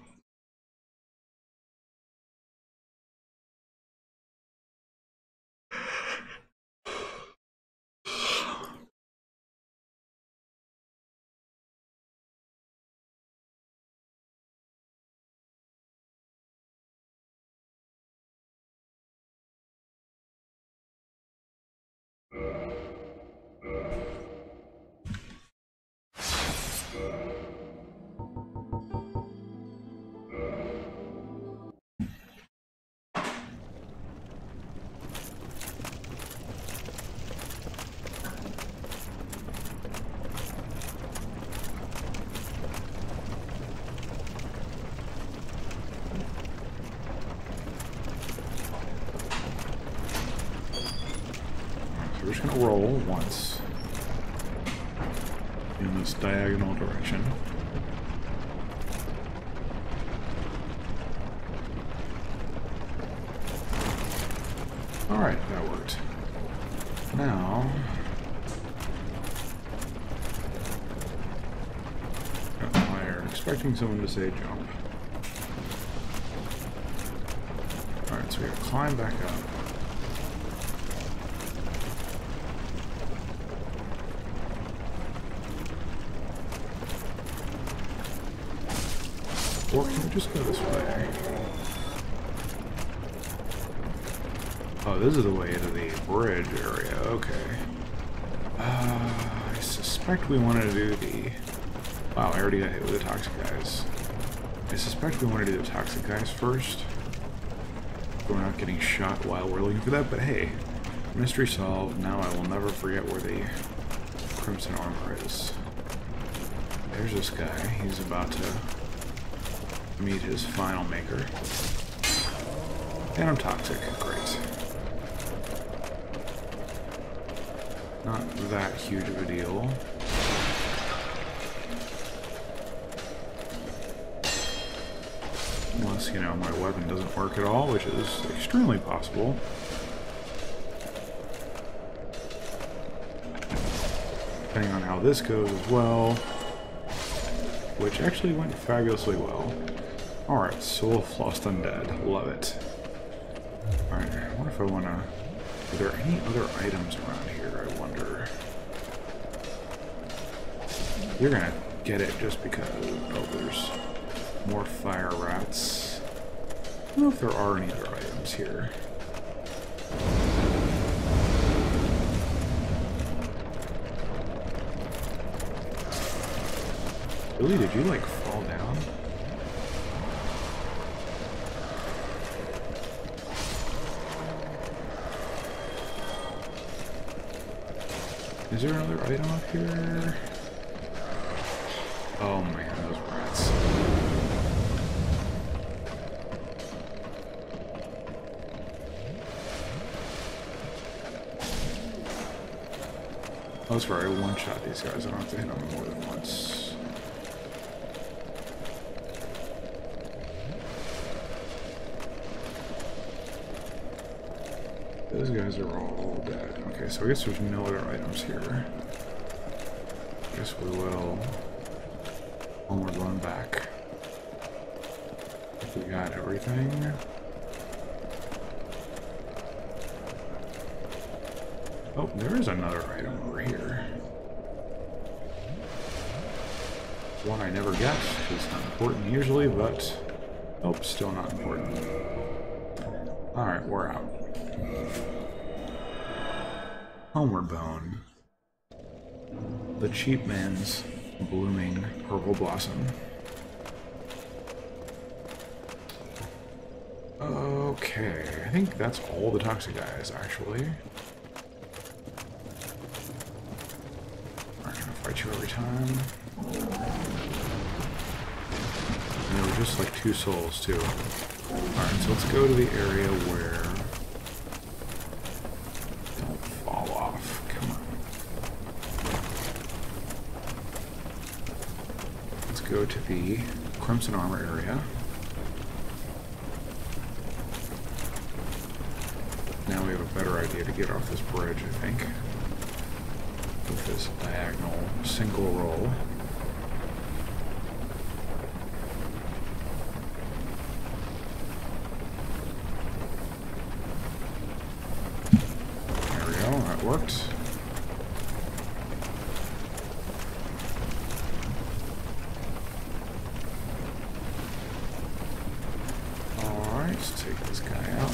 we're just gonna roll once in this diagonal direction. Alright, that worked. Now... I'm expecting someone to say jump. Alright, so we gotta climb back up. Or can we just go this way? Oh, this is the way to the bridge area, okay. I suspect we wanted to do the... Wow, I already got hit with the toxic guys. I suspect we want to do the toxic guys first. We're not getting shot while we're looking for that, but hey, mystery solved. Now I will never forget where the crimson armor is. There's this guy. He's about to meet his final maker. And I'm toxic. Great. Not that huge of a deal. Unless, you know, my weapon doesn't work at all, which is extremely possible. Depending on how this goes as well. Which actually went fabulously well. Alright, Soul of Lost Undead. Love it. Alright, what if I want to... Are there any other items around here, I wonder? You're gonna get it just because... Oh, there's more fire rats. I don't know if there are any other items here. Billy, did you, like, fall down? Is there another item up here? Oh man, those rats. Oh, that's right, I one-shot these guys. I don't have to hit them more than once. Those guys are all dead. Okay, so I guess there's no other items here. I guess we will... When we're going back. I think we got everything. Oh, there is another item over here. One I never get, because it's not important usually, but... Oh, still not important. Alright, we're out. Homeward Bone. The cheap man's blooming purple blossom. Okay, I think that's all the toxic guys, actually. I'm gonna fight you every time. And there were just like 2 souls, too. Alright, so let's go to the area where... Don't fall off. Come on. Let's go to the Crimson Armor area. Now we have a better idea to get off this bridge, I think. With this diagonal single roll. There we go, that worked. Alright, let's take this guy out.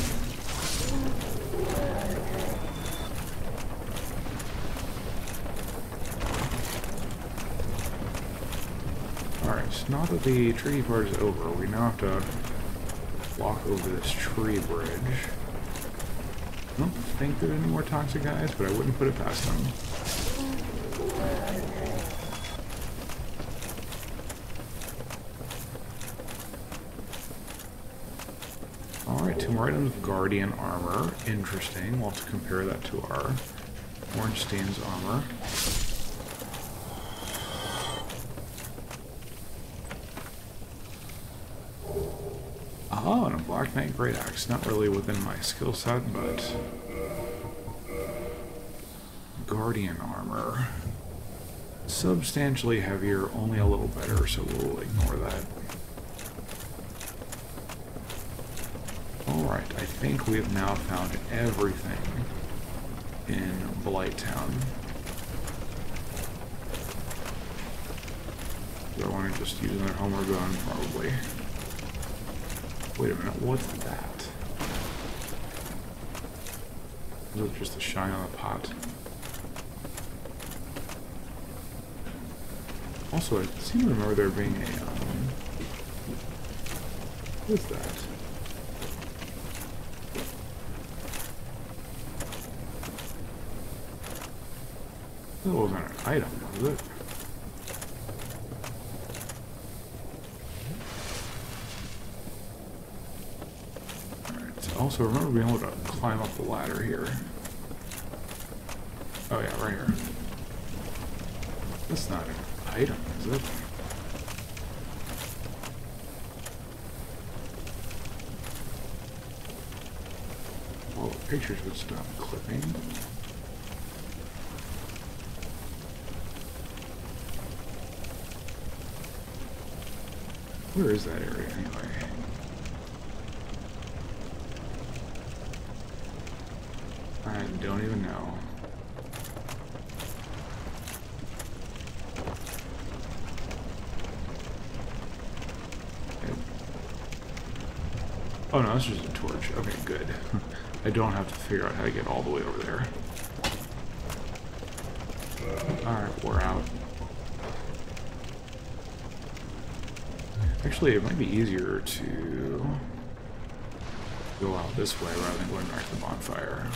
Now that the tricky part is over, we now have to walk over this tree bridge. I don't think there are any more toxic guys, but I wouldn't put it past them. Alright, 2 more items of Guardian armor. Interesting. We'll have to compare that to our Ornstein's armor. Oh, and a Black Knight Great Axe. Not really within my skill set, but... Guardian armor. Substantially heavier, only a little better, so we'll ignore that. Alright, I think we have now found everything in Blighttown. Do I want to just use another Homer gun? Probably. Wait a minute, what's that? Is it just a shine on the pot? Also, I seem to remember there being a, what is that? That wasn't an item, was it? Alright, so also remember being able to climb up the ladder here. Oh yeah, right here. That's not an item, is it? Well, the pictures would stop clipping. Where is that area anyway? I don't even know. Oh no, that's just a torch. Okay, good. I don't have to figure out how to get all the way over there. Alright, we're out. Actually, it might be easier to go out this way rather than going back to the bonfire.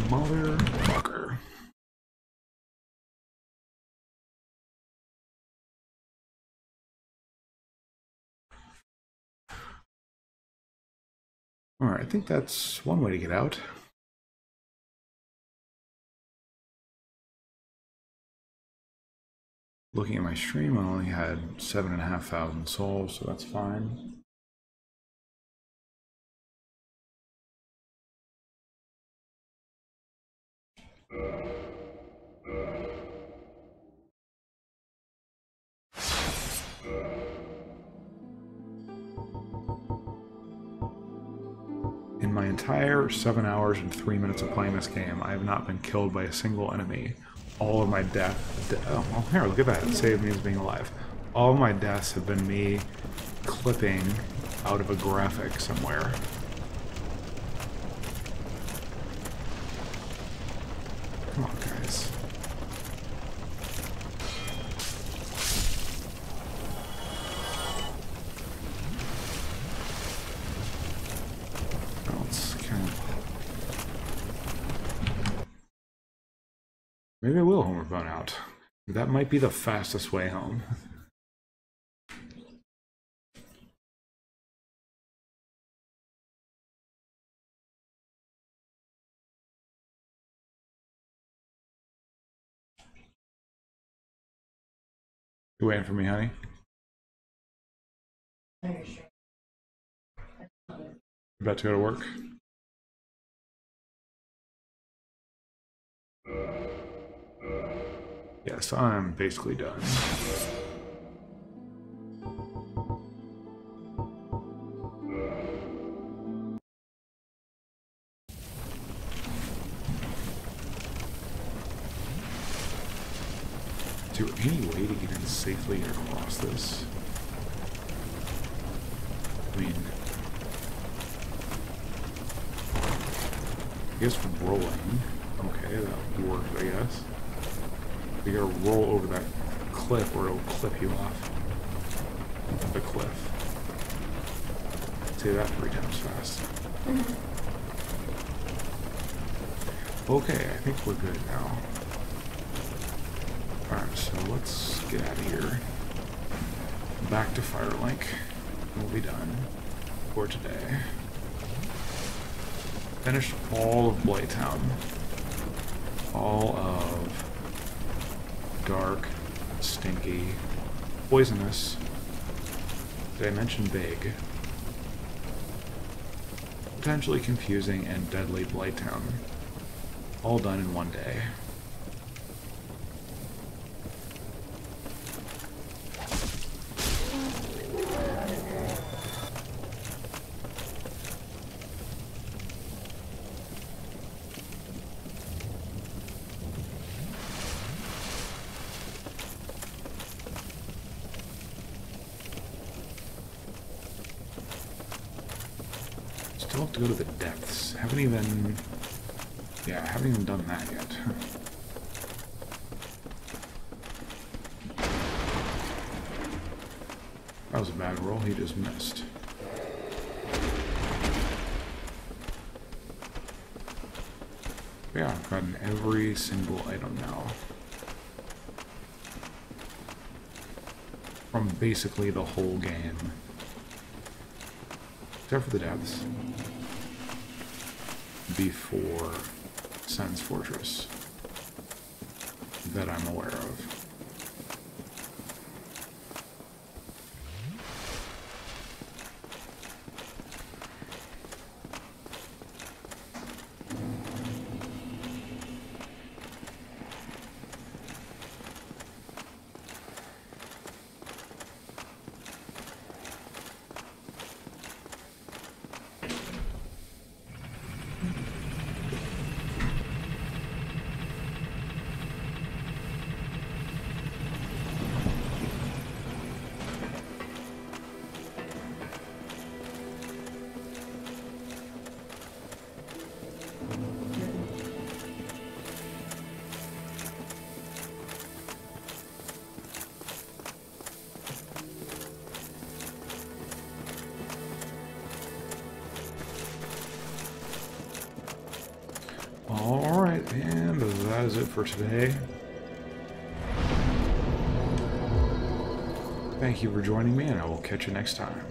Motherfucker. Alright, I think that's one way to get out. Looking at my stream, I only had 7,500 souls, so that's fine. In my entire 7 hours and 3 minutes of playing this game, I have not been killed by a single enemy. All of my death... oh, well, here, look at that. It saved me as being alive. All of my deaths have been me clipping out of a graphic somewhere. Come on, guys. Maybe I will Homer Bone out. That might be the fastest way home. You waiting for me, honey? You about to go to work? Yes, I'm basically done. Is there any way to get in safely across this? I mean, I guess rolling. Okay, that works, I guess. You gotta roll over that cliff or it'll clip you off the cliff. Say that 3 times fast. Okay, I think we're good now. Alright, so let's get out of here. Back to Firelink. We'll be done for today. Finished all of Blighttown. All of dark, stinky, poisonous. Did I mention big? Potentially confusing and deadly Blighttown. All done in one day. Still have to go to the depths. Haven't even done that yet. That was a bad roll, he just missed. Yeah, I've gotten every single item now. From basically the whole game. Except for the depths. Before Sen's Fortress. That I'm aware of. Alright, and that is it for today. Thank you for joining me, and I will catch you next time.